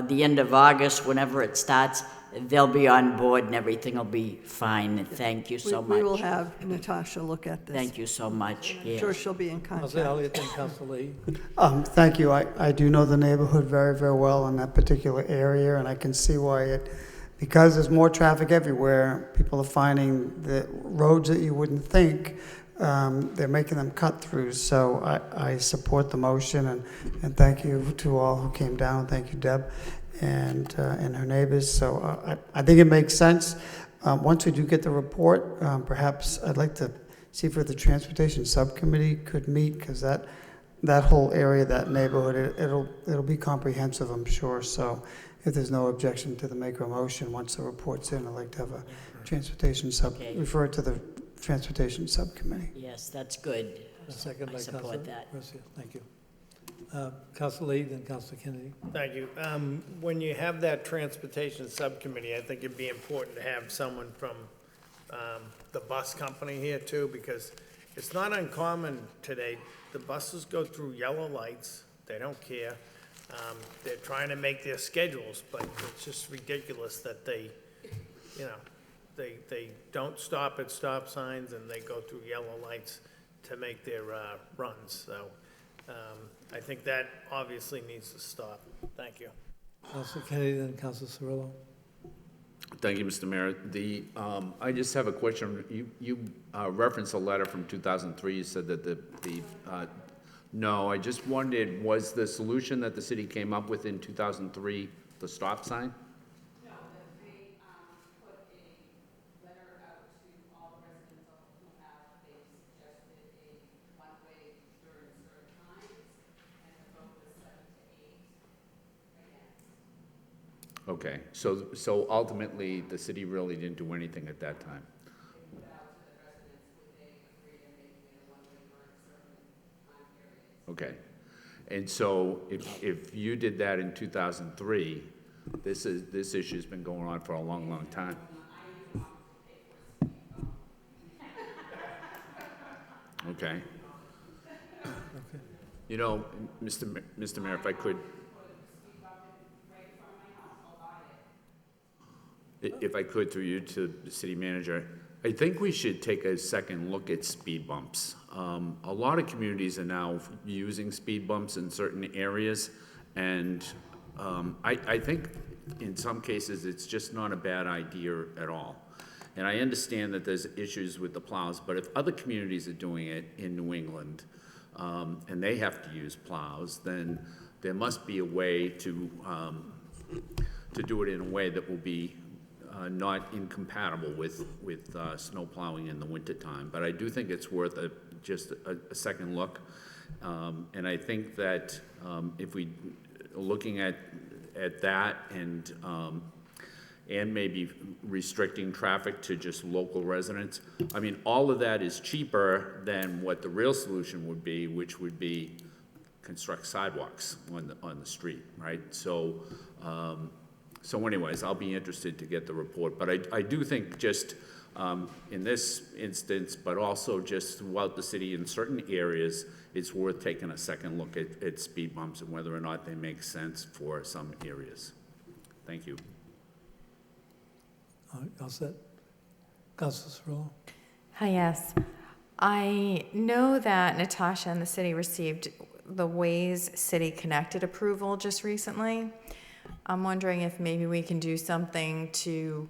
the end of August, whenever it starts, they'll be on board and everything will be fine. Thank you so much. We will have Natasha look at this. Thank you so much. I'm sure she'll be in contact. Councilor Elliott and Councilor Lee. Thank you. I do know the neighborhood very, very well in that particular area, and I can see why because there's more traffic everywhere, people are finding the roads that you wouldn't think, they're making them cut-throughs. So I support the motion, and thank you to all who came down. Thank you, Deb, and her neighbors. So I think it makes sense. Once we do get the report, perhaps I'd like to see if the Transportation Subcommittee could meet, because that whole area, that neighborhood, it'll be comprehensive, I'm sure. So if there's no objection to the maker motion, once the report's in, I'd like to have a Transportation refer it to the Transportation Subcommittee. Yes, that's good. Second by I support Councilor that. Mercia. Thank you. Councilor Lee, then Councilor Kennedy. Thank you. When you have that transportation subcommittee, I think it'd be important to have someone from the bus company here too, because it's not uncommon today. The buses go through yellow lights. They don't care. They're trying to make their schedules, but it's just ridiculous that they don't stop at stop signs, and they go through yellow lights to make their runs. So I think that obviously needs to stop. Thank you. Councilor Kennedy, then Councilor Cirillo. Thank you, Mr. Mayor. I just have a question. You referenced a letter from 2003. You said that no, I just wondered, was the solution that the city came up with in 2003 the stop sign? No, they put a letter out to all residents who they suggested a one-way during certain times, and the vote was 7 to 8 against Okay, so ultimately, the city really didn't do anything at that time? Okay, and so if you did that in 2003, this issue's been going on for a long, long time. Okay. You know, Mr. Mayor, if I could, through you to the city manager, I think we should take a second look at speed bumps. A lot of communities are now using speed bumps in certain areas, and I think in some cases it's just not a bad idea at all. And I understand that there's issues with the plows, but if other communities are doing it in New England, and they have to use plows, then there must be a way to do it in a way that will be not incompatible with snow plowing in the wintertime. But I do think it's worth just a second look. And I think that if we, looking at that and maybe restricting traffic to just local residents, I mean, all of that is cheaper than what the real solution would be, which would be construct sidewalks on the street, right? So, so anyways, I'll be interested to get the report, but I do think just in this instance, but also just throughout the city in certain areas, it's worth taking a second look at speed bumps and whether or not they make sense for some areas. Thank you. All right, all set? Councilor Cirillo? Hi, yes. I know that Natasha and the city received the Ways City Connected approval just recently. I'm wondering if maybe we can do something to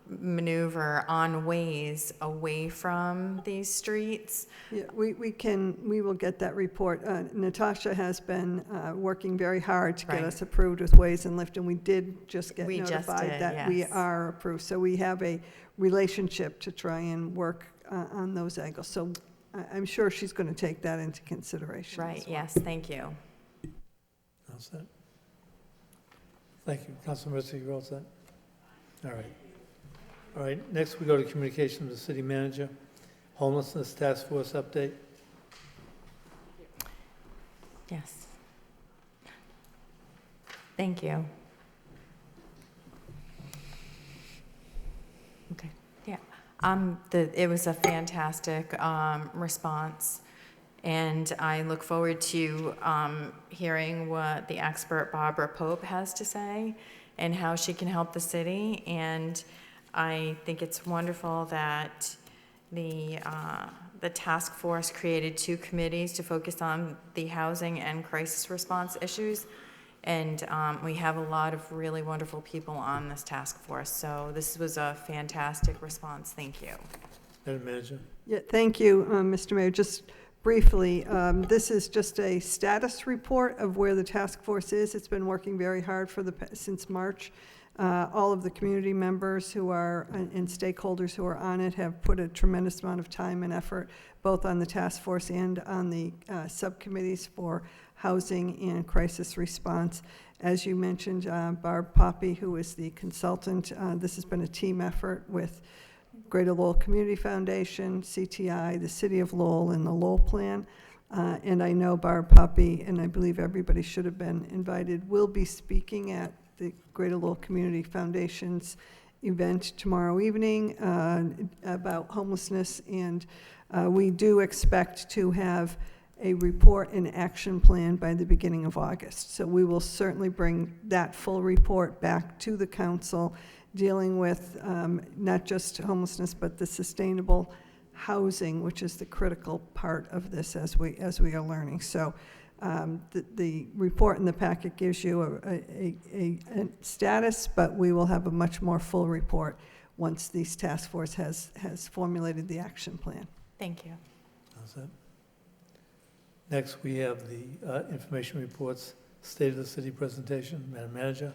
maneuver on Ways away from these streets. Yeah, we will get that report. Natasha has been working very hard to get us approved with Ways and Lift, and we did just get notified that we are approved. So we have a relationship to try and work on those angles. So I'm sure she's going to take that into consideration. Right, yes, thank you. All set? Thank you. Councilor Mercer, you're all set? All right. All right, next we go to communication with the city manager. Homelessness Task Force update. Yes. Thank you. Okay, yeah. It was a fantastic response, and I look forward to hearing what the expert Barbara Pope has to say and how she can help the city. And I think it's wonderful that the task force created 2 committees to focus on the housing and crisis response issues. And we have a lot of really wonderful people on this task force. So this was a fantastic response. Thank you. Madam Manager. Yeah, thank you, Mr. Mayor. Just briefly, this is just a status report of where the task force is. It's been working very hard since March. All of the community members who are and stakeholders who are on it have put a tremendous amount of time and effort, both on the task force and on the subcommittees for housing and crisis response. As you mentioned, Barb Poppy, who is the consultant, this has been a team effort with Greater Lowell Community Foundation, CTI, the City of Lowell, and the Lowell Plan. And I know Barb Poppy, and I believe everybody should have been invited, will be speaking at the Greater Lowell Community Foundation's event tomorrow evening about homelessness, and we do expect to have a report and action plan by the beginning of August. So we will certainly bring that full report back to the council, dealing with not just homelessness, but the sustainable housing, which is the critical part of this as we are learning. So the report in the packet gives you a status, but we will have a much more full report once this task force has formulated the action plan. Thank you. How's that? Next, we have the information reports, State of the City presentation. Madam Manager.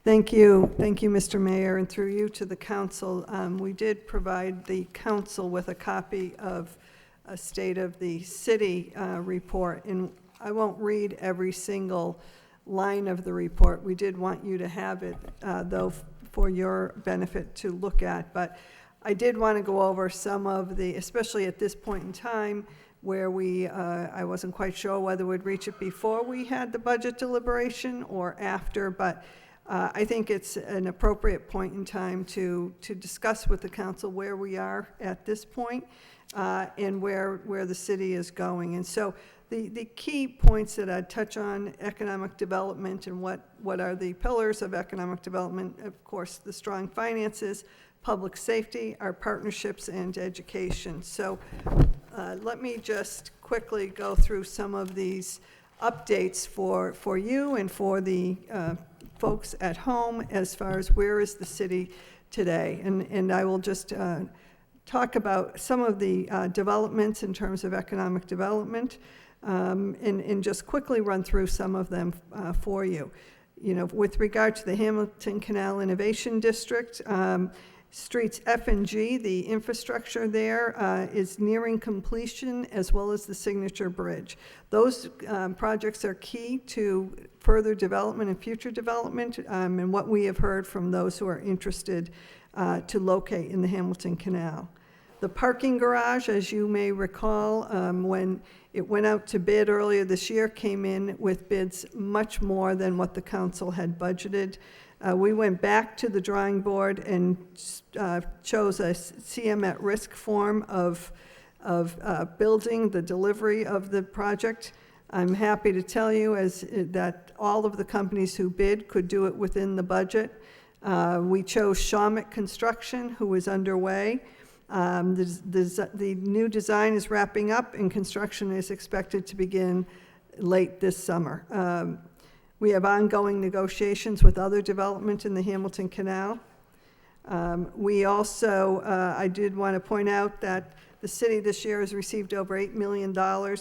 Thank you, Mr. Mayor, and through you to the council. We did provide the council with a copy of a State of the City report, and I won't read every single line of the report. We did want you to have it, though, for your benefit to look at. But I did want to go over some of the, especially at this point in time, where I wasn't quite sure whether we'd reach it before we had the budget deliberation or after, but I think it's an appropriate point in time to discuss with the council where we are at this point, and where the city is going. And so the key points that I'd touch on: economic development and what are the pillars of economic development. Of course, the strong finances, public safety, our partnerships, and education. So let me just quickly go through some of these updates for you and for the folks at home as far as where is the city today. And I will just talk about some of the developments in terms of economic development, and just quickly run through some of them for you. You know, with regard to the Hamilton Canal Innovation District, streets F and G, the infrastructure there is nearing completion, as well as the Signature Bridge. Those projects are key to further development and future development, and what we have heard from those who are interested to locate in the Hamilton Canal. The parking garage, as you may recall, when it went out to bid earlier this year, came in with bids much more than what the council had budgeted. We went back to the drawing board and chose a CM at risk form of building the delivery of the project. I'm happy to tell you that all of the companies who bid could do it within the budget. We chose Shawmut Construction, who is underway. The new design is wrapping up, and construction is expected to begin late this summer. We have ongoing negotiations with other development in the Hamilton Canal. We also, I did want to point out that the city this year has received over $8 million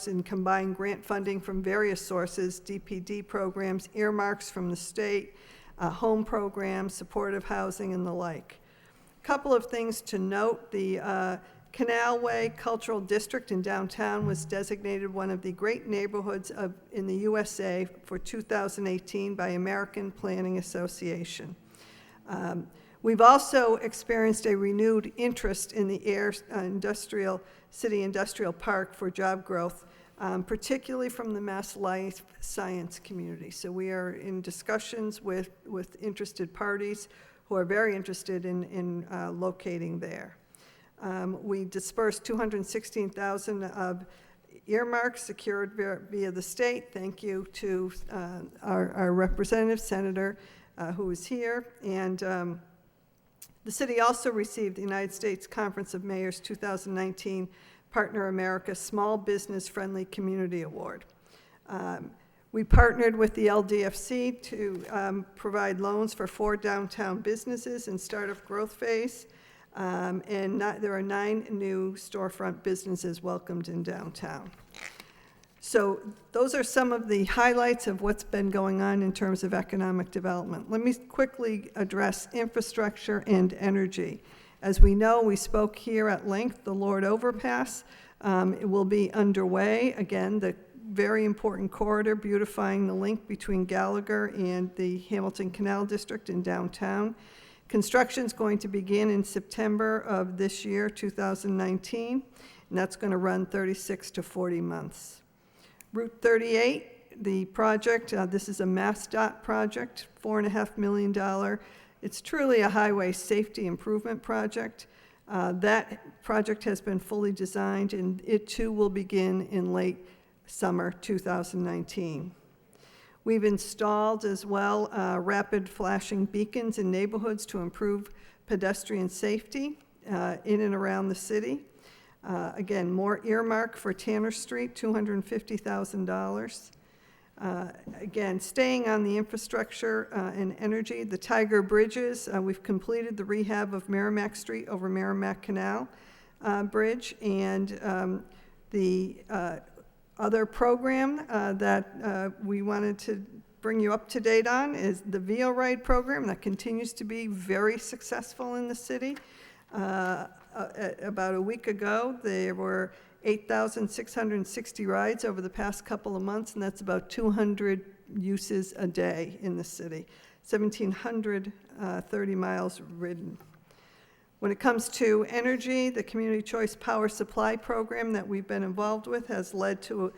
in combined grant funding from various sources: DPD programs, earmarks from the state, home programs, supportive housing, and the like. A couple of things to note: the Canalway Cultural District in downtown was designated one of the great neighborhoods in the USA for 2018 by American Planning Association. We've also experienced a renewed interest in the City Industrial Park for job growth, particularly from the Mass Life Science community. So we are in discussions with interested parties who are very interested in locating there. We dispersed $216,000 of earmarks secured via the state. Thank you to our representative, Senator, who is here. And the city also received the United States Conference of Mayors 2019 Partner America Small Business Friendly Community Award. We partnered with the LDFC to provide loans for 4 downtown businesses in startup growth phase. There are 9 new storefront businesses welcomed in downtown. So those are some of the highlights of what's been going on in terms of economic development. Let me quickly address infrastructure and energy. As we know, we spoke here at length, the Lord Overpass. It will be underway. Again, the very important corridor beautifying the link between Gallagher and the Hamilton Canal District in downtown. Construction is going to begin in September of this year, 2019, and that's going to run 36 to 40 months. Route 38, the project, this is a MassDOT project, $4.5 million. It's truly a highway safety improvement project. That project has been fully designed, and it too will begin in late summer 2019. We've installed as well rapid flashing beacons in neighborhoods to improve pedestrian safety in and around the city. Again, more earmark for Tanner Street, $250,000. Again, staying on the infrastructure and energy, the Tiger Bridges, we've completed the rehab of Merrimack Street over Merrimack Canal Bridge, and the other program that we wanted to bring you up to date on is the VO Ride program that continues to be very successful in the city. About a week ago, there were 8,660 rides over the past couple of months, and that's about 200 uses a day in the city, 1,730 miles ridden. When it comes to energy, the Community Choice Power Supply Program that we've been involved with has led to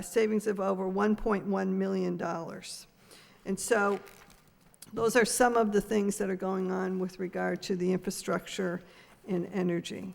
savings of over $1.1 million. And so those are some of the things that are going on with regard to the infrastructure and energy.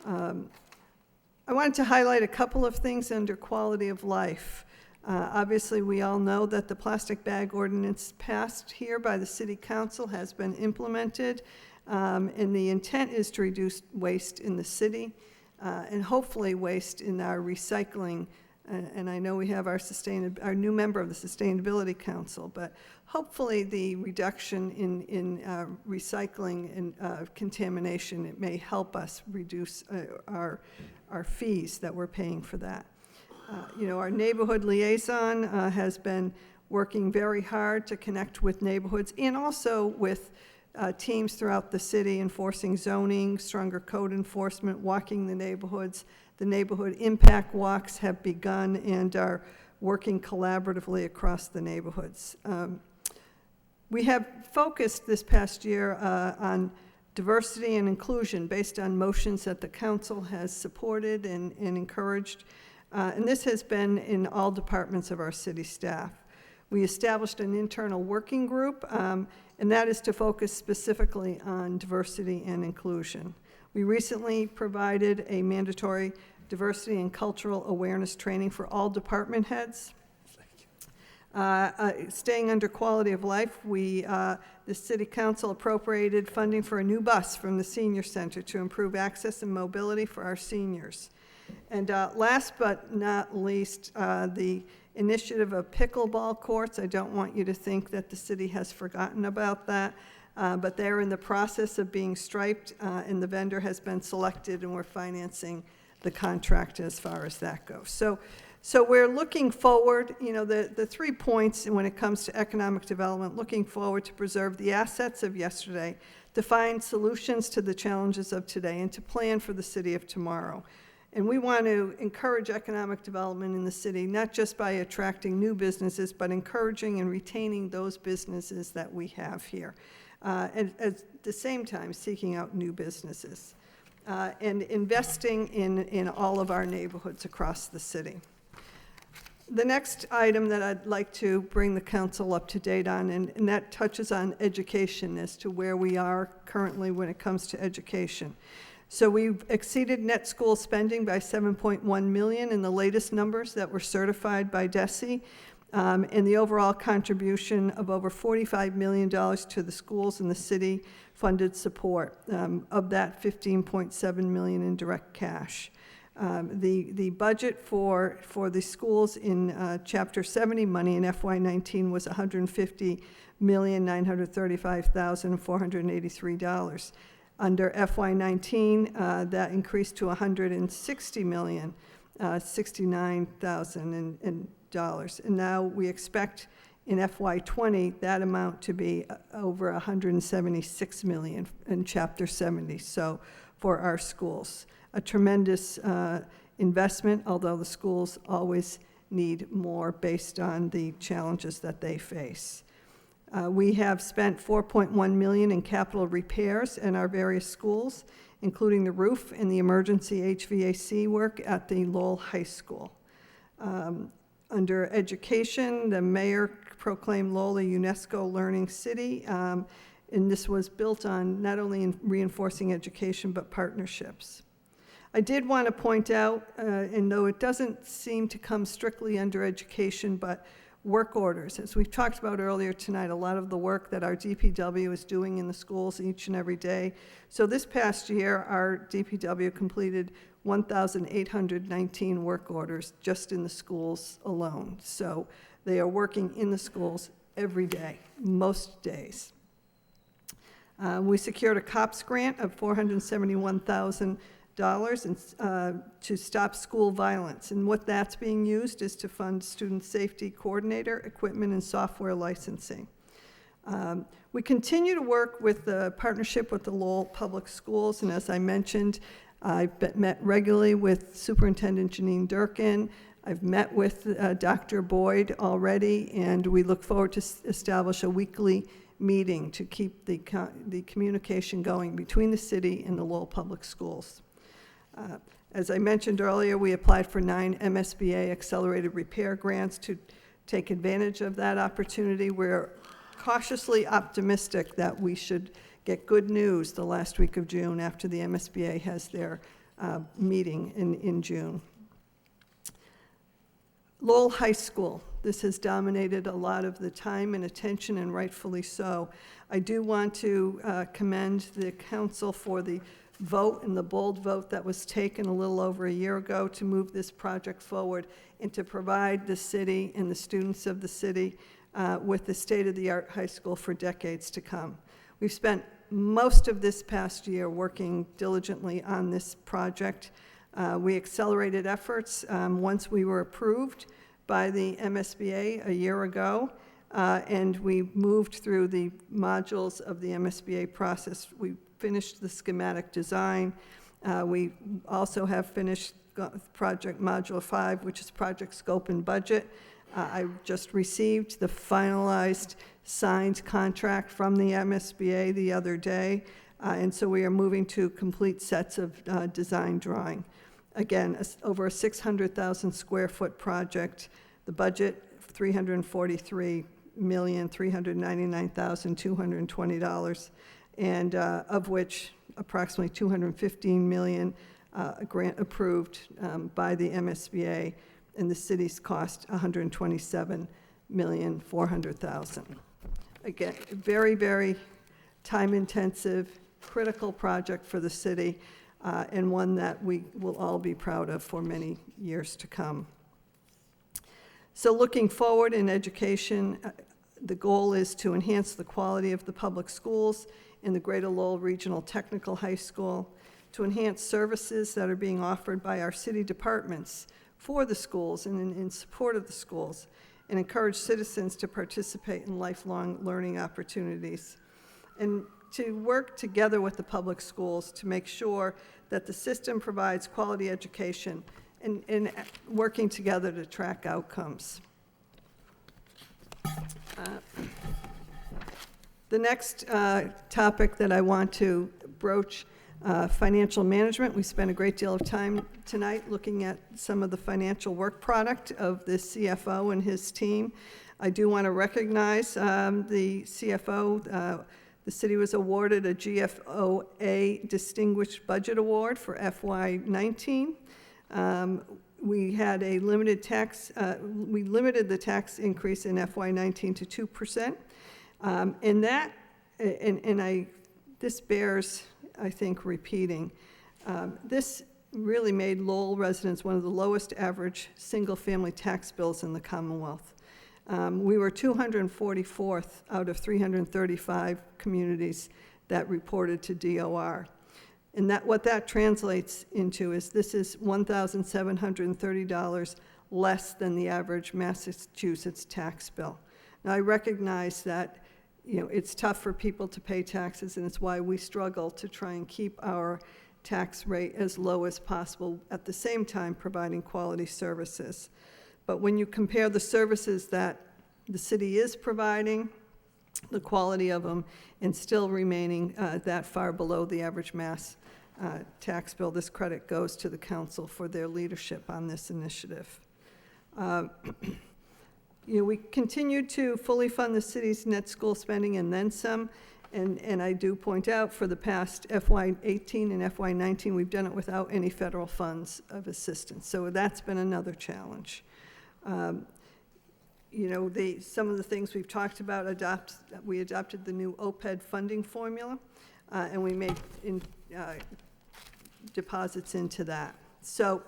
I wanted to highlight a couple of things under quality of life. Obviously, we all know that the plastic bag ordinance passed here by the City Council has been implemented, and the intent is to reduce waste in the city and hopefully waste in our recycling. And I know we have our new member of the Sustainability Council, but hopefully the reduction in recycling and contamination, it may help us reduce our fees that we're paying for that. Our neighborhood liaison has been working very hard to connect with neighborhoods and also with teams throughout the city, enforcing zoning, stronger code enforcement, walking the neighborhoods. The neighborhood impact walks have begun and are working collaboratively across the neighborhoods. We have focused this past year on diversity and inclusion based on motions that the council has supported and encouraged. And this has been in all departments of our city staff. We established an internal working group, and that is to focus specifically on diversity and inclusion. We recently provided a mandatory diversity and cultural awareness training for all department heads. Staying under quality of life, the City Council appropriated funding for a new bus from the Senior Center to improve access and mobility for our seniors. And last but not least, the initiative of pickleball courts. I don't want you to think that the city has forgotten about that, but they're in the process of being striped, and the vendor has been selected, and we're financing the contract as far as that goes. So we're looking forward, the 3 points when it comes to economic development, looking forward to preserve the assets of yesterday, to find solutions to the challenges of today, and to plan for the city of tomorrow. And we want to encourage economic development in the city, not just by attracting new businesses, but encouraging and retaining those businesses that we have here. And at the same time, seeking out new businesses and investing in all of our neighborhoods across the city. The next item that I'd like to bring the council up to date on, and that touches on education as to where we are currently when it comes to education. So we've exceeded net school spending by $7.1 million in the latest numbers that were certified by DESE, and the overall contribution of over $45 million to the schools in the city funded support. Of that, $15.7 million in direct cash. The budget for the schools in Chapter 70 money in FY19 was $150,935,483. Under FY19, that increased to $160 million, $69,000. And now we expect in FY20 that amount to be over $176 million in Chapter 70, so for our schools. A tremendous investment, although the schools always need more based on the challenges that they face. We have spent $4.1 million in capital repairs in our various schools, including the roof and the emergency HVAC work at the Lowell High School. Under education, the mayor proclaimed Lowell a UNESCO Learning City, and this was built on not only in reinforcing education, but partnerships. I did want to point out, and though it doesn't seem to come strictly under education, but work orders. As we've talked about earlier tonight, a lot of the work that our DPW is doing in the schools each and every day. So this past year, our DPW completed 1,819 work orders just in the schools alone. So they are working in the schools every day, most days. We secured a COPS grant of $471,000 to stop school violence. And what that's being used is to fund student safety coordinator, equipment, and software licensing. We continue to work with the partnership with the Lowell Public Schools, and as I mentioned, I've met regularly with Superintendent Janine Durkin. I've met with Dr. Boyd already, and we look forward to establish a weekly meeting to keep the communication going between the city and the Lowell Public Schools. As I mentioned earlier, we applied for 9 MSBA accelerated repair grants to take advantage of that opportunity. We're cautiously optimistic that we should get good news the last week of June after the MSBA has their meeting in June. Lowell High School. This has dominated a lot of the time and attention, and rightfully so. I do want to commend the council for the vote and the bold vote that was taken a little over a year ago to move this project forward and to provide the city and the students of the city with the state-of-the-art high school for decades to come. We've spent most of this past year working diligently on this project. We accelerated efforts once we were approved by the MSBA a year ago, and we moved through the modules of the MSBA process. We finished the schematic design. We also have finished project module 5, which is project scope and budget. I just received the finalized signed contract from the MSBA the other day, and so we are moving to complete sets of design drawing. Again, over a 600,000 square foot project. The budget, $343,399,220, and of which approximately $215 million grant approved by the MSBA, and the city's cost $127,400,000. Again, very, very time-intensive, critical project for the city, and one that we will all be proud of for many years to come. So looking forward in education, the goal is to enhance the quality of the public schools in the Greater Lowell Regional Technical High School, to enhance services that are being offered by our city departments for the schools and in support of the schools, and encourage citizens to participate in lifelong learning opportunities, and to work together with the public schools to make sure that the system provides quality education and working together to track outcomes. The next topic that I want to broach, financial management. We spent a great deal of time tonight looking at some of the financial work product of the CFO and his team. I do want to recognize the CFO. The city was awarded a GFOA Distinguished Budget Award for FY19. We had a limited tax, we limited the tax increase in FY19 to 2%. And that, this bears, I think, repeating. This really made Lowell residents one of the lowest average single-family tax bills in the Commonwealth. We were 244th out of 335 communities that reported to DOR. And what that translates into is this is $1,730 less than the average Massachusetts tax bill. Now, I recognize that it's tough for people to pay taxes, and it's why we struggle to try and keep our tax rate as low as possible, at the same time providing quality services. But when you compare the services that the city is providing, the quality of them, and still remaining that far below the average Mass tax bill, this credit goes to the council for their leadership on this initiative. We continue to fully fund the city's net school spending and then some, and I do point out for the past FY18 and FY19, we've done it without any federal funds of assistance, so that's been another challenge. Some of the things we've talked about, we adopted the new OPED funding formula, and we made deposits into that. So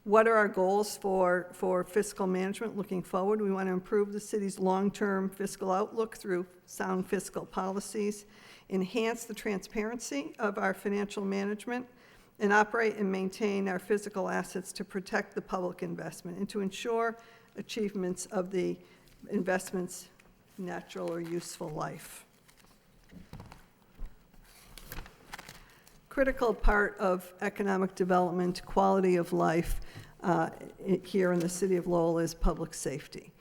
what are our goals for fiscal management looking forward? We want to improve the city's long-term fiscal outlook through sound fiscal policies, enhance the transparency of our financial management, and operate and maintain our physical assets to protect the public investment and to ensure achievements of the investment's natural or useful life. Critical part of economic development, quality of life. here in the city of Lowell is public safety.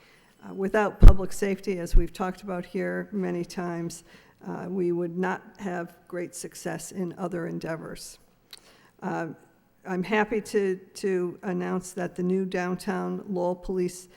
Without public safety, as we've talked about here many times, we would not have great success in other endeavors. I'm happy to announce that the new downtown Lowell Police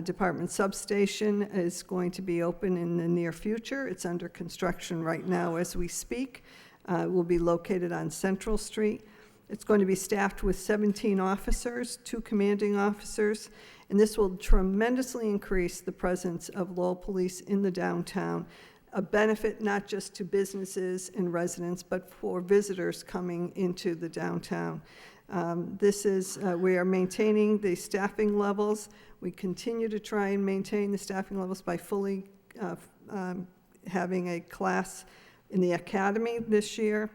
Department substation is going to be open in the near future. It's under construction right now as we speak. It will be located on Central Street. It's going to be staffed with 17 officers, 2 commanding officers, and this will tremendously increase the presence of Lowell Police in the downtown, a benefit not just to businesses and residents, but for visitors coming into the downtown. We are maintaining the staffing levels. We continue to try and maintain the staffing levels by fully having a class in the academy this year.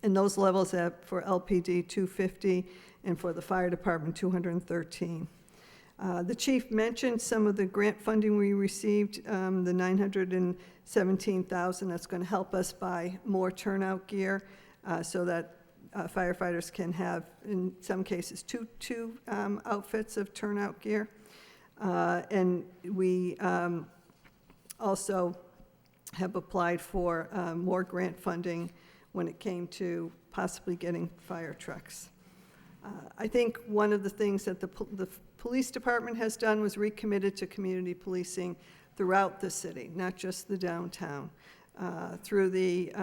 And those levels for LPD 250 and for the fire department 213. The chief mentioned some of the grant funding we received, the $917,000 that's going to help us buy more turnout gear so that firefighters can have, in some cases, two outfits of turnout gear. And we also have applied for more grant funding when it came to possibly getting fire trucks. I think one of the things that the police department has done was recommitted to community policing throughout the city, not just the downtown. Through the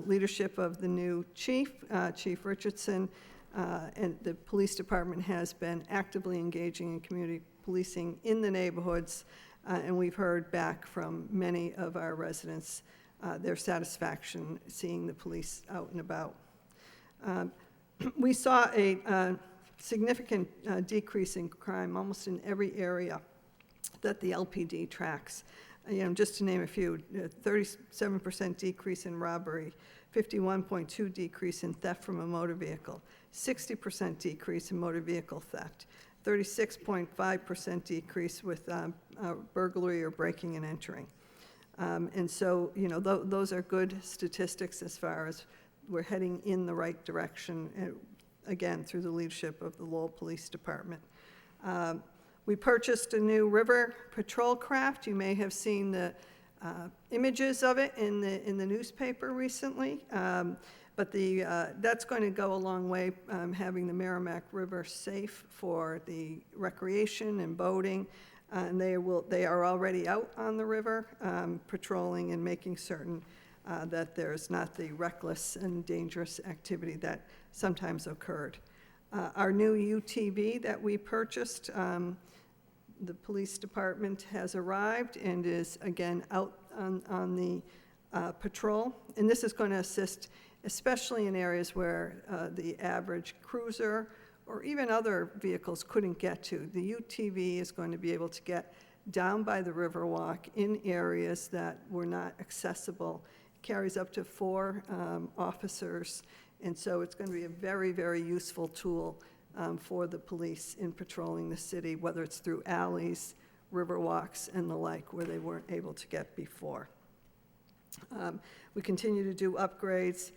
leadership of the new chief, Chief Richardson, and the police department has been actively engaging in community policing in the neighborhoods, and we've heard back from many of our residents their satisfaction seeing the police out and about. We saw a significant decrease in crime almost in every area that the LPD tracks. Just to name a few, 37% decrease in robbery, 51.2% decrease in theft from a motor vehicle, 60% decrease in motor vehicle theft, 36.5% decrease with burglary or breaking and entering. And so, those are good statistics as far as we're heading in the right direction, again, through the leadership of the Lowell Police Department. We purchased a new river patrol craft. You may have seen the images of it in the newspaper recently. But that's going to go a long way, having the Merrimack River safe for the recreation and boating. And they are already out on the river, patrolling and making certain that there's not the reckless and dangerous activity that sometimes occurred. Our new UTV that we purchased, the police department has arrived and is again out on the patrol. And this is going to assist, especially in areas where the average cruiser or even other vehicles couldn't get to. The UTV is going to be able to get down by the Riverwalk in areas that were not accessible. It carries up to 4 officers, and so it's going to be a very, very useful tool for the police in patrolling the city, whether it's through alleys, Riverwalks, and the like, where they weren't able to get before. We continue to do upgrades.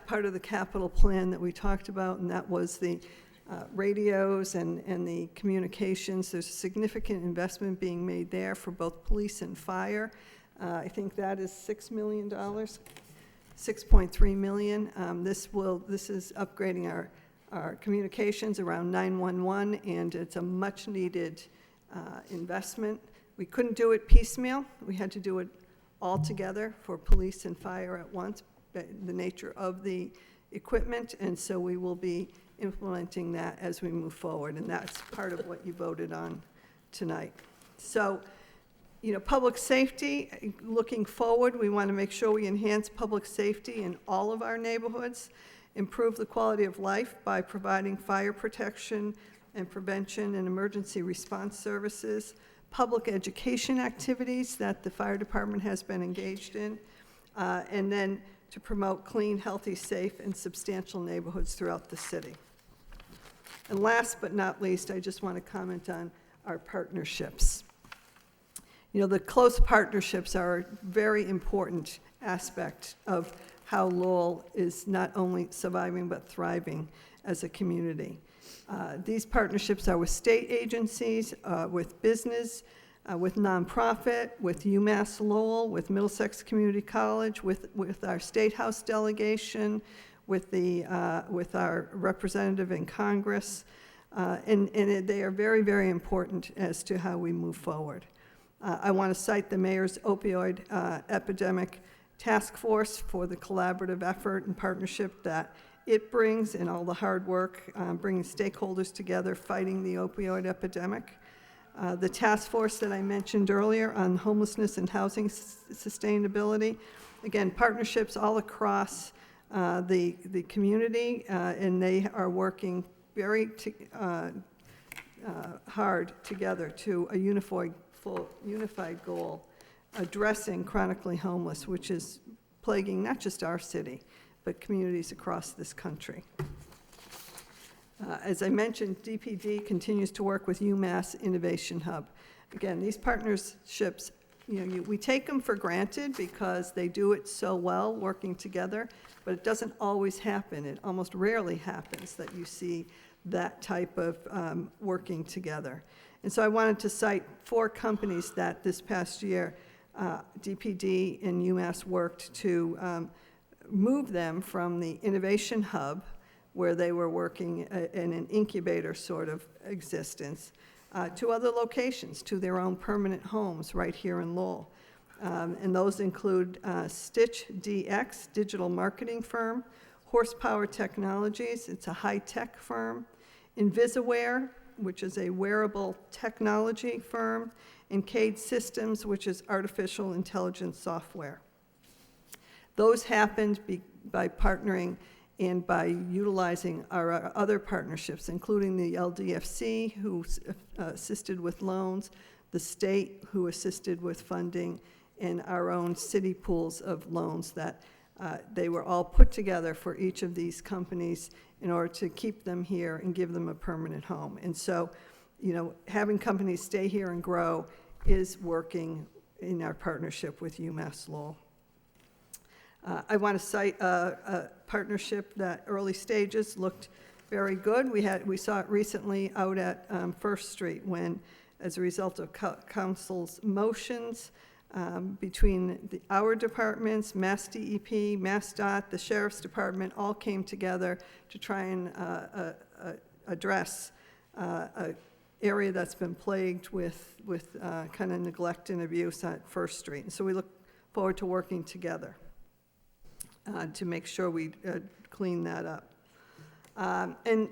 Part of the capital plan that we talked about, and that was the radios and the communications. There's a significant investment being made there for both police and fire. I think that is $6 million, $6.3 million. This is upgrading our communications around 911, and it's a much-needed investment. We couldn't do it piecemeal. We had to do it all together for police and fire at once, the nature of the equipment, and so we will be implementing that as we move forward, and that's part of what you voted on tonight. So, public safety, looking forward, we want to make sure we enhance public safety in all of our neighborhoods, improve the quality of life by providing fire protection and prevention and emergency response services, public education activities that the fire department has been engaged in, and then to promote clean, healthy, safe, and substantial neighborhoods throughout the city. And last but not least, I just want to comment on our partnerships. The close partnerships are a very important aspect of how Lowell is not only surviving but thriving as a community. These partnerships are with state agencies, with business, with nonprofit, with UMass Lowell, with Middlesex Community College, with our State House delegation, with our representative in Congress, and they are very, very important as to how we move forward. I want to cite the mayor's opioid epidemic task force for the collaborative effort and partnership that it brings and all the hard work bringing stakeholders together fighting the opioid epidemic. The task force that I mentioned earlier on homelessness and housing sustainability, again, partnerships all across the community, and they are working very hard together to a unified goal, addressing chronically homeless, which is plaguing not just our city, but communities across this country. As I mentioned, DPD continues to work with UMass Innovation Hub. Again, these partnerships, we take them for granted because they do it so well working together, but it doesn't always happen. It almost rarely happens that you see that type of working together. And so I wanted to cite 4 companies that this past year DPD and UMass worked to move them from the Innovation Hub, where they were working in an incubator sort of existence, to other locations, to their own permanent homes right here in Lowell. And those include Stitch DX, digital marketing firm, Horsepower Technologies, it's a high-tech firm, Invisaware, which is a wearable technology firm, and Cade Systems, which is artificial intelligence software. Those happened by partnering and by utilizing our other partnerships, including the LDFC, who assisted with loans, the state, who assisted with funding, and our own city pools of loans that they were all put together for each of these companies in order to keep them here and give them a permanent home. And so, having companies stay here and grow is working in our partnership with UMass Lowell. I want to cite a partnership that early stages looked very good. We saw it recently out at First Street when, as a result of council's motions, between our departments, Mass DEP, MassDOT, the Sheriff's Department, all came together to try and address an area that's been plagued with kind of neglect and abuse at First Street. And so we look forward to working together to make sure we clean that up. And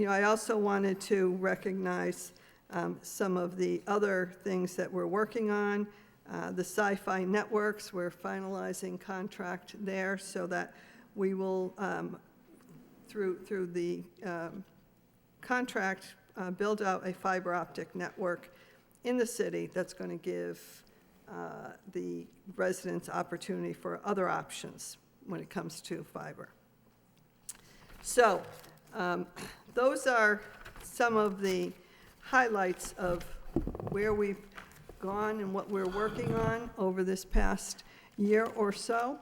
I also wanted to recognize some of the other things that we're working on. The Sci-Fi Networks, we're finalizing contract there so that we will, through the contract, build out a fiber optic network in the city that's going to give the residents opportunity for other options when it comes to fiber. So those are some of the highlights of where we've gone and what we're working on over this past year or so.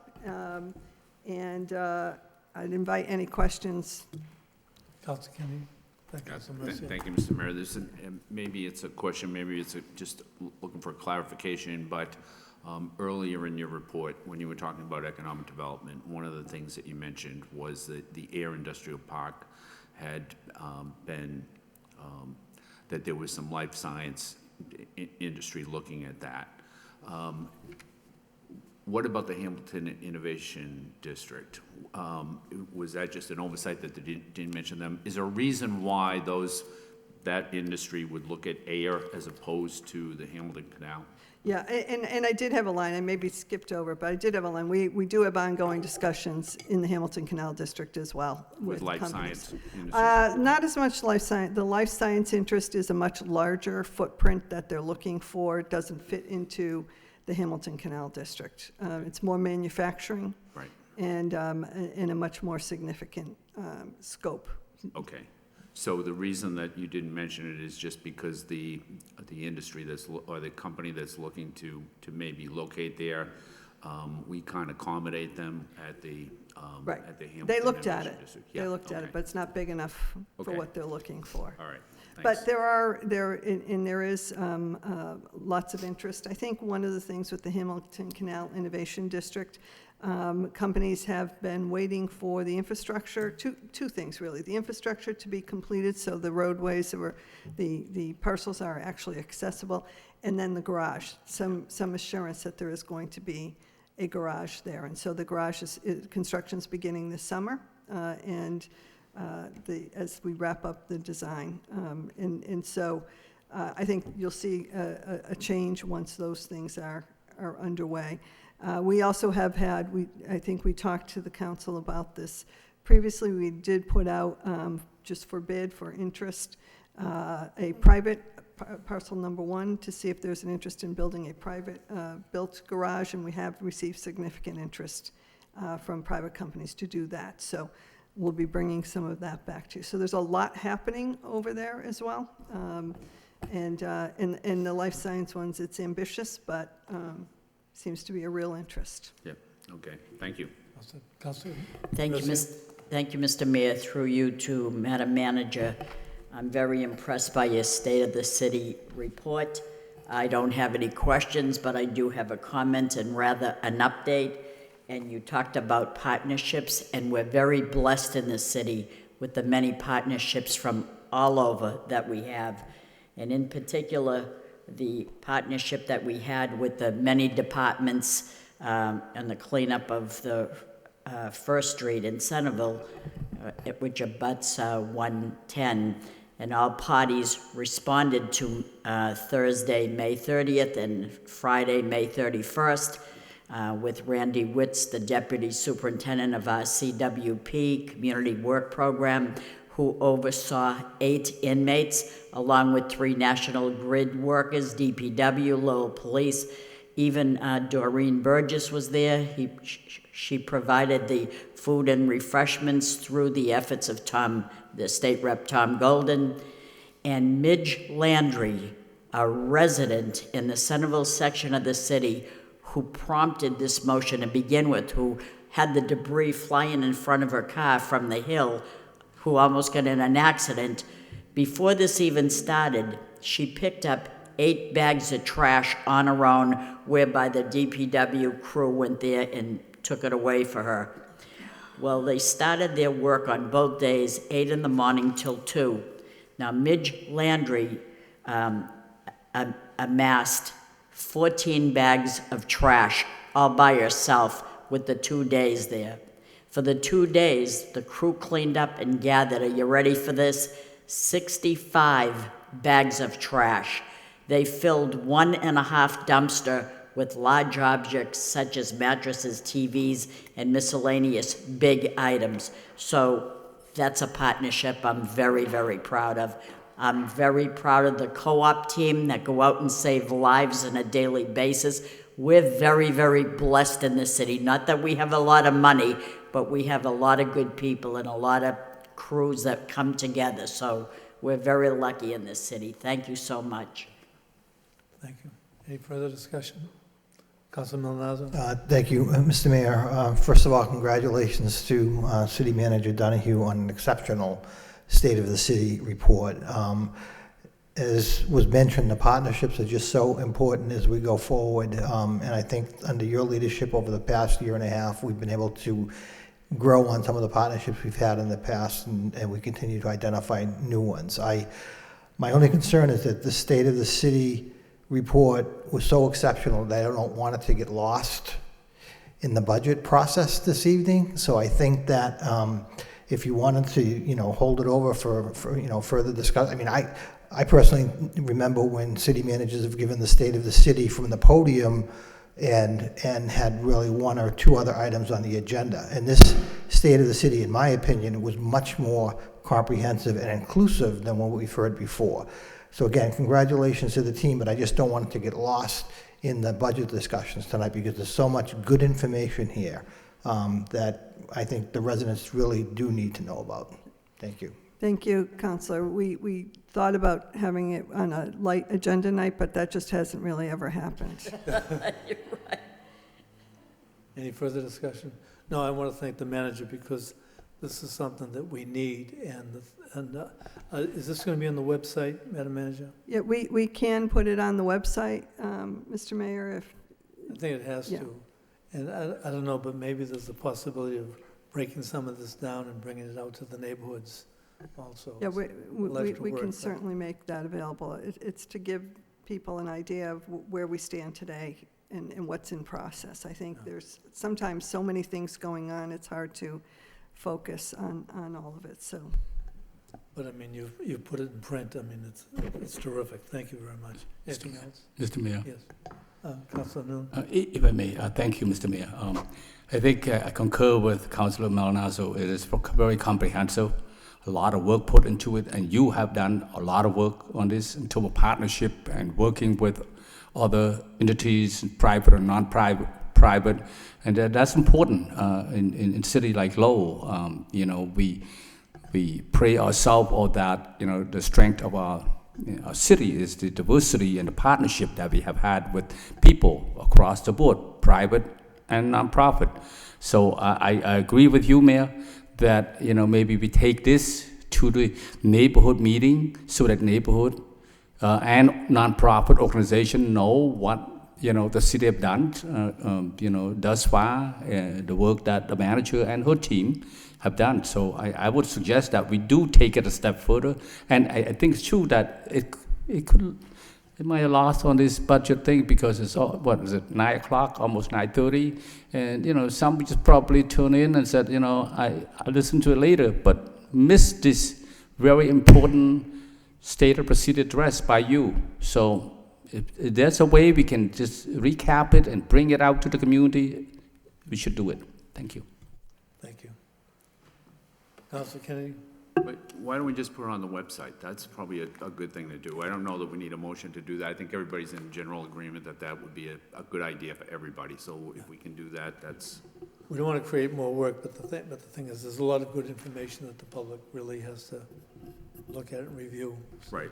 And I'd invite any questions. Councilor Kennedy? Thank you, Mr. Mayor. Maybe it's a question, maybe it's just looking for clarification, but earlier in your report, when you were talking about economic development, one of the things that you mentioned was that the Air Industrial Park had been, that there was some life science industry looking at that. What about the Hamilton Innovation District? Was that just an oversight that they didn't mention them? Is there a reason why that industry would look at air as opposed to the Hamilton Canal? Yeah, and I did have a line, I maybe skipped over, but I did have a line. We do have ongoing discussions in the Hamilton Canal District as well. With life companies. science industry? Not as much life science. The life science interest is a much larger footprint that they're looking for. It doesn't fit into the Hamilton Canal District. It's more manufacturing. Right. And in a much more significant scope. Okay. So the reason that you didn't mention it is just because the industry or the company that's looking to maybe locate there we kind of accommodate them at the, Right. at the Hamilton They looked at Innovation it. District. They Yeah, looked at it, okay. but it's not big enough for Okay. what they're looking for. All right, But thanks. there is lots of interest. I think one of the things with the Hamilton Canal Innovation District, companies have been waiting for the infrastructure, two things really. The infrastructure to be completed, so the roadways or the parcels are actually accessible, and then the garage, some assurance that there is going to be a garage there. And so the garage construction's beginning this summer, as we wrap up the design. And so I think you'll see a change once those things are underway. We also have had, I think we talked to the council about this previously. We did put out, just for bid, for interest, a private parcel number 1 to see if there's an interest in building a private built garage, and we have received significant interest from private companies to do that. So we'll be bringing some of that back to you. So there's a lot happening over there as well. And in the life science ones, it's ambitious, but seems to be a real interest. Yep, okay, thank you. Councilor? Thank you, Mr. Mayor. Through you to Madam Manager, I'm very impressed by your State of the City report. I don't have any questions, but I do have a comment and rather an update. And you talked about partnerships, and we're very blessed in this city with the many partnerships from all over that we have. And in particular, the partnership that we had with the many departments and the cleanup of the First Street in Centerville, which abuts 110. And all parties responded to Thursday, May 30th, and Friday, May 31st, with Randy Witz, the Deputy Superintendent of our CWP Community Work Program, who oversaw 8 inmates, along with 3 National Grid workers, DPW, Lowell Police. Even Doreen Burgess was there. She provided the food and refreshments through the efforts of the State Rep Tom Golden. And Midge Landry, a resident in the Centerville section of the city, who prompted this motion to begin with, who had the debris flying in front of her car from the hill, who almost got in an accident. Before this even started, she picked up 8 bags of trash on her own, whereby the DPW crew went there and took it away for her. Well, they started their work on both days, 8 in the morning till 2. Now, Midge Landry amassed 14 bags of trash all by herself with the 2 days there. For the 2 days, the crew cleaned up and gathered, are you ready for this? 65 bags of trash. They filled 1.5 dumpster with large objects such as mattresses, TVs, and miscellaneous big items. So that's a partnership I'm very, very proud of. I'm very proud of the co-op team that go out and save lives on a daily basis. We're very, very blessed in this city. Not that we have a lot of money, but we have a lot of good people and a lot of crews that come together. So we're very lucky in this city. Thank you so much. Thank you. Any further discussion? Councilor Milonazo? Thank you, Mr. Mayor. First of all, congratulations to City Manager Donahue on an exceptional State of the City report. As was mentioned, the partnerships are just so important as we go forward, and I think under your leadership over the past year and a half, we've been able to grow on some of the partnerships we've had in the past, and we continue to identify new ones. My only concern is that the State of the City report was so exceptional that I don't want it to get lost in the budget process this evening. So I think that if you wanted to, hold it over for further discussion. I mean, I personally remember when city managers have given the State of the City from the podium and had really 1 or 2 other items on the agenda. And this State of the City, in my opinion, was much more comprehensive and inclusive than what we've heard before. So again, congratulations to the team, but I just don't want it to get lost in the budget discussions tonight because there's so much good information here that I think the residents really do need to know about. Thank you. Thank you, Counselor. We thought about having it on a light agenda night, but that just hasn't really ever happened. You're right. Any further discussion? No, I want to thank the manager because this is something that we need, and is this going to be on the website, Madam Manager? Yeah, we can put it on the website, Mr. Mayor, if, I think it has Yeah. to. And I don't know, but maybe there's a possibility of breaking some of this down and bringing it out to the neighborhoods also. yeah, we Electrical work, can but- certainly make that available. It's to give people an idea of where we stand today and what's in process. I think there's sometimes so many things going on, it's hard to focus on all of it, so. But I mean, you've put it in print. I mean, it's terrific. Thank you very much. Anything else? Mr. Mayor. Yes. Councilor Noon? If I may, thank you, Mr. Mayor. I think I concur with Councilor Malinazzo. It is very comprehensive, a lot of work put into it, and you have done a lot of work on this in terms of partnership and working with other entities, private or non-private, and that's important in a city like Lowell. You know, we pray ourselves all that, you know, the strength of our city is the diversity and the partnership that we have had with people across the board, private and nonprofit. So I agree with you, Mayor, that, you know, maybe we take this to the neighborhood meeting so that neighborhood and nonprofit organization know what, you know, the city have done, you know, thus far, the work that the manager and her team have done. So I would suggest that we do take it a step further. And I think it's true that it might have lost on this budget thing because it's, what is it, 9 o'clock, almost 9:30? And, you know, some just probably tune in and said, you know, I'll listen to it later, but missed this very important stated procedure address by you. So if there's a way we can just recap it and bring it out to the community, we should do it. Thank you. Thank you. Councilor Kennedy? But why don't we just put it on the website? That's probably a good thing to do. I don't know that we need a motion to do that. I think everybody's in general agreement that that would be a good idea for everybody. So if we can do that, that's... We don't want to create more work, but the thing is, there's a lot of good information that the public really has to look at and review. Right.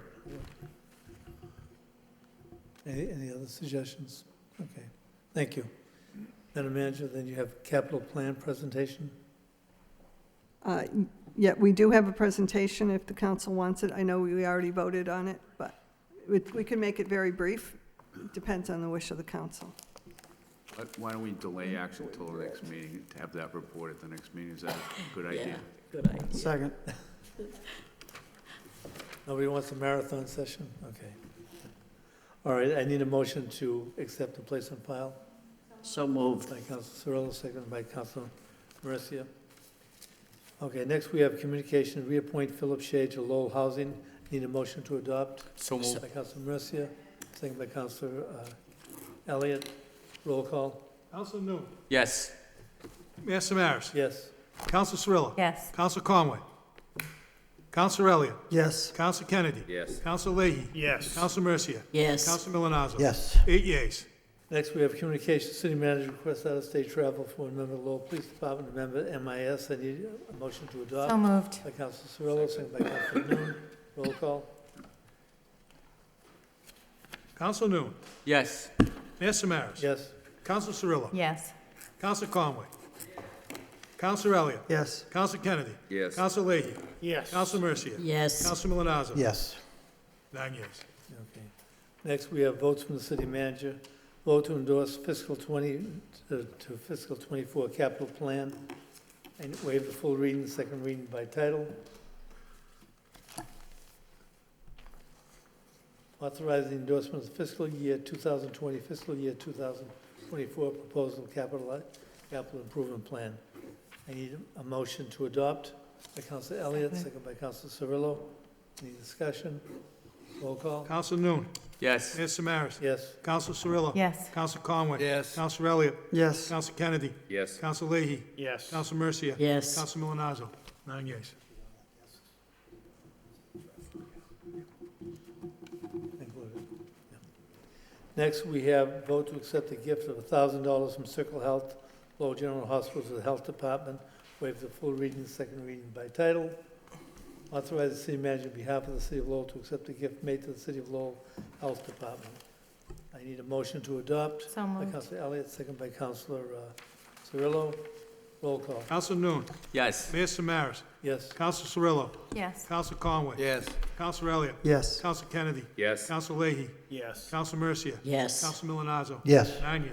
Any other suggestions? Okay, thank you. Madam Manager, then you have capital plan presentation. Yeah, we do have a presentation if the council wants it. I know we already voted on it, but we can make it very brief. It depends on the wish of the council. Why don't we delay action until the next meeting to have that report at the next meeting? Is that a good idea? Yeah, good idea. Second. Nobody wants a marathon session? Okay. All right, I need a motion to accept and place on file. So moved. By Councilor Cirillo, seconded by Councilor Mercia. Okay, next we have communication, reappoint Philip Shea to Lowell Housing. Need a motion to adopt. So moved. By Councilor Mercia, seconded by Councilor Elliott. Roll call. Council Noon. Yes. Mayor Samaras. Yes. Council Cirillo. Yes. Council Conway. Council Elliott. Yes. Council Kennedy. Yes. Council Leahy. Yes. Council Mercia. Yes. Council Milonazo. Yes. 8 yeas. Next, we have communication, city manager requests out-of-state travel for a member of Lowell Police Department, a member of MIS. I need a motion to adopt. So moved. By Councilor Cirillo, second by Councilor Noon. Roll call. Council Noon. Yes. Mayor Samaras. Yes. Council Cirillo. Yes. Council Conway. Council Elliott. Yes. Council Kennedy. Yes. Council Leahy. Yes. Council Mercia. Yes. Council Milonazo. Yes. 9 yeas. Okay. Next, we have votes from the city manager. Vote to endorse fiscal 20 to fiscal 24 capital plan and waive the full reading, second reading by title. Authorize the endorsement of the fiscal year 2020, fiscal year 2024 proposal capital improvement plan. I need a motion to adopt by Councilor Elliott, second by Councilor Cirillo. Any discussion? Roll call. Council Noon. Yes. Mayor Samaras. Yes. Council Cirillo. Yes. Council Conway. Yes. Council Elliott. Yes. Council Kennedy. Yes. Council Leahy. Yes. Council Mercia. Yes. Council Milonazo. 9 yeas. Included. Yeah. Next, we have vote to accept a gift of $1,000 from Circle Health, Lowell General Hospital to the Health Department. Waive the full reading, second reading by title. Authorize the city manager on behalf of the city of Lowell to accept a gift made to the city of Lowell Health Department. I need a motion to adopt. So By moved. Councilor Elliott, second by Councilor Cirillo, roll call. Counsel Noon. Yes. Mayor Samaras. Yes. Counsel Cirillo. Yes. Counsel Conway. Yes. Counsel Elliott. Yes. Counsel Kennedy. Yes. Counsel Leahy. Yes. Counsel Mercia. Yes. Counsel Milonazo. Yes. 9 yeas.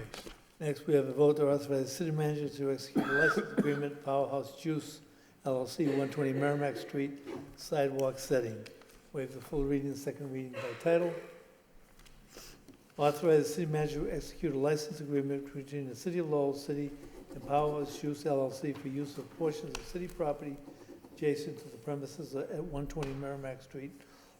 Next, we have a vote to authorize the city manager to execute a license agreement, Powerhouse Juice LLC, 120 Merrimack Street, sidewalk setting. Waive the full reading, second reading by title. Authorize the city manager to execute a license agreement between the City of Lowell City and Powerhouse Juice LLC for use of portions of city property adjacent to the premises at 120 Merrimack Street,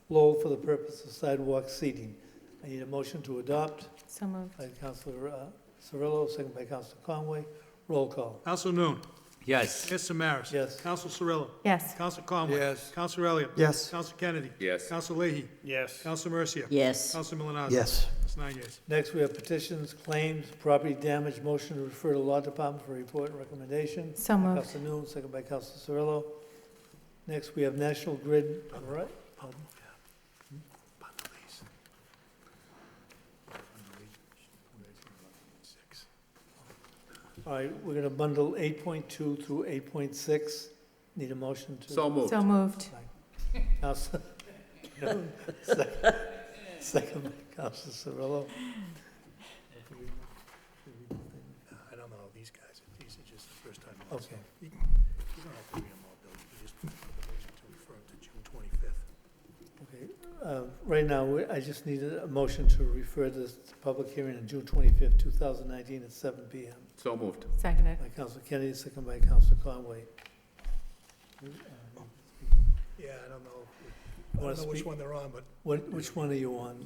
Lowell, for the purpose of sidewalk seating. I need a motion to adopt So moved. by Councilor Cirillo, second by Councilor Conway. Roll call. Counsel Noon. Yes. Mayor Samaras. Yes. Counsel Cirillo. Yes. Counsel Conway. Yes. Counsel Elliott. Yes. Counsel Kennedy. Yes. Counsel Leahy. Yes. Counsel Mercia. Yes. Counsel Milonazo. Yes. That's 9 yeas. Next, we have petitions, claims, property damage, motion to refer to Law Department for report and recommendation. So moved. Councilor Noon, second by Councilor Cirillo. Next, we have National Grid, all right? All right, we're gonna bundle 8.2 through 8.6. Need a motion to? So moved. So moved. Councilor Noon, second by Councilor Cirillo. I don't know these guys. These are just the first time. Okay. You don't have to read them all, Bill. You just put the motion to refer them to June 25th. Okay, right now, I just need a motion to refer this to public hearing on June 25th, 2019 at 7 PM. So moved. Seconded. By Councilor Kennedy, second by Councilor Conway. Yeah, I don't know. I don't know which one they're on, but. Which one are you on?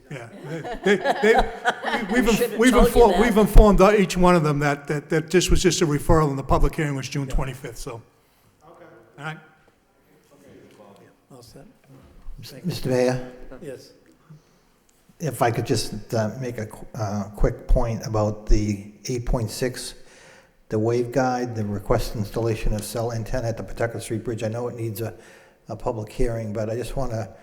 Yeah. Should've told you that. We've informed each one of them that this was just a referral and the public hearing was June 25th, so. Okay. All right. All set? Mr. Mayor, Yes. if I could just make a quick point about the 8.6, the wave guide, the request installation of cell antenna at the Pawtucket Street Bridge. I know it needs a public hearing, but I just want to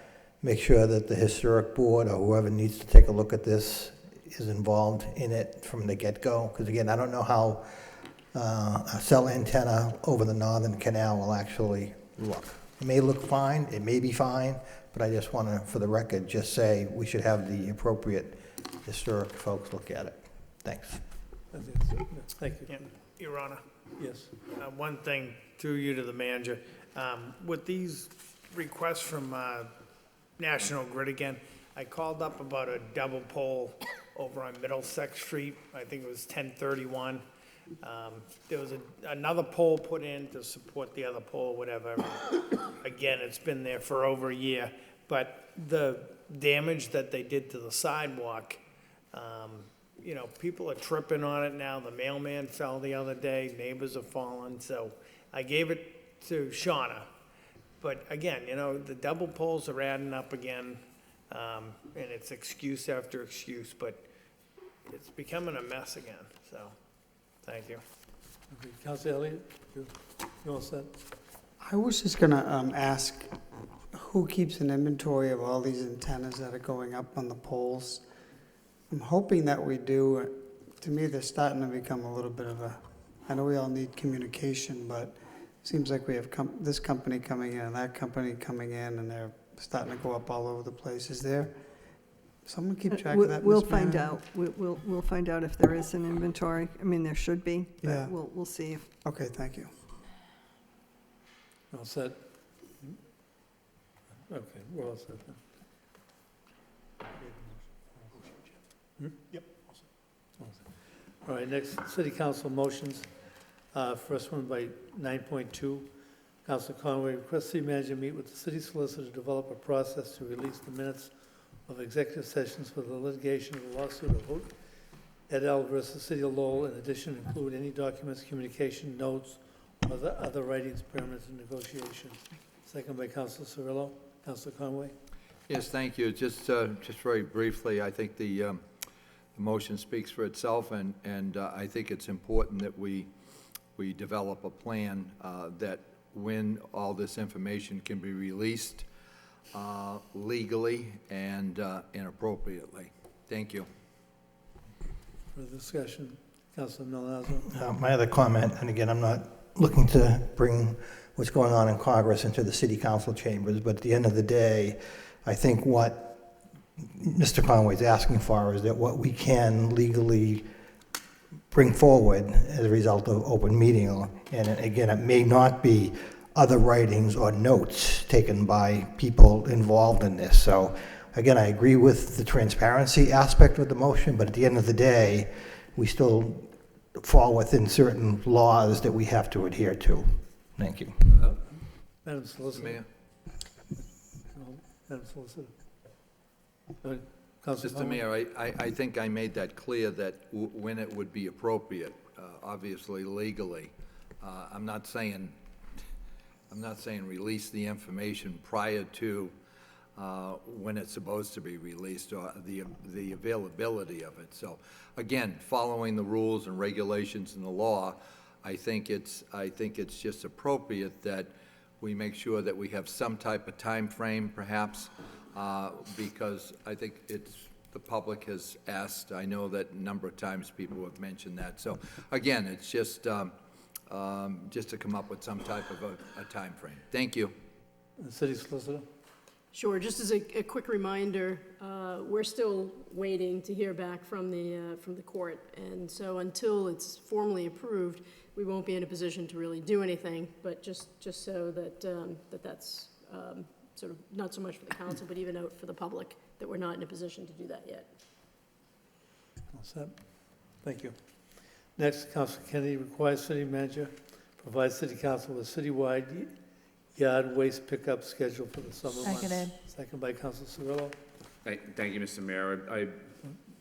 make sure that the historic board or whoever needs to take a look at this is involved in it from the get-go. Because again, I don't know how a cell antenna over the northern canal will actually look. It may look fine, it may be fine, but I just want to, for the record, just say we should have the appropriate historic folks look at it. Thanks. Thank you. Yeah, Your Honor, Yes. one thing through you to the manager. With these requests from National Grid again, I called up about a double pole over on Middlesex Street. I think it was 1031. There was another pole put in to support the other pole, whatever. Again, it's been there for over a year, but the damage that they did to the sidewalk, you know, people are tripping on it now. The mailman fell the other day, neighbors have fallen, so I gave it to Shauna. But again, you know, the double poles are adding up again, and it's excuse after excuse, but it's becoming a mess again, so, thank you. Okay, Councilor Elliott, you all set? I was just gonna ask, who keeps an inventory of all these antennas that are going up on the poles? I'm hoping that we do. To me, they're starting to become a little bit of a, I know we all need communication, but it seems like we have this company coming in and that company coming in, and they're starting to go up all over the place. Is there, someone keep track of that? We'll Ms. find Mayor? out. We'll find out if there is an inventory. I mean, there should be, Yeah. but we'll see if. Okay, thank you. All set? Okay, we're all set then. Yep. All right, next, city council motions. First one by 9.2. Councilor Conway requests city manager meet with the city solicitor to develop a process to release the minutes of executive sessions for the litigation of the lawsuit of Hoot et al. Versus City of Lowell. In addition, include any documents, communication, notes, or other writings, permits, and negotiations. Second by Councilor Cirillo. Councilor Conway? Yes, thank you. Just very briefly, I think the motion speaks for itself, and I think it's important that we develop a plan that when all this information can be released, legally and inappropriately. Thank you. Further discussion? Councilor Milazzo? My other comment, and again, I'm not looking to bring what's going on in Congress into the city council chambers, but at the end of the day, I think what Mr. Conway's asking for is that what we can legally bring forward as a result of open meeting, and again, it may not be other writings or notes taken by people involved in this. So again, I agree with the transparency aspect of the motion, but at the end of the day, we still fall within certain laws that we have to adhere to. Thank you. Madam Solicitor? Mayor. Madam Solicitor? Go ahead. Councilor Mr. Conway? Mayor, I think I made that clear that when it would be appropriate, obviously legally. I'm not saying release the information prior to when it's supposed to be released or the availability of it. So again, following the rules and regulations and the law, I think it's just appropriate that we make sure that we have some type of time frame, perhaps, because I think the public has asked. I know that a number of times people have mentioned that. So again, it's just to come up with some type of a time frame. Thank you. The City Solicitor? Sure, just as a quick reminder, we're still waiting to hear back from the court, and so until it's formally approved, we won't be in a position to really do anything, but just so that that's sort of not so much for the council, but even out for the public, that we're not in a position to do that yet. All set. Thank you. Next, Councilor Kennedy requires city manager provide city council with citywide yard waste pickup schedule for the summer months. Seconded. Second by Councilor Cirillo. Thank you, Mr. Mayor.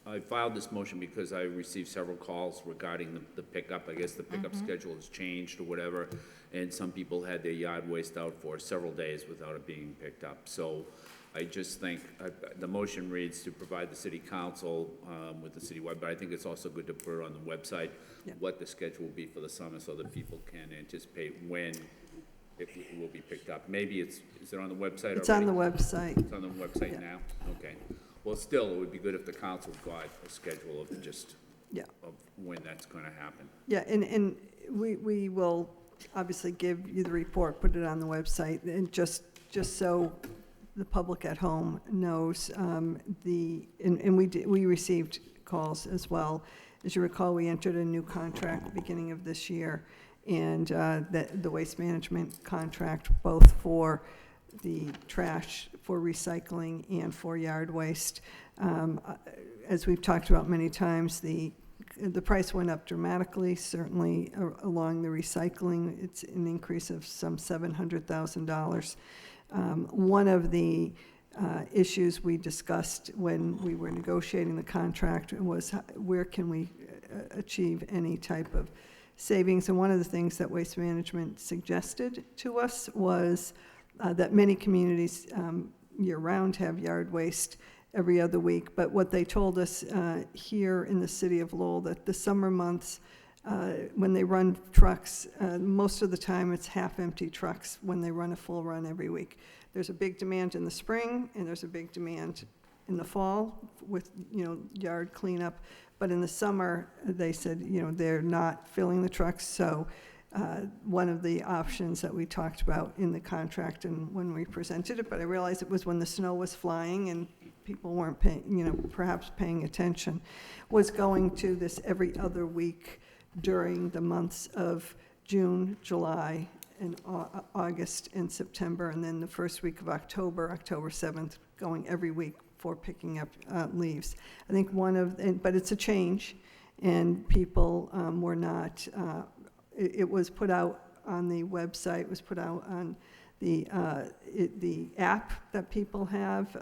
I filed this motion because I received several calls regarding the pickup. I guess the pickup schedule has changed or whatever, and some people had their yard waste out for several days without it being picked up. So I just think the motion reads to provide the city council with the citywide, but I think it's also good to put it on the website, what the schedule will be for the summer so that people can anticipate when it will be picked up. Maybe is it on the website already? It's on the website. It's on the website now? Okay. Well, still, it would be good if the council got a schedule of just, of when that's going to happen. Yeah, and we will obviously give you the report, put it on the website, and just so the public at home knows, we received calls as well. As you recall, we entered a new contract at the beginning of this year, and the waste management contract, both for the trash, for recycling, and for yard waste. As we've talked about many times, the price went up dramatically, certainly along the recycling. It's an increase of some $700,000. One of the issues we discussed when we were negotiating the contract was where can we achieve any type of savings. And one of the things that Waste Management suggested to us was that many communities year-round have yard waste every other week. But what they told us here in the city of Lowell, that the summer months, when they run trucks, most of the time it's half-empty trucks when they run a full run every week. There's a big demand in the spring, and there's a big demand in the fall with, yard cleanup. But in the summer, they said, they're not filling the trucks. So one of the options that we talked about in the contract and when we presented it, but I realized it was when the snow was flying and people weren't paying, perhaps paying attention, was going to this every other week during the months of June, July, and August and September, and then the first week of October 7th, going every week for picking up leaves. I think but it's a change, and people were not, it was put out on the website, it was put out on the app that people have.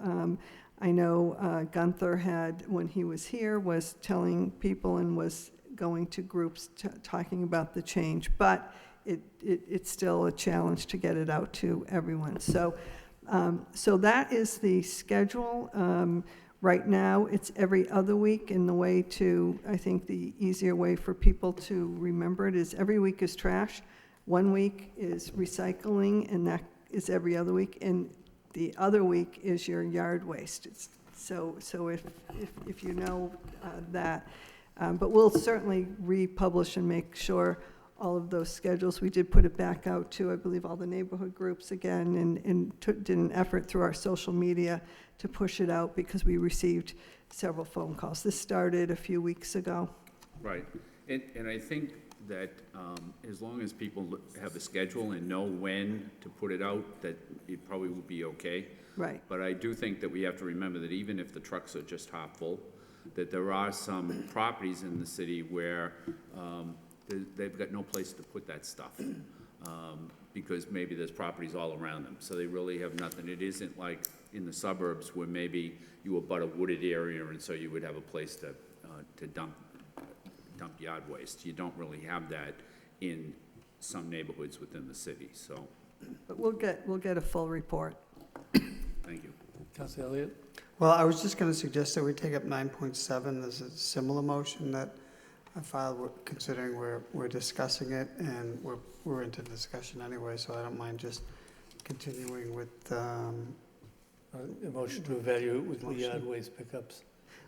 I know Gunther had, when he was here, was telling people and was going to groups talking about the change, but it's still a challenge to get it out to everyone. So that is the schedule. Right now, it's every other week, and I think the easier way for people to remember it is every week is trash, 1 week is recycling, and that is every other week. And The other week is your yard waste. So if you know that, but we'll certainly republish and make sure all of those schedules. We did put it back out to, I believe, all the neighborhood groups again, and did an effort through our social media to push it out because we received several phone calls. This started a few weeks ago. Right, and I think that as long as people have a schedule and know when to put it out, that it probably will be okay. Right. But I do think that we have to remember that even if the trucks are just half full, that there are some properties in the city where they've got no place to put that stuff, because maybe there's properties all around them, so they really have nothing. It isn't like in the suburbs where maybe you abut a wooded area, and so you would have a place to dump yard waste. You don't really have that in some neighborhoods within the city, so. But we'll get a full report. Thank you. Councilor Elliott? Well, I was just going to suggest that we take up 9.7. There's a similar motion that I filed, considering we're discussing it, and we're into discussion anyway, so I don't mind just continuing with A motion to evaluate weekly yard waste pickups.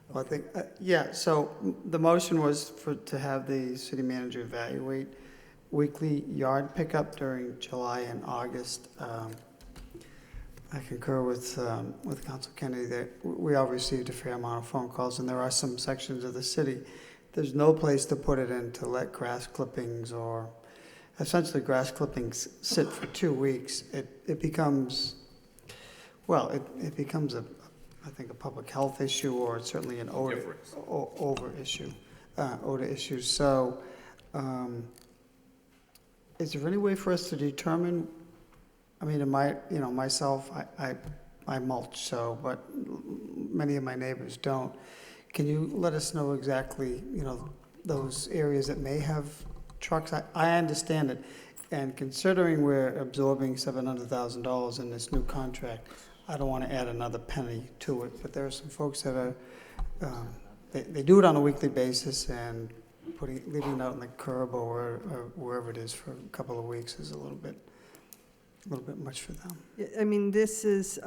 Well, I think, yeah, so the motion was to have the city manager evaluate weekly yard pickup during July and August. I concur with Council Kennedy that we all received a fair amount of phone calls, and there are some sections of the city, there's no place to put it in to let grass clippings or essentially grass clippings sit for 2 weeks. It becomes, well, it becomes I think a public health issue, or certainly an odor issue. So, is there any way for us to determine? I mean, myself, I mulch, so, but many of my neighbors don't. Can you let us know exactly, those areas that may have trucks? I understand it, and considering we're absorbing $700,000 in this new contract, I don't want to add another penny to it, but there are some folks that are, they do it on a weekly basis, and leaving it out on the curb or wherever it is for a couple of weeks is a little bit much for them. I mean, this is,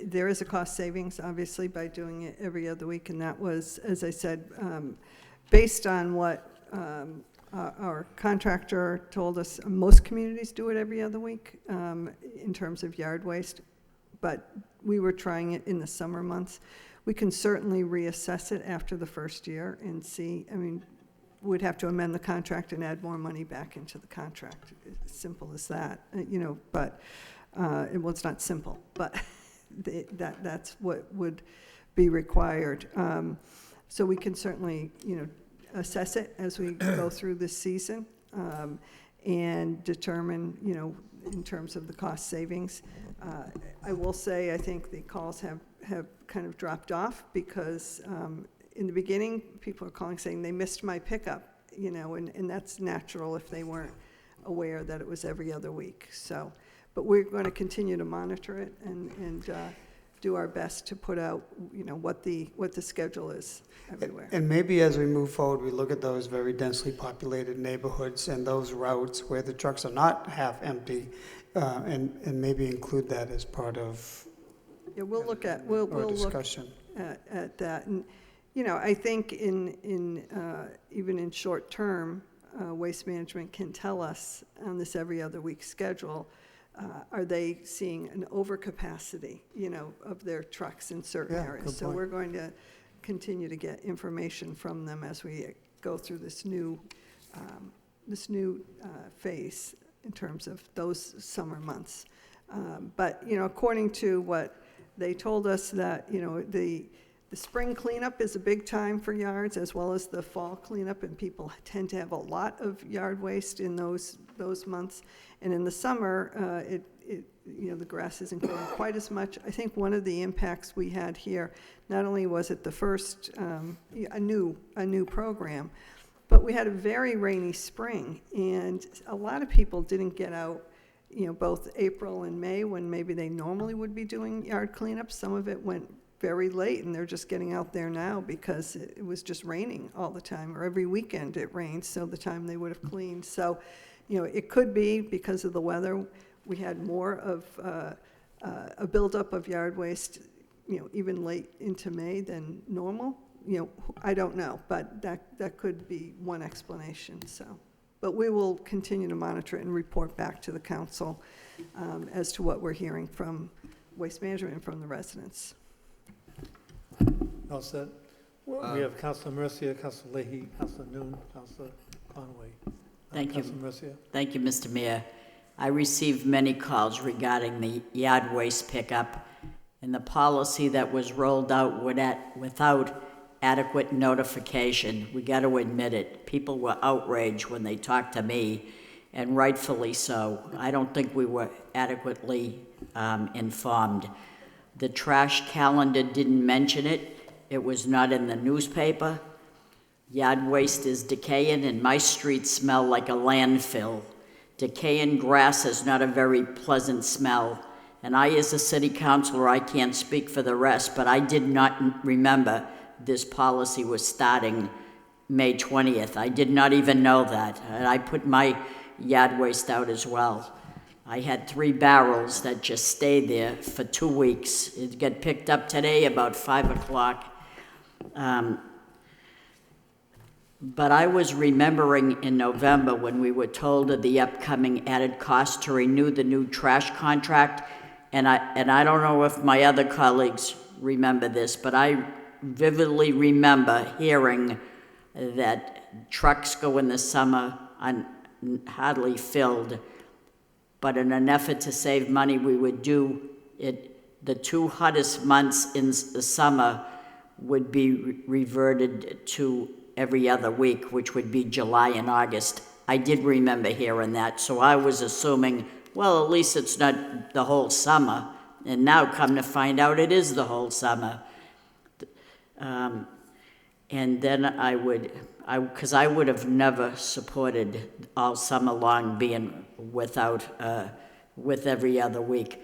there is a cost savings, obviously, by doing it every other week, and that was, as I said, based on what our contractor told us. Most communities do it every other week in terms of yard waste, but we were trying it in the summer months. We can certainly reassess it after the first year and see. I mean, we'd have to amend the contract and add more money back into the contract. As simple as that, but well, it's not simple, but that's what would be required. So we can certainly, assess it as we go through this season and determine, in terms of the cost savings. I will say, I think the calls have kind of dropped off because in the beginning, people are calling saying they missed my pickup, and that's natural if they weren't aware that it was every other week. So, but we're going to continue to monitor it and do our best to put out, what the schedule is everywhere. And maybe as we move forward, we look at those very densely populated neighborhoods and those routes where the trucks are not half empty, and maybe include that as part of. Yeah, we'll look at we'll look at that. And I think in even in short term, Waste Management can tell us on this every other week schedule, are they seeing an overcapacity, of their trucks in certain areas? So we're going to continue to get information from them as we go through this new phase in terms of those summer months. But according to what they told us, that the spring cleanup is a big time for yards, as well as the fall cleanup, and people tend to have a lot of yard waste in those months. And in the summer, the grass isn't growing quite as much. I think one of the impacts we had here, not only was it the first a new program, but we had a very rainy spring, and a lot of people didn't get out. Both April and May, when maybe they normally would be doing yard cleanup. Some of it went very late, and they're just getting out there now because it was just raining all the time, or every weekend it rained, so the time they would have cleaned. So, it could be because of the weather. We had more of a buildup of yard waste, even late into May than normal. I don't know, but that could be one explanation, so. But we will continue to monitor it and report back to the council as to what we're hearing from Waste Management and from the residents. All set? We have Councilor Mercia, Councilor Leahy, Councilor Noon, Councilor Conway. Thank you. Councilor Mercia. Thank you, Mr. Mayor. I received many calls regarding the yard waste pickup and the policy that was rolled out without adequate notification. We got to admit it. People were outraged when they talked to me, and rightfully so. I don't think we were adequately informed. The trash calendar didn't mention it. It was not in the newspaper. Yard waste is decaying, and my streets smell like a landfill. Decaying grass is not a very pleasant smell. And I, as a city councilor, I can't speak for the rest, but I did not remember this policy was starting May 20th. I did not even know that. And I put my yard waste out as well. I had 3 barrels that just stayed there for 2 weeks. It got picked up today about 5 o'clock. But I was remembering in November when we were told of the upcoming added cost to renew the new trash contract, and I don't know if my other colleagues remember this, but I vividly remember hearing that trucks go in the summer hardly filled, but in an effort to save money, we would do it. The 2 hottest months in the summer would be reverted to every other week, which would be July and August. I did remember hearing that, so I was assuming, well, at least it's not the whole summer. And now come to find out it is the whole summer. And then because I would have never supported all summer long being without, with every other week.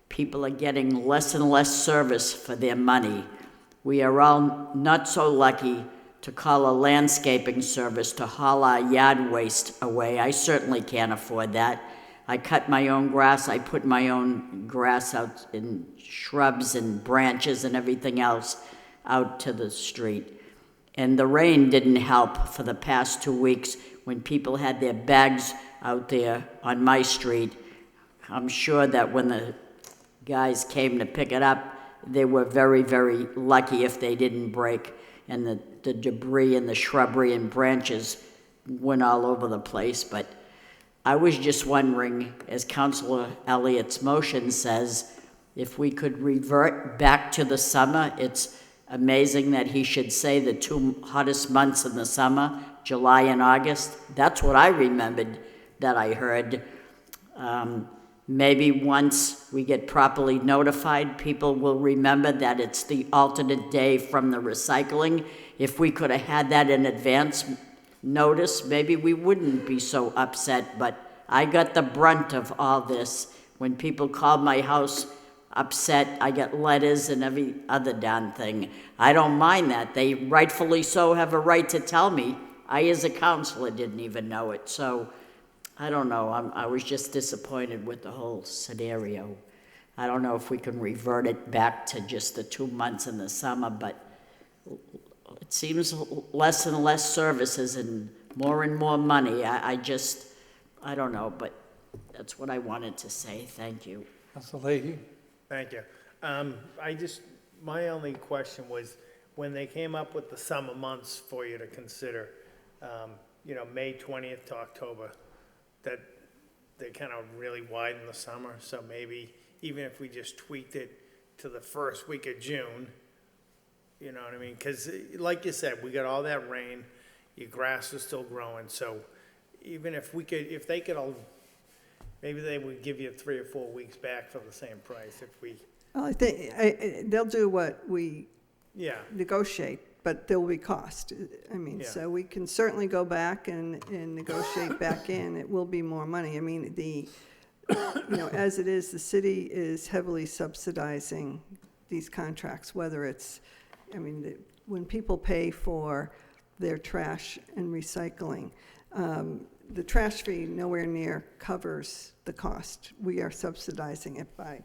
People are getting less and less service for their money. We are all not so lucky to call a landscaping service to haul our yard waste away. I certainly can't afford that. I cut my own grass. I put my own grass out in shrubs and branches and everything else out to the street. And the rain didn't help for the past 2 weeks when people had their bags out there on my street. I'm sure that when the guys came to pick it up, they were very, very lucky if they didn't break, and the debris and the shrubbery and branches went all over the place. But I was just wondering, as Councilor Elliott's motion says, if we could revert back to the summer. It's amazing that he should say the 2 hottest months in the summer, July and August. That's what I remembered that I heard. Maybe once we get properly notified, people will remember that it's the alternate day from the recycling. If we could have had that in advance notice, maybe we wouldn't be so upset. But I got the brunt of all this. When people called my house upset, I got letters and every other darn thing. I don't mind that. They rightfully so have a right to tell me. I, as a counselor, didn't even know it. So I don't know. I was just disappointed with the whole scenario. I don't know if we can revert it back to just the 2 months in the summer, but it seems less and less services and more money. I don't know, but that's what I wanted to say. Thank you. Councilor Leahy. Thank you. My only question was, when they came up with the summer months for you to consider, May 20th to October, that they kind of really widen the summer, so maybe even if we just tweaked it to the first week of June, you know what I mean? Because like you said, we got all that rain, your grass is still growing, so even if they could all, maybe they would give you 3 or 4 weeks back for the same price if we. Well, I think they'll do what we negotiate, but there will be cost. I mean, so we can certainly go back and negotiate back in. It will be more money. I mean, as it is, the city is heavily subsidizing these contracts, whether it's, when people pay for their trash and recycling, the trash fee nowhere near covers the cost. We are subsidizing it by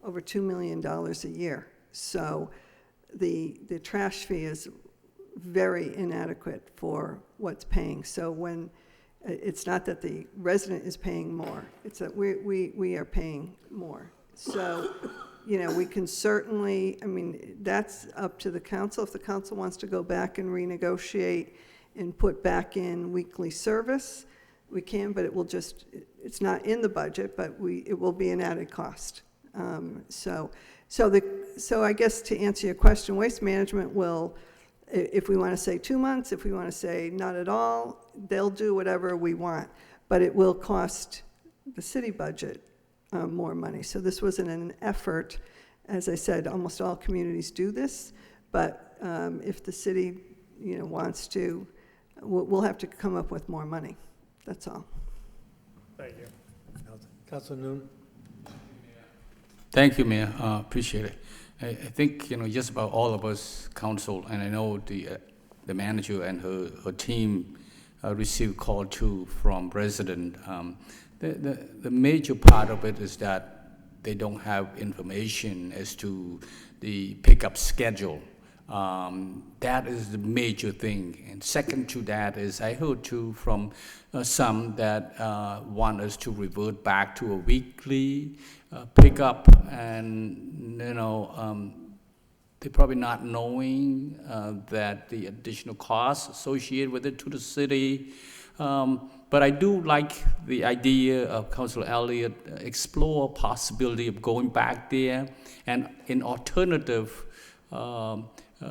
over $2 million a year. So the trash fee is very inadequate for what's paying. So when, it's not that the resident is paying more, it's that we are paying more. So, you know, we can certainly, I mean, that's up to the council. If the council wants to go back and renegotiate and put back in weekly service, we can, but it will just, it's not in the budget, but it will be an added cost. So I guess to answer your question, Waste Management will, if we want to say 2 months, if we want to say not at all, they'll do whatever we want, but it will cost the city budget more money. So this wasn't an effort. As I said, almost all communities do this, but if the city, you know, wants to, we'll have to come up with more money. That's all. Thank you. Councilor Noon? Thank you, Mayor. Appreciate it. I think, you know, just about all of us, council, and I know the manager and her team received call too from resident. The major part of it is that they don't have information as to the pickup schedule. That is the major thing. And second to that is I heard too from some that want us to revert back to a weekly pickup, and you know, they're probably not knowing that the additional costs associated with it to the city. But I do like the idea of Councilor Elliott explore possibility of going back there, and in alternative,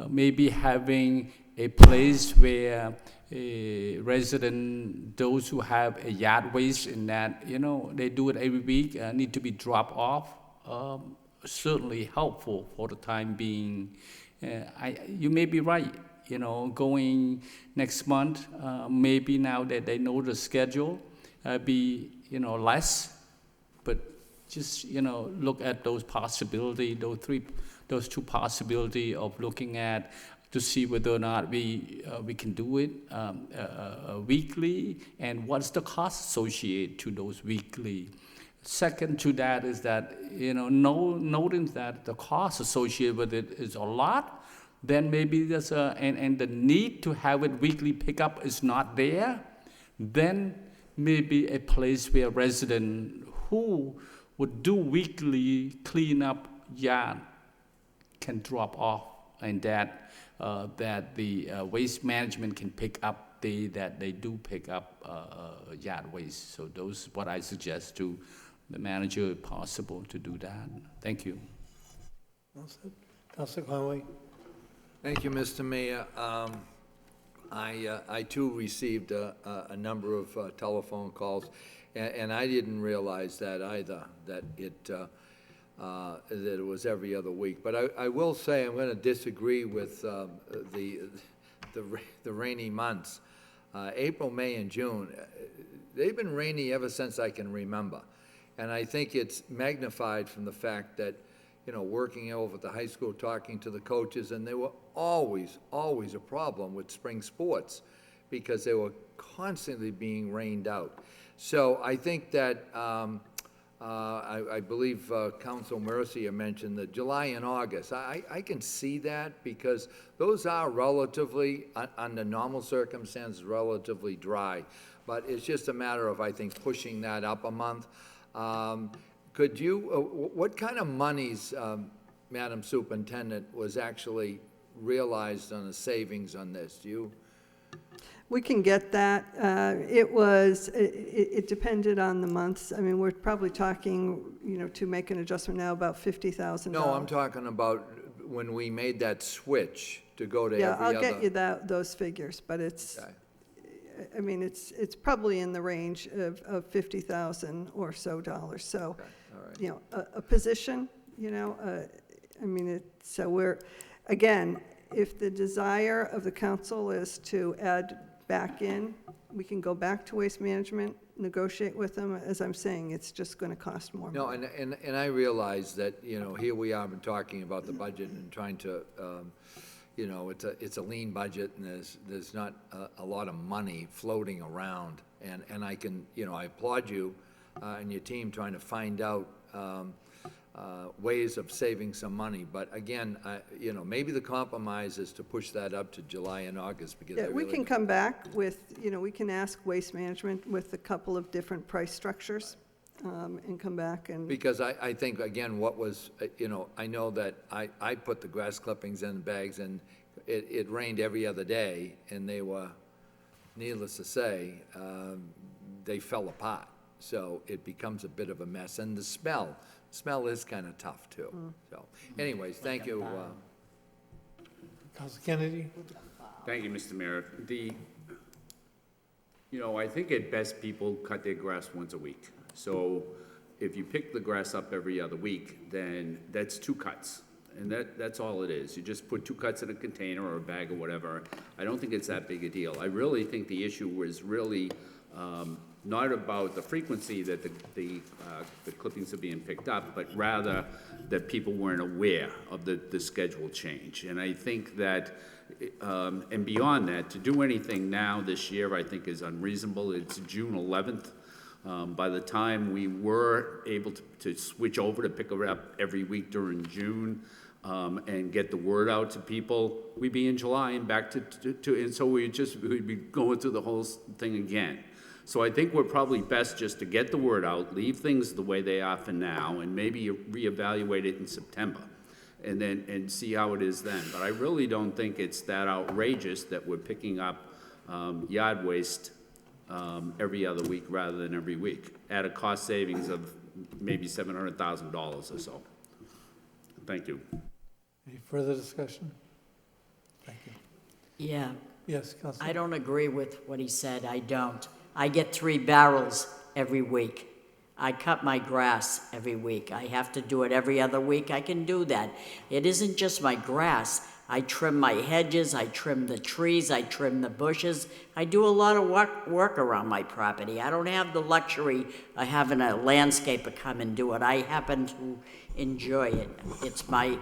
maybe having a place where a resident, those who have a yard waste in that, you know, they do it every week, need to be dropped off. Certainly helpful for the time being. You may be right, you know, going next month, maybe now that they know the schedule, be, you know, less, but just, you know, look at those possibilities, those two possibilities of looking at to see whether or not we can do it weekly, and what's the cost associated to those weekly. Second to that is that, you know, noting that the cost associated with it is a lot, then maybe there's and the need to have it weekly pickup is not there, then maybe a place where resident who would do weekly cleanup yard can drop off, and that the waste management can pick up that they do pick up yard waste. So those is what I suggest to the manager, if possible, to do that. Thank you. Councilor Conway? Thank you, Mr. Mayor. I too received a number of telephone calls, and I didn't realize that either, that it was every other week. But I will say I'm going to disagree with the rainy months. April, May, and June, they've been rainy ever since I can remember. And I think it's magnified from the fact that, you know, working over at the high school, talking to the coaches, and there were always a problem with spring sports because they were constantly being rained out. So I think that I believe Council Mercia mentioned that July and August. I can see that because those are relatively, under normal circumstances, relatively dry. But it's just a matter of, I think, pushing that up a month. Could you, what kind of monies, Madam Superintendent, was actually realized on the savings on this? Do you? We can get that. It depended on the months. I mean, we're probably talking, you know, to make an adjustment now, about $50,000. No, I'm talking about when we made that switch to go to every other. Yeah, I'll get you those figures, but it's, okay. I mean, it's probably in the range of $50,000 or so dollars. So, okay. All right. You know, a position, you know, I mean, so we're, again, if the desire of the council is to add back in, we can go back to Waste Management, negotiate with them. As I'm saying, it's just going to cost more. No, and I realize that, you know, here we are been talking about the budget and trying to, you know, it's a lean budget, and there's not a lot of money floating around, and I can, you know, I applaud you and your team trying to find out ways of saving some money. But again, you know, maybe the compromise is to push that up to July and August, because I Yeah, we really can come back with, you know, we can ask Waste Management with a couple of different price structures, and come back and. Because I think, again, what was, you know, I know that I put the grass clippings in bags, and it rained every other day, and they were, needless to say, they fell apart. So it becomes a bit of a mess, and the smell is kind of tough, too. So anyways, thank you. Council Kennedy? Thank you, Mr. Mayor. You know, I think at best people cut their grass once a week. So if you pick the grass up every other week, then that's 2 cuts. And that's all it is. You just put 2 cuts in a container or a bag or whatever. I don't think it's that big a deal. I really think the issue was really not about the frequency that the clippings are being picked up, but rather that people weren't aware of the schedule change. And I think that, and beyond that, to do anything now this year, I think is unreasonable. It's June 11th. By the time we were able to switch over to pick it up every week during June and get the word out to people, we'd be in July and back to and so we'd be going through the whole thing again. So I think we're probably best just to get the word out, leave things the way they are for now, and maybe reevaluate it in September, and see how it is then. But I really don't think it's that outrageous that we're picking up yard waste every other week rather than every week, at a cost savings of maybe $700,000 or so. Thank you. Any further discussion? Thank you. Yeah. Yes, Councilor. I don't agree with what he said, I don't. I get 3 barrels every week. I cut my grass every week. I have to do it every other week. I can do that. It isn't just my grass. I trim my hedges, I trim the trees, I trim the bushes. I do a lot of work around my property. I don't have the luxury of having a landscaper come and do it. I happen to enjoy it. It's my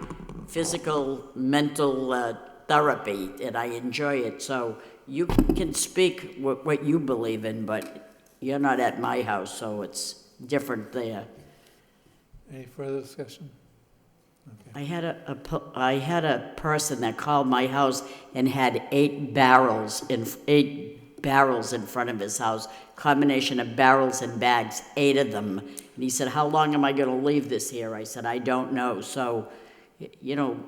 physical, mental therapy, and I enjoy it. So you can speak what you believe in, but you're not at my house, so it's different there. Any further discussion? Okay. I had a person that called my house and had 8 barrels in front of his house, combination of barrels and bags, 8 of them. And he said, "How long am I going to leave this here?" I said, "I don't know." So, you know,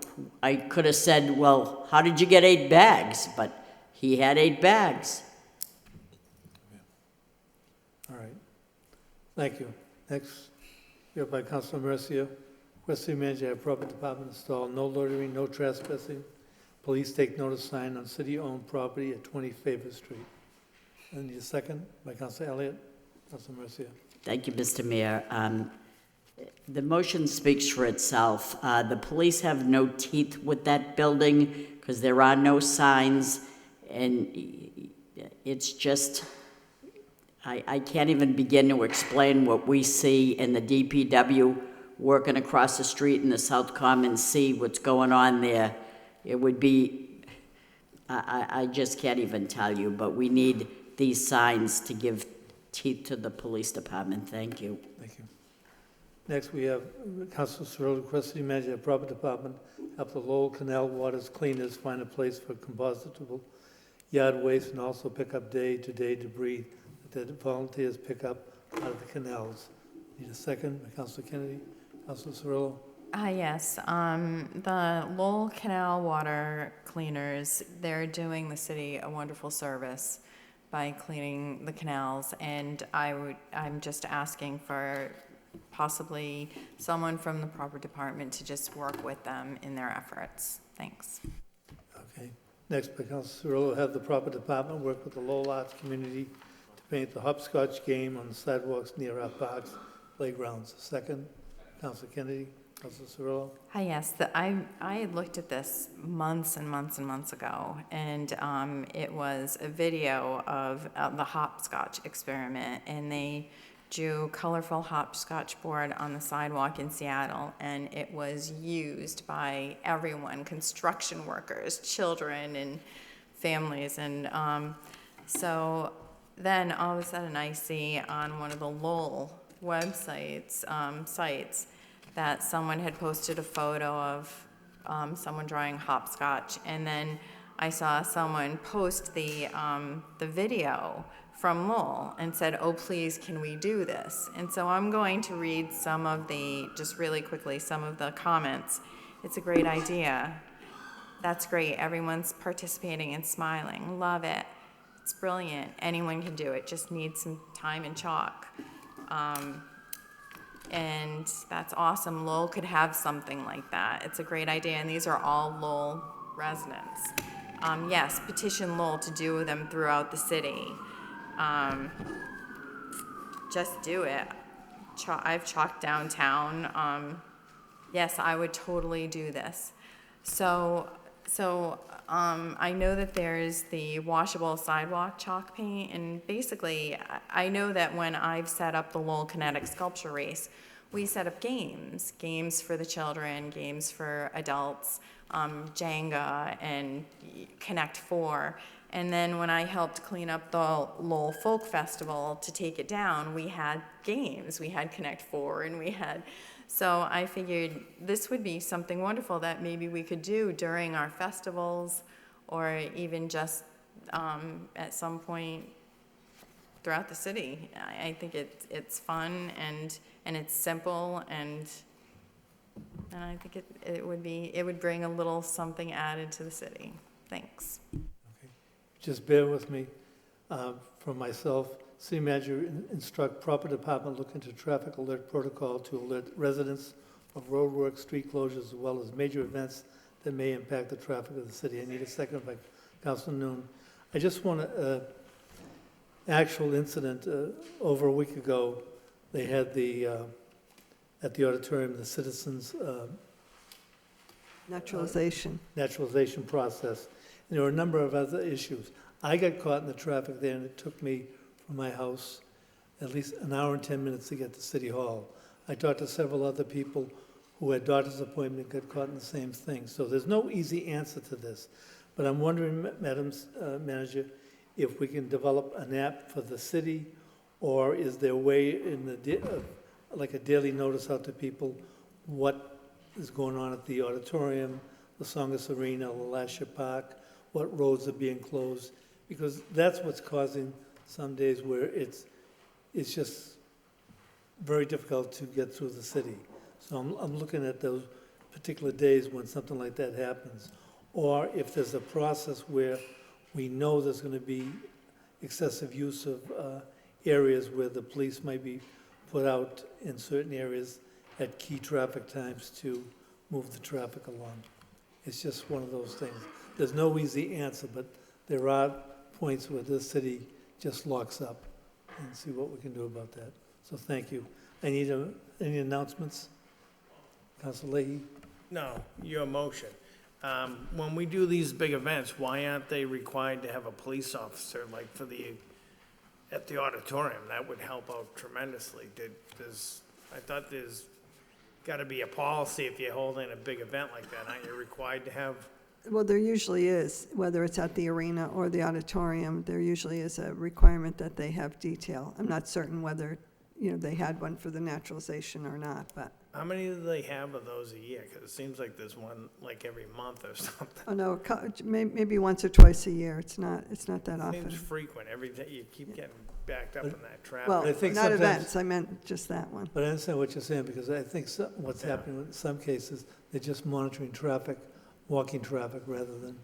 I could have said, "Well, how did you get 8 bags?" But he had 8 bags. All right. Thank you. Next, we have by Councilor Mercia. Request City Manager have proper department install no loitering, no trespassing. Police take notice sign on city-owned property at 20 Favor Street. I need a second by Councilor Elliott. Councilor Mercia. Thank you, Mr. Mayor. The motion speaks for itself. The police have no teeth with that building because there are no signs, and it's just, I can't even begin to explain what we see in the DPW working across the street in the South Common, see what's going on there. It would be, I just can't even tell you, but we need these signs to give teeth to the police department. Thank you. Thank you. Next, we have Councilor Cirillo. Request City Manager have proper department help the Lowell Canal Waters cleaners find a place for compostable yard waste and also pick up day-to-day debris that the volunteers pick up out of the canals. Need a second by Councilor Kennedy. Councilor Cirillo. Yes, the Lowell Canal water cleaners, they're doing the city a wonderful service by cleaning the canals, and I'm just asking for possibly someone from the proper department to just work with them in their efforts. Thanks. Okay. Next, by Councilor Cirillo, have the proper department work with the Lowell Arts community to paint the hopscotch game on the sidewalks near our parks, playgrounds. Second, Councilor Kennedy. Councilor Cirillo. Hi, yes, I had looked at this months and months and months ago, and it was a video of the hopscotch experiment, and they drew colorful hopscotch board on the sidewalk in Seattle, and it was used by everyone, construction workers, children, and families, and so then all of a sudden I see on one of the Lowell websites, sites, that someone had posted a photo of someone drawing hopscotch, and then I saw someone post the video from Lowell and said, "Oh, please, can we do this?" And so I'm going to read some of the, just really quickly, some of the comments. It's a great idea. That's great. Everyone's participating and smiling. Love it. It's brilliant. Anyone can do it. Just need some time and chalk. And that's awesome. Lowell could have something like that. It's a great idea. And these are all Lowell residents. Yes, petition Lowell to do them throughout the city. Just do it. I've chalked downtown. Yes, I would totally do this. So I know that there's the washable sidewalk chalk paint, and basically, I know that when I've set up the Lowell Kinetic Sculpture Race, we set up games for the children, games for adults, Jenga and Connect Four. And then when I helped clean up the Lowell Folk Festival to take it down, we had games. We had Connect Four, and we had... So I figured this would be something wonderful that maybe we could do during our festivals, or even just at some point throughout the city. I think it's fun and it's simple, and I think it would bring a little something added to the city. Thanks. Just bear with me. For myself, city manager instruct proper department look into traffic alert protocol to alert residents of roadwork, street closures, as well as major events that may impact the traffic of the city. I need a second by Councilor Noon. I just want an actual incident. Over a week ago, they had at the auditorium, the citizens Naturalization. Naturalization process. And there were a number of other issues. I got caught in the traffic there, and it took me from my house at least an hour and 10 minutes to get to City Hall. I talked to several other people who had doctor's appointment, got caught in the same thing. So there's no easy answer to this. But I'm wondering, Madam Manager, if we can develop an app for the city, or is there a way in like a daily notice out to people what is going on at the auditorium, the Songus Arena, LaLashia Park, what roads are being closed? Because that's what's causing some days where it's just very difficult to get through the city. So I'm looking at those particular days when something like that happens. Or if there's a process where we know there's going to be excessive use of areas where the police might be put out in certain areas at key traffic times to move the traffic along. It's just one of those things. There's no easy answer, but there are points where this city just locks up, and see what we can do about that. So thank you. I need any announcements? Councilor Leahy? No, your motion. When we do these big events, why aren't they required to have a police officer, like at the auditorium? That would help out tremendously. I thought there's gotta be a policy if you're holding a big event like that. Aren't you required to have? Well, there usually is, whether it's at the arena or the auditorium, there usually is a requirement that they have detail. I'm not certain whether, they had one for the naturalization or not, but. How many do they have of those a year? Because it seems like there's one like every month or something. Oh, no, maybe once or twice a year. It's not that often. Seems frequent. Every day you keep getting backed up in that traffic. Well, I think not sometimes- events, I meant just that one. But I understand what you're saying, because I think what's happening in some cases, they're just monitoring traffic, walking traffic rather than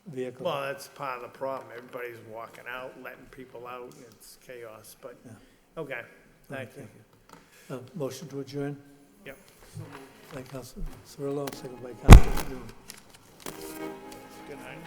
vehicle. Well, that's part of the problem. Everybody's walking out, letting people out, and it's chaos, but, Yeah. okay, thank you. Motion to adjourn? Yep. By Councilor Cirillo, second by Councilor Noon. Good night.